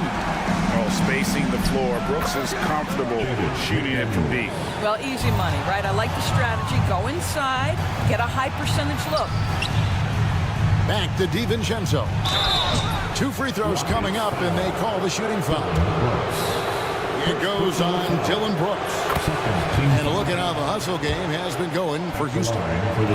Spacing the floor. Brooks is comfortable shooting it from deep. Well, easy money, right? I like the strategy. Go inside, get a high percentage look. Back to DiVincenzo. 2 free throws coming up, and they call the shooting foul. It goes on Dylan Brooks. And a look at how the hustle game has been going for Houston.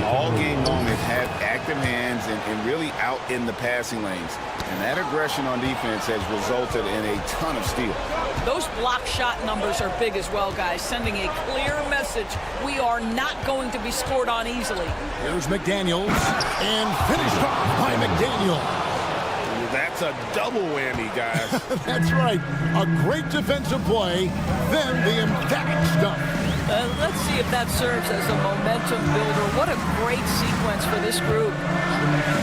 All game long, they've had active hands and really out in the passing lanes. And that aggression on defense has resulted in a ton of steals. Those block shot numbers are big as well, guys, sending a clear message. We are not going to be scored on easily. Here's McDaniels, and finished off by McDaniel. That's a double whammy, guys. That's right. A great defensive play, then the emphatic stuff. Let's see if that serves as a momentum builder. What a great sequence for this group.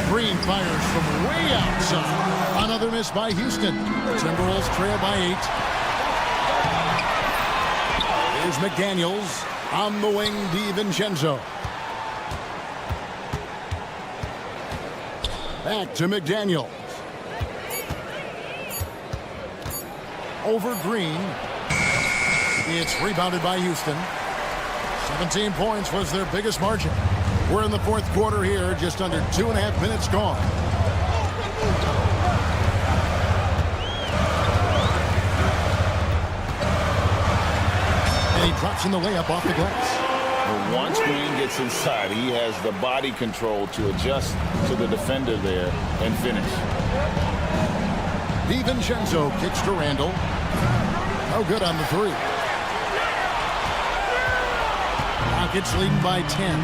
Green fires from way outside. Another miss by Houston. The Timberwolves trail by 8. Here's McDaniels on the wing, DiVincenzo. Back to McDaniel. Over Green. It's rebounded by Houston. 17 points was their biggest margin. We're in the fourth quarter here, just under 2.5 minutes gone. And he drops in the layup off the glass. But once Green gets inside, he has the body control to adjust to the defender there and finish. DiVincenzo kicks to Randall. No good on the 3. Clock Rockets leading by 10.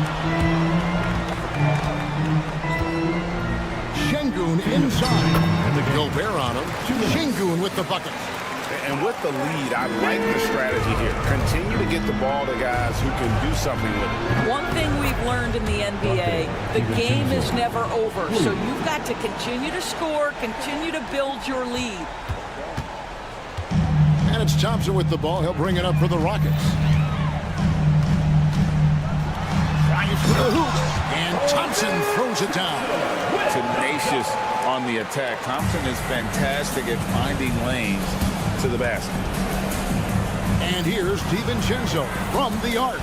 Şengün inside. Gobert on him. Şengün with the bucket. And with the lead, I like the strategy here. Continue to get the ball to guys who can do something with it. One thing we've learned in the NBA, the game is never over. So you've got to continue to score, continue to build your lead. And it's Thompson with the ball. He'll bring it up for the Rockets. Tries for the hoop. And Thompson throws it down. Tenacious on the attack. Thompson is fantastic at finding lanes to the basket. And here's DiVincenzo from the arc.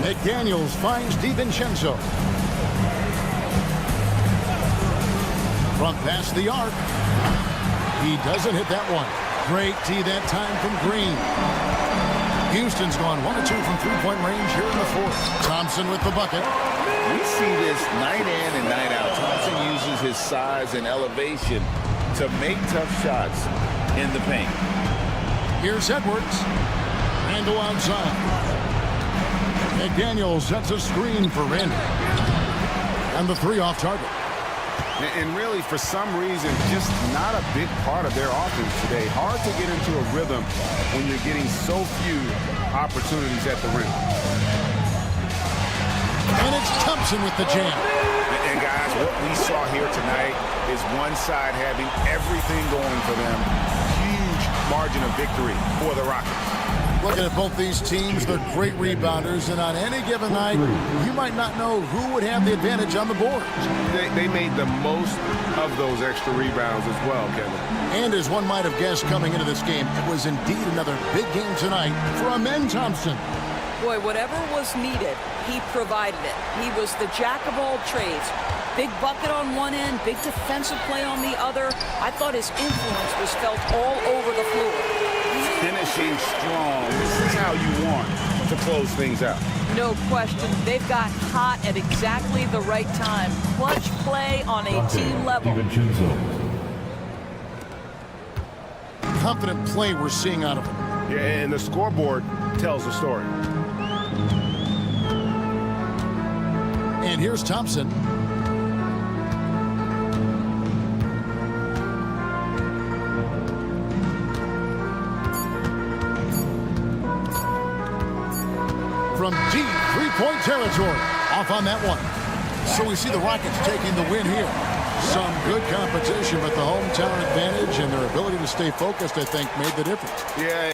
McDaniels finds DiVincenzo. Front pass the arc. He doesn't hit that one. Great tee that time from Green. Houston's gone 1 of 2 from three-point range here in the fourth. Thompson with the bucket. We see this night in and night out. Thompson uses his size and elevation to make tough shots in the paint. Here's Edwards. Randle outside. McDaniel sets a screen for Randle. And the three off target. And really, for some reason, just not a big part of their offense today. Hard to get into a rhythm when you're getting so few opportunities at the rim. And it's Thompson with the jam. And guys, what we saw here tonight is one side having everything going for them. Huge margin of victory for the Rockets. Looking at both these teams, they're great rebounders, and on any given night, you might not know who would have the advantage on the boards. They made the most of those extra rebounds as well, Kevin. And as one might have guessed coming into this game, it was indeed another big game tonight for Amen Thompson. Boy, whatever was needed, he provided it. He was the jack of all trades. Big bucket on one end, big defensive play on the other. I thought his influence was felt all over the floor. Finishing strong. This is how you want to close things out. No question. They've got hot at exactly the right time. Clutch play on a team level. Confident play we're seeing out of him. Yeah, and the scoreboard tells the story. And here's Thompson. From deep three-point territory. Off on that one. So we see the Rockets taking the win here. Some good competition, but the hometown advantage and their ability to stay focused, I think, made the difference. Yeah.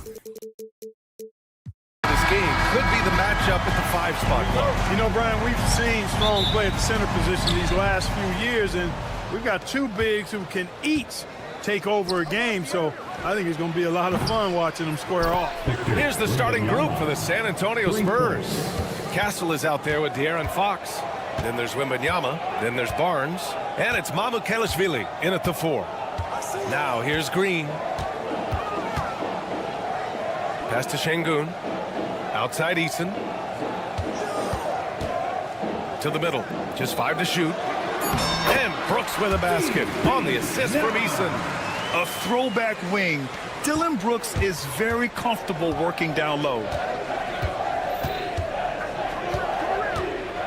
This game could be the matchup at the 5 spot. You know, Brian, we've seen strong play at the center position these last few years, and we've got two bigs who can each take over a game, so I think it's going to be a lot of fun watching them square off. Here's the starting group for the San Antonio Spurs. Castle is out there with De'Aaron Fox. Then there's Wembanyama. Then there's Barnes. And it's Mamu Kelishvili in at the 4. Now here's Green. Pass to Şengün. Outside Eason. To the middle. Just 5 to shoot. And Brooks with a basket on the assist from Eason. A throwback wing. Dillon Brooks is very comfortable working down low.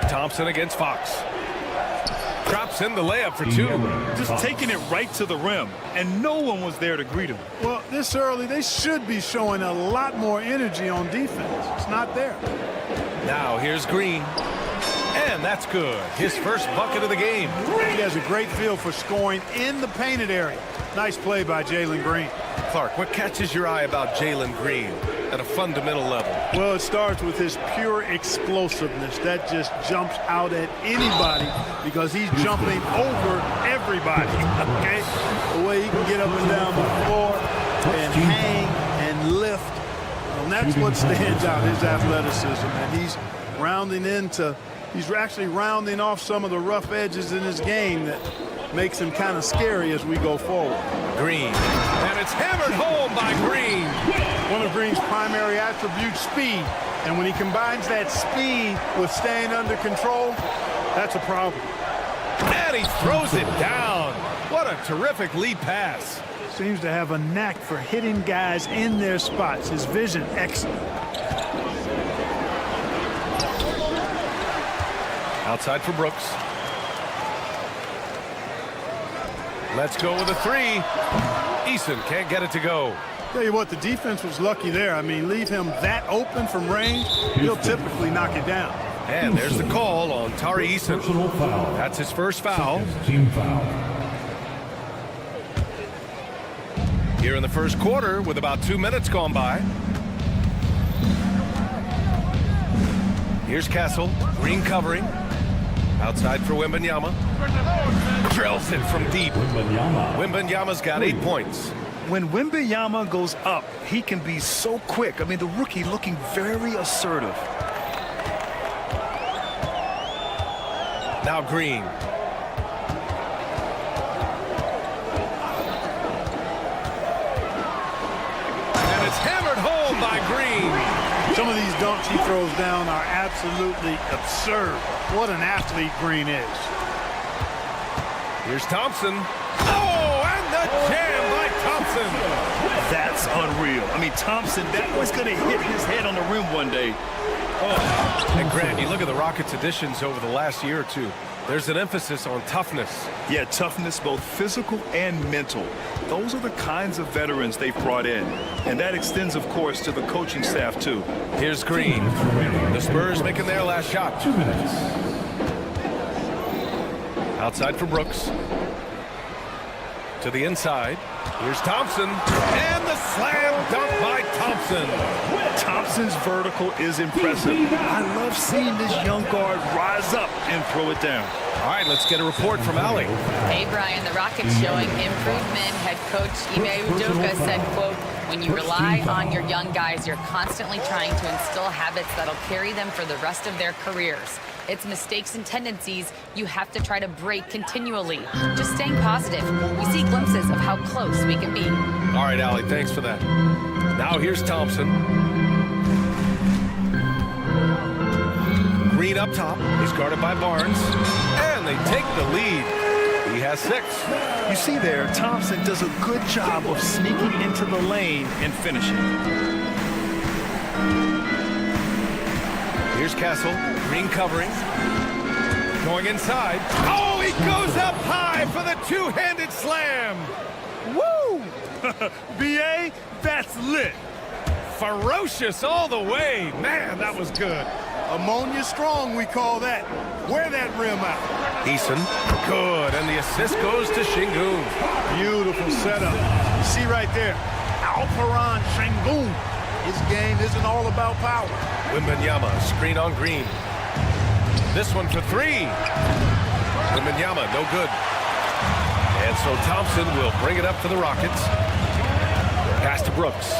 Thompson against Fox. Drops in the layup for 2. Just taking it right to the rim, and no one was there to greet him. Well, this early, they should be showing a lot more energy on defense. It's not there. Now here's Green. And that's good. His first bucket of the game. He has a great feel for scoring in the painted area. Nice play by Jalen Green. Clark, what catches your eye about Jalen Green at a fundamental level? Well, it starts with his pure explosiveness. That just jumps out at anybody because he's jumping over everybody, okay? The way he can get up and down the floor and hang and lift. And that's what stands out, his athleticism. And he's actually rounding off some of the rough edges in his game that makes him kind of scary as we go forward. Green. And it's hammered home by Green. One of Green's primary attributes, speed. And when he combines that speed with staying under control, that's a problem. And he throws it down. What a terrific lead pass. Seems to have a knack for hitting guys in their spots. His vision, excellent. Outside for Brooks. Let's go with a 3. Eason can't get it to go. Tell you what, the defense was lucky there. I mean, leave him that open from range, he'll typically knock it down. And there's the call on Tari Eason. That's his first foul. Team foul. Here in the first quarter with about 2 minutes gone by. Here's Castle. Green covering. Outside for Wembanyama. Drills it from deep. Wembanyama's got 8 points. When Wembanyama goes up, he can be so quick. I mean, the rookie looking very assertive. Now Green. And it's hammered home by Green. Some of these dunks he throws down are absolutely absurd. What an athlete Green is. Here's Thompson. Oh, and the jam by Thompson. That's unreal. I mean, Thompson, that was going to hit his head on the rim one day. Oh. And Grant, you look at the Rockets' additions over the last year or two. There's an emphasis on toughness. Yeah, toughness, both physical and mental. Those are the kinds of veterans they've brought in. And that extends, of course, to the coaching staff, too. Here's Green. The Spurs making their last shot. 2 minutes. Outside for Brooks. To the inside. Here's Thompson. And the slam dunk by Thompson. Thompson's vertical is impressive. I love seeing this young guard rise up and throw it down. All right, let's get a report from Allie. Hey, Brian, the Rockets showing improvement. Head coach Ime Udoka said, quote, when you rely on your young guys, you're constantly trying to instill habits that'll carry them for the rest of their careers. It's mistakes and tendencies you have to try to break continually. Just staying positive. We see glimpses of how close we can be. All right, Allie, thanks for that. Now here's Thompson. Green up top. He's guarded by Barnes. And they take the lead. He has 6. You see there, Thompson does a good job of sneaking into the lane and finishing. Here's Castle. Green covering. Going inside. Oh, he goes up high for the two-handed slam. Woo! B.A., that's lit. Ferocious all the way. Man, that was good. Ammonia strong, we call that. Wear that rim out. Eason, good, and the assist goes to Şengün. Beautiful setup. You see right there, Alperen Sengun. His game isn't all about power. Wembanyama, screen on Green. This one for three. Wembanyama, no good. And so Thompson will bring it up to the Rockets. Pass to Brooks.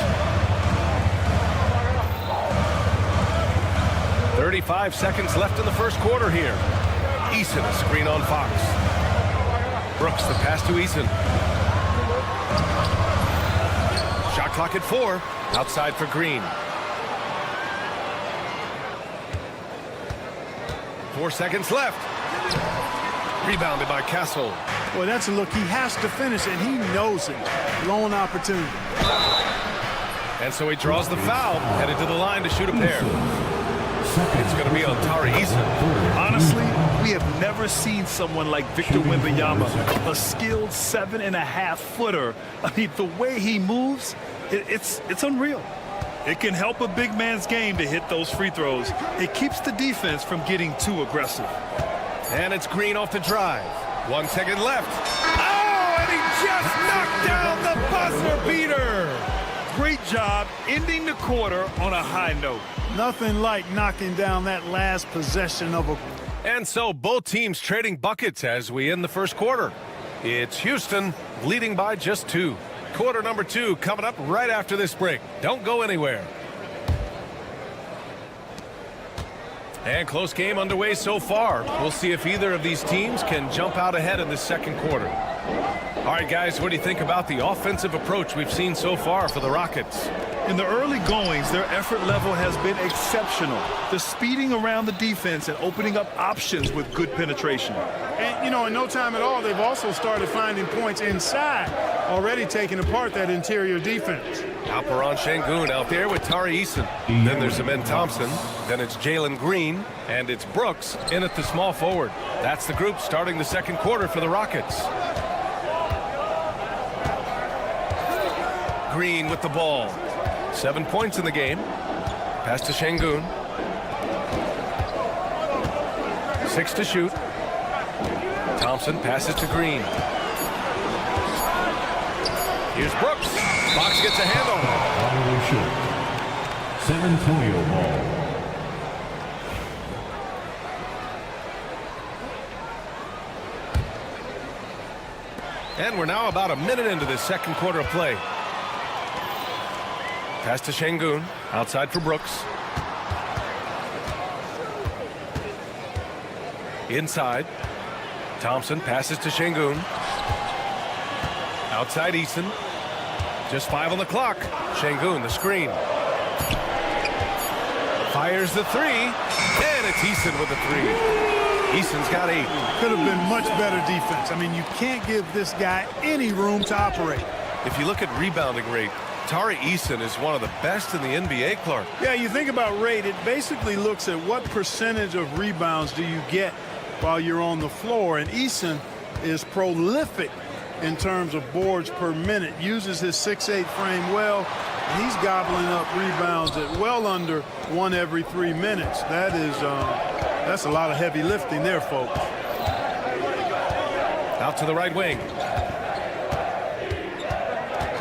35 seconds left in the first quarter here. Eason, a screen on Fox. Brooks, the pass to Eason. Shot clock at 4. Outside for Green. 4 seconds left. Rebounded by Castle. Well, that's a look. He has to finish, and he knows it. Lone opportunity. And so he draws the foul, headed to the line to shoot a pair. It's going to be on Tari Eason. Honestly, we have never seen someone like Victor Wembanyama, a skilled 7.5-footer. I mean, the way he moves, it's unreal. It can help a big man's game to hit those free throws. It keeps the defense from getting too aggressive. And it's Green off the drive. 1 second left. Oh, and he just knocked down the buzzer beater. Great job ending the quarter on a high note. Nothing like knocking down that last possession of a... And so both teams trading buckets as we end the first quarter. It's Houston leading by just 2. Quarter number 2 coming up right after this break. Don't go anywhere. And close game underway so far. We'll see if either of these teams can jump out ahead in the second quarter. All right, guys, what do you think about the offensive approach we've seen so far for the Rockets? In the early goings, their effort level has been exceptional. The speeding around the defense and opening up options with good penetration. And, you know, in no time at all, they've also started finding points inside, already taking apart that interior defense. Alperen Sengun out there with Tari Eason. Then there's Amen Thompson. Then it's Jalen Green. And it's Brooks in at the small forward. That's the group starting the second quarter for the Rockets. Green with the ball. 7 points in the game. Pass to Sengun. 6 to shoot. Thompson passes to Green. Here's Brooks. Fox gets a hand on it. San Antonio ball. And we're now about a minute into the second quarter of play. Pass to Sengun. Outside for Brooks. Inside. Thompson passes to Sengun. Outside Eason. Just 5 on the clock. Sengun, the screen. Fires the 3. And it's Eason with the 3. Eason's got 8. Could have been much better defense. I mean, you can't give this guy any room to operate. If you look at rebounding rate, Tari Eason is one of the best in the NBA, Clark. Yeah, you think about rate, it basically looks at what percentage of rebounds do you get while you're on the floor. And Eason is prolific in terms of boards per minute, uses his 6'8" frame well, and he's gobbling up rebounds at well under 1 every 3 minutes. That's a lot of heavy lifting there, folks. Out to the right wing.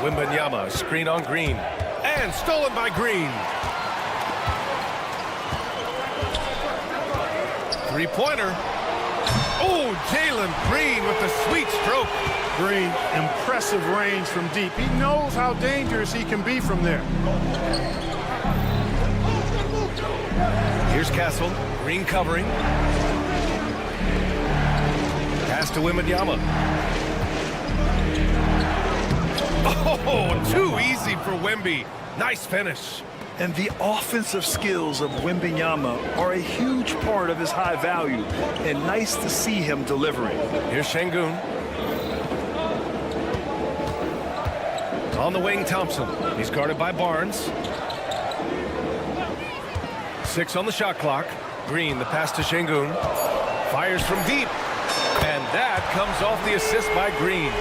Wembanyama, screen on Green. And stolen by Green. 3-pointer. Oh, Jalen Green with the sweet stroke. Green, impressive range from deep. He knows how dangerous he can be from there. Here's Castle. Green covering. Pass to Wembanyama. Oh, too easy for Wemby. Nice finish. And the offensive skills of Wembanyama are a huge part of his high value, and nice to see him delivering. Here's Sengun. On the wing, Thompson. He's guarded by Barnes. 6 on the shot clock. Green, the pass to Sengun. Fires from deep. And that comes off the assist by Green.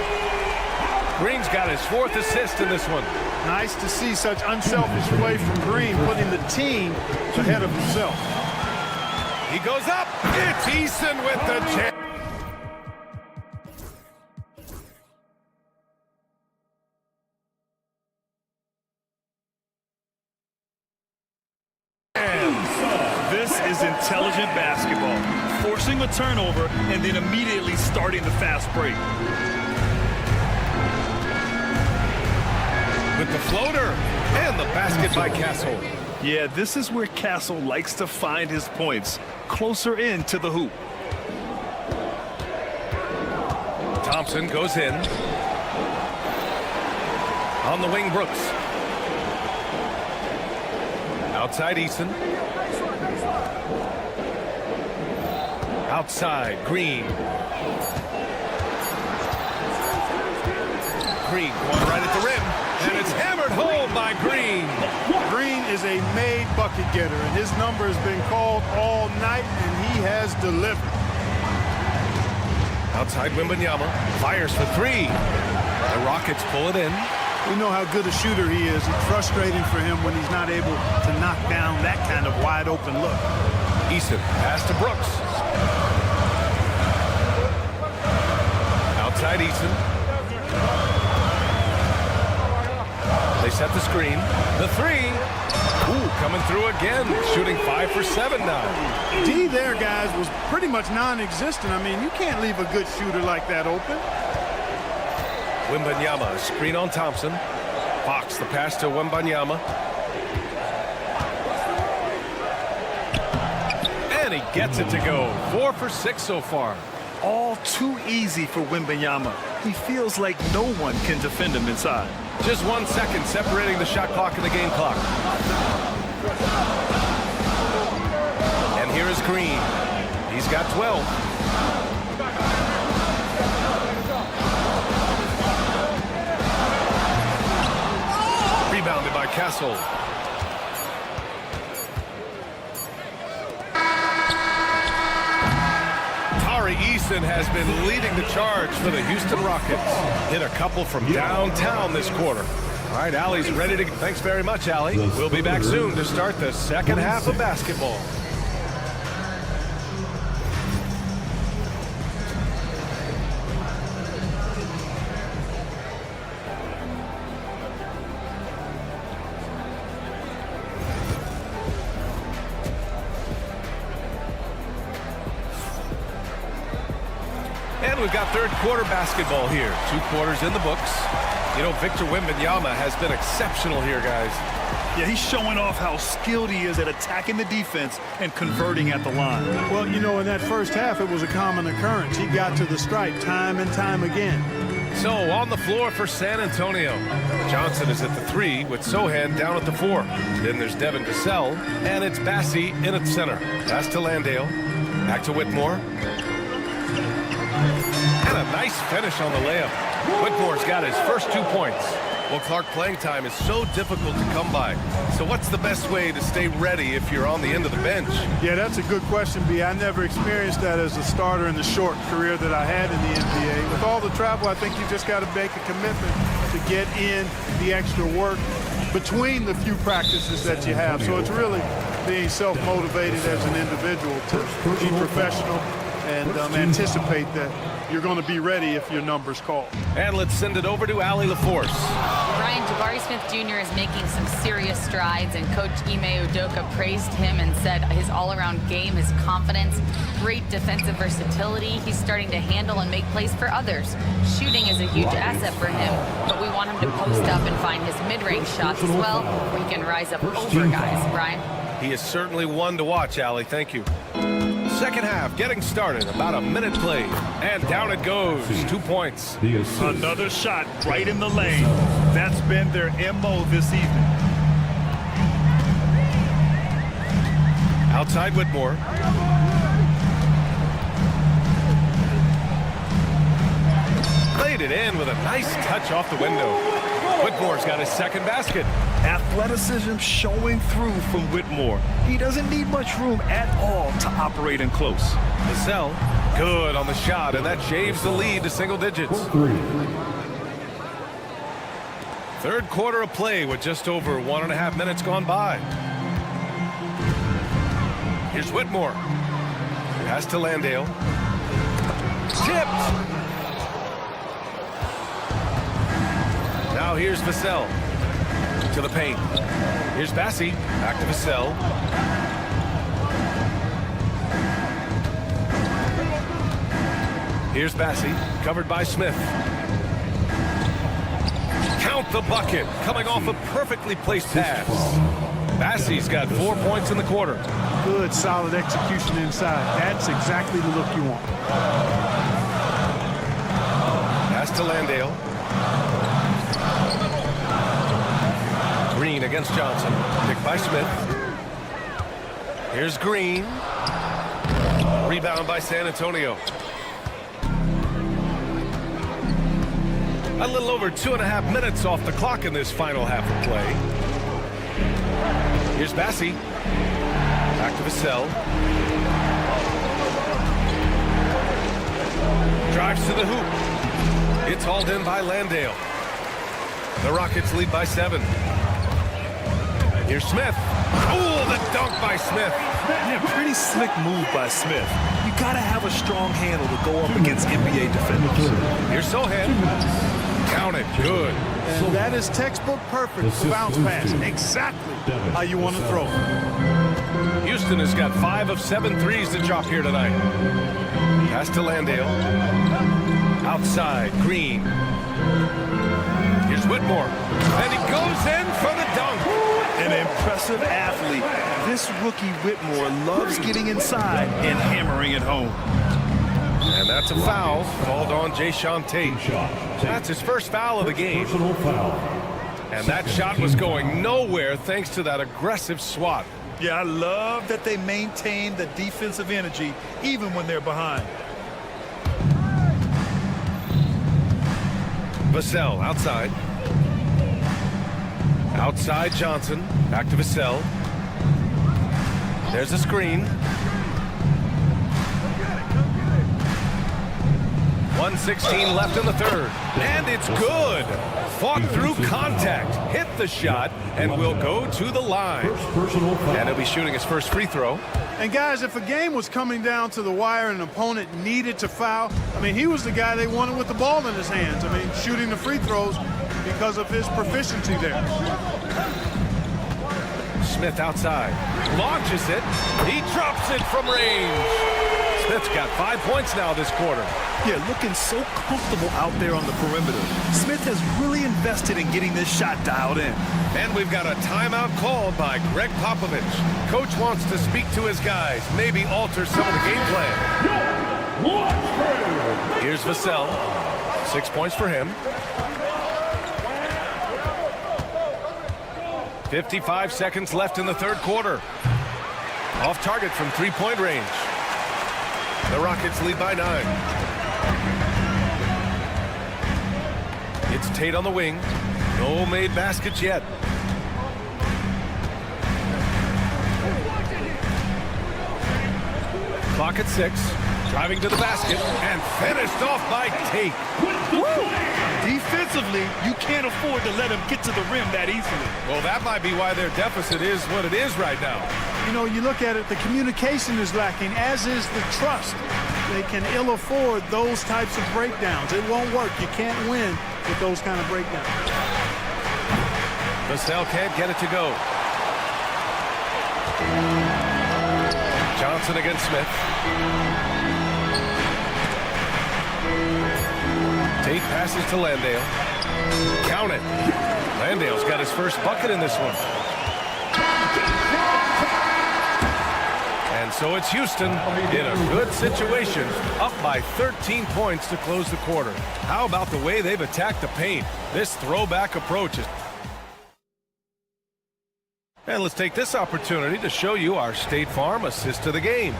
Green's got his 4th assist in this one. Nice to see such unselfish play from Green, putting the team ahead of himself. He goes up. It's Eason with the jam. intelligent basketball, forcing a turnover and then immediately starting the fast break. With the floater and the basket by Castle. Yeah, this is where Castle likes to find his points, closer in to the hoop. Thompson goes in. On the wing, Brooks. Outside, Eason. Outside, Green. Green going right at the rim. And it's hammered home by Green. Green is a made bucket getter, and his number has been called all night, and he has delivered. Outside, Wembanyama fires for three. The Rockets pull it in. We know how good a shooter he is. It's frustrating for him when he's not able to knock down that kind of wide open look. Eason pass to Brooks. Outside, Eason. They set the screen. The three. Ooh, coming through again. Shooting 5 for 7 now. D there, guys, was pretty much non-existent. I mean, you can't leave a good shooter like that open. Wembanyama, screen on Thompson. Fox, the pass to Wembanyama. And he gets it to go. 4 for 6 so far. All too easy for Wembanyama. He feels like no one can defend him inside. Just 1 second separating the shot clock and the game clock. And here is Green. He's got 12. Rebounded by Castle. Eason has been leading the charge for the Houston Rockets. Hit a couple from downtown this quarter. All right, Allie's ready to... Thanks very much, Allie. We'll be back soon to start the second half of basketball. We've got third quarter basketball here. 2 quarters in the books. You know, Victor Wembanyama has been exceptional here, guys. Yeah, he's showing off how skilled he is at attacking the defense and converting at the line. Well, you know, in that first half, it was a common occurrance. He got to the stripe time and time again. So, on the floor for San Antonio. Johnson is at the 3 with Sohan down at the 4. Then there's Devin Vassell, and it's Bassey in at center. Pass to Landale. Back to Whitmore. And a nice finish on the layup. Whitmore's got his first 2 points. Well, Clark, playing time is so difficult to come by. So what's the best way to stay ready if you're on the end of the bench? Yeah, that's a good question, B. I never experienced that as a starter in the short career that I had in the NBA. With all the travel, I think you just got to make a commitment to get in the extra work between the few practices that you have. So it's really being self-motivated as an individual to be professional and anticipate that you're going to be ready if your number's called. And let's send it over to Allie LaForce. Brian, Jabari Smith Jr. is making some serious strides, and Coach Ime Udoka praised him and said his all-around game, his confidence, great defensive versatility. He's starting to handle and make plays for others. Shooting is a huge asset for him, but we want him to post up and find his mid-range shots as well, where he can rise up over guys. Brian? He is certainly one to watch, Allie. Thank you. Second half getting started, about a minute played, and down it goes. 2 points. Another shot right in the lane. That's been their MO this evening. Outside Whitmore. Laid it in with a nice touch off the window. Whitmore's got his second basket. Athleticism showing through from Whitmore. He doesn't need much room at all to operate in close. Vassell, good on the shot, and that shaves the lead to single digits. Third quarter of play with just over 1.5 minutes gone by. Here's Whitmore. Pass to Landale. Tipped. Now here's Vassell to the paint. Here's Bassey. Back to Vassell. Here's Bassey, covered by Smith. Count the bucket, coming off a perfectly placed pass. Bassey's got 4 points in the quarter. Good, solid execution inside. That's exactly the look you want. Pass to Landale. Green against Johnson. Picked by Smith. Here's Green. Rebound by San Antonio. A little over 2.5 minutes off the clock in this final half of play. Here's Bassey. Back to Vassell. Drives to the hoop. It's hauled in by Landale. The Rockets lead by 7. Here's Smith. Oh, the dunk by Smith. Yeah, pretty slick move by Smith. You got to have a strong handle to go up against NBA defenders. Here's Sohan. Count it. Good. And that is textbook perfect for bounce pass. Exactly how you want to throw it. Houston has got 5 of 7 threes to drop here tonight. Pass to Landale. Outside, Green. Here's Whitmore. And he goes in for the dunk. An impressive athlete. This rookie Whitmore loves getting inside and hammering it home. And that's a foul called on Jayshawn Tate. That's his first foul of the game. And that shot was going nowhere thanks to that aggressive swat. Yeah, I love that they maintain the defensive energy even when they're behind. Vassell outside. Outside Johnson. Back to Vassell. There's a screen. 1:16 left in the third. And it's good. Fought through contact. Hit the shot and will go to the line. And he'll be shooting his first free throw. And guys, if a game was coming down to the wire and an opponent needed to foul, I mean, he was the guy they wanted with the ball in his hands. I mean, shooting the free throws because of his proficiency there. Smith outside. Launches it. He drops it from range. Smith's got 5 points now this quarter. Yeah, looking so comfortable out there on the perimeter. Smith has really invested in getting this shot dialed in. And we've got a timeout called by Greg Popovich. Coach wants to speak to his guys, maybe alter some of the game plan. Here's Vassell. 6 points for him. 55 seconds left in the third quarter. Off target from three-point range. The Rockets lead by 9. It's Tate on the wing. No made baskets yet. Clock at 6. Driving to the basket and finished off by Tate. Woo! Defensively, you can't afford to let him get to the rim that easily. Well, that might be why their deficit is what it is right now. You know, you look at it, the communication is lacking, as is the trust. They can ill afford those types of breakdowns. It won't work. You can't win with those kind of breakdowns. Vassell can't get it to go. Johnson against Smith. Tate passes to Landale. Count it. Landale's got his first bucket in this one. And so it's Houston in a good situation, up by 13 points to close the quarter. How about the way they've attacked the paint? This throwback approach is... And let's take this opportunity to show you our State Farm assist to the game.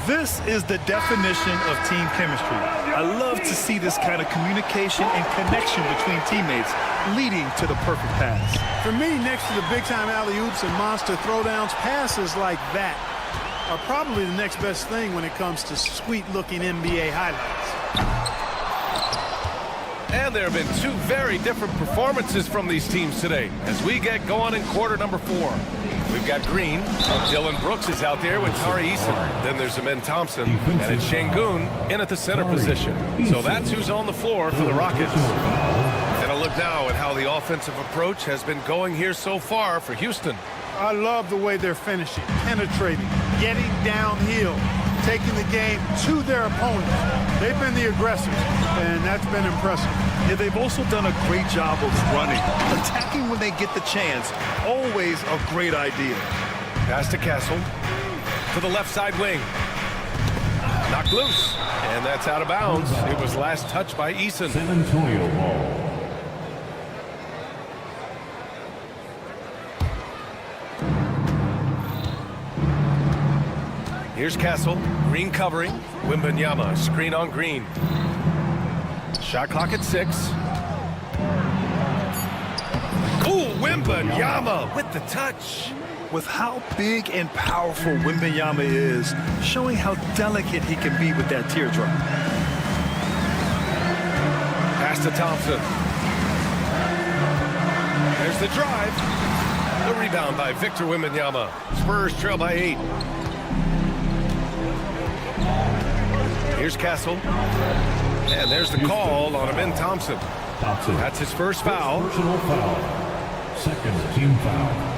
This is the definition of team chemistry. I love to see this kind of communication and connection between teammates leading to the perfect pass. For me, next to the big-time alley-oops and monster throwdowns, passes like that are probably the next best thing when it comes to sweet-looking NBA highlights. And there have been two very different performances from these teams today as we get going in quarter number 4. We've got Green. Dylan Brooks is out there with Tari Eason. Then there's Amen Thompson. And it's Şengün in at the center position. So that's who's on the floor for the Rockets. And a look now at how the offensive approach has been going here so far for Houston. I love the way they're finishing, penetrating, getting downhill, taking the game to their opponents. They've been the aggressors, and that's been impressive. Yeah, they've also done a great job of running. Attacking when they get the chance, always a great idea. Pass to Castle. To the left side wing. Knocked loose. And that's out of bounds. It was last touched by Eason. San Antonio ball. Here's Castle. Green covering. Wembanyama. Screen on Green. Shot clock at 6. Ooh, Wembanyama with the touch. With how big and powerful Wembanyama is, showing how delicate he can be with that teardrop. Pass to Thompson. There's the drive. The rebound by Victor Wembanyama. Spurs trail by 8. Here's Castle. And there's the call on Amin Thompson. That's his first foul. Personal foul. Second team foul.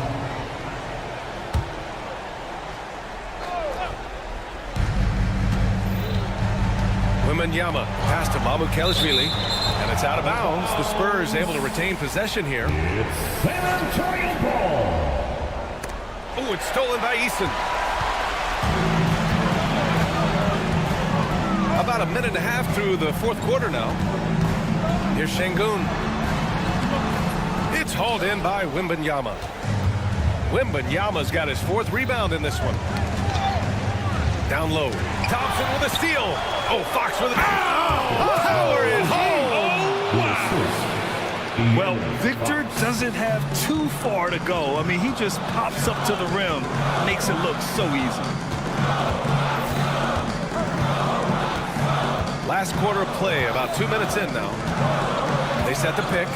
Wembanyama pass to Kelishvili, and it's out of bounds. The Spurs able to retain possession here. It's San Antonio ball. Oh, it's stolen by Eason. About a minute and a half through the fourth quarter now. Here's Şengün. It's hauled in by Wembanyama. Wembanyama's got his 4th rebound in this one. Down low. Thompson with a steal. Oh, Fox with a... Power is home. Oh, wow. Well, Victor doesn't have too far to go. I mean, he just pops up to the rim, makes it look so easy. Last quarter of play, about 2 minutes in now. They set the pick.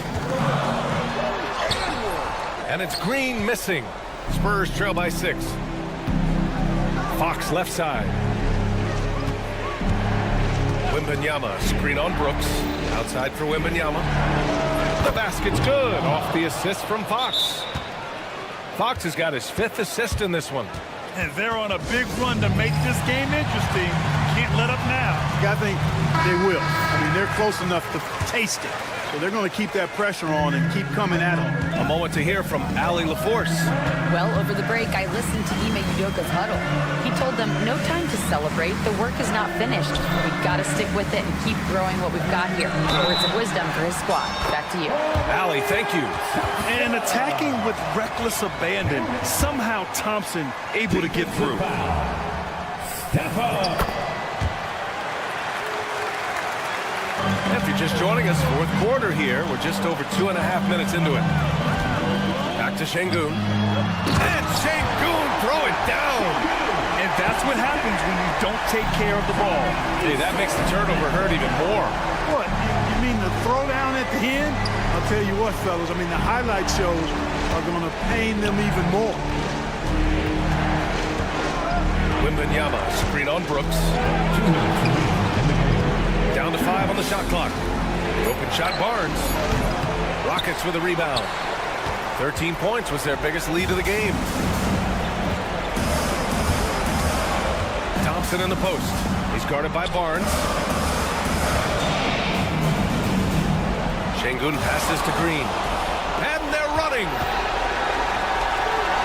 And it's Green missing. Spurs trail by 6. Fox left side. Wembanyama, screen on Brooks. Outside for Wembanyama. The basket's good. Off the assist from Fox. Fox has got his 5th assist in this one. And they're on a big run to make this game interesting. Can't let up now. I think they will. I mean, they're close enough to taste it. So they're going to keep that pressure on and keep coming at them. A moment to hear from Allie LaForce. Well, over the break, I listened to Ime Udoka's huddle. He told them, no time to celebrate. The work is not finished. We've got to stick with it and keep growing what we've got here. Words of wisdom for his squad. Back to you. Allie, thank you. And attacking with reckless abandon. Somehow Thompson able to get through. Step up. If you're just joining us, fourth quarter here. We're just over 2.5 minutes into it. Back to Şengün. And Şengün throw it down. And that's what happens when you don't take care of the ball. Hey, that makes the turnover hurt even more. What? You mean the throwdown at the end? I'll tell you what, fellas. I mean, the highlight shows are going to pain them even more. Wembanyama, screen on Brooks. Down to 5 on the shot clock. The open shot, Barnes. Rockets with a rebound. 13 points was their biggest lead of the game. Thompson in the post. He's guarded by Barnes. Şengün passes to Green. And they're running.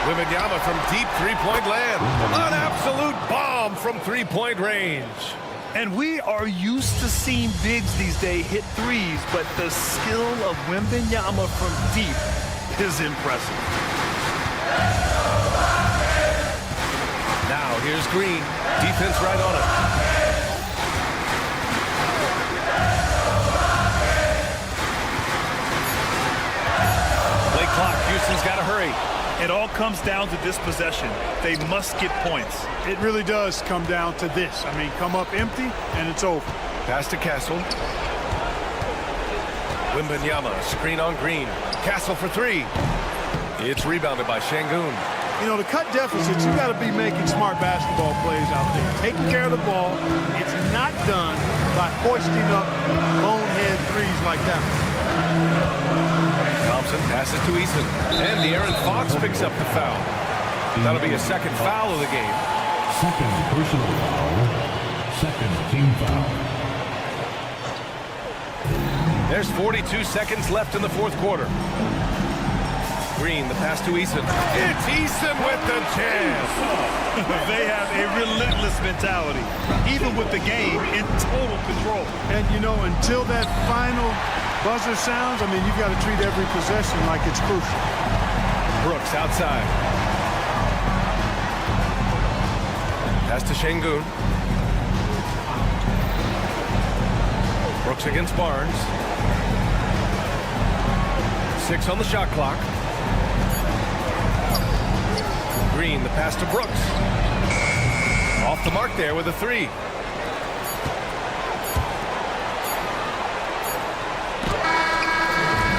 Wembanyama from deep three-point land. An absolute bomb from three-point range. And we are used to seeing bigs these days hit threes, but the skill of Wembanyama from deep is impressive. Now here's Green. Defense right on it. Play clock. Houston's got to hurry. It all comes down to this possession. They must get points. It really does come down to this. I mean, come up empty, and it's over. Pass to Castle. Wembanyama, screen on Green. Castle for 3. It's rebounded by Şengün. You know, to cut deficits, you got to be making smart basketball plays out there. Taking care of the ball. It's not done by hoisting up bonehead threes like that. Thompson passes to Eason. And De'Aaron Fox picks up the foul. That'll be a second foul of the game. Second personal foul. Second team foul. There's 42 seconds left in the fourth quarter. Green, the pass to Eason. It's Eason with the chance. They have a relentless mentality, even with the game in total control. And, you know, until that final buzzer sounds, I mean, you've got to treat every possession like it's crucial. Brooks outside. Pass to Şengün. Brooks against Barnes. 6 on the shot clock. Green, the pass to Brooks. Off the mark there with a 3.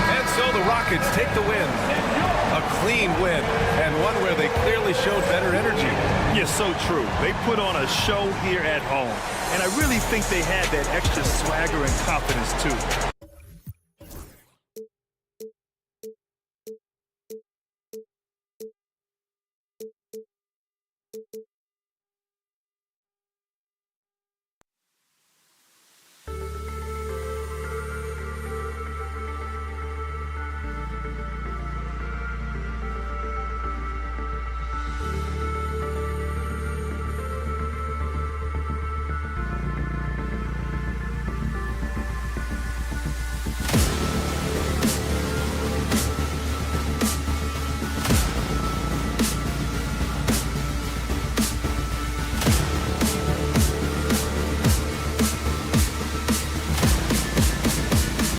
And so the Rockets take the win. A clean win, and one where they clearly showed better energy. Yes, so true. They put on a show here at home, and I really think they had that extra swagger and confidence too.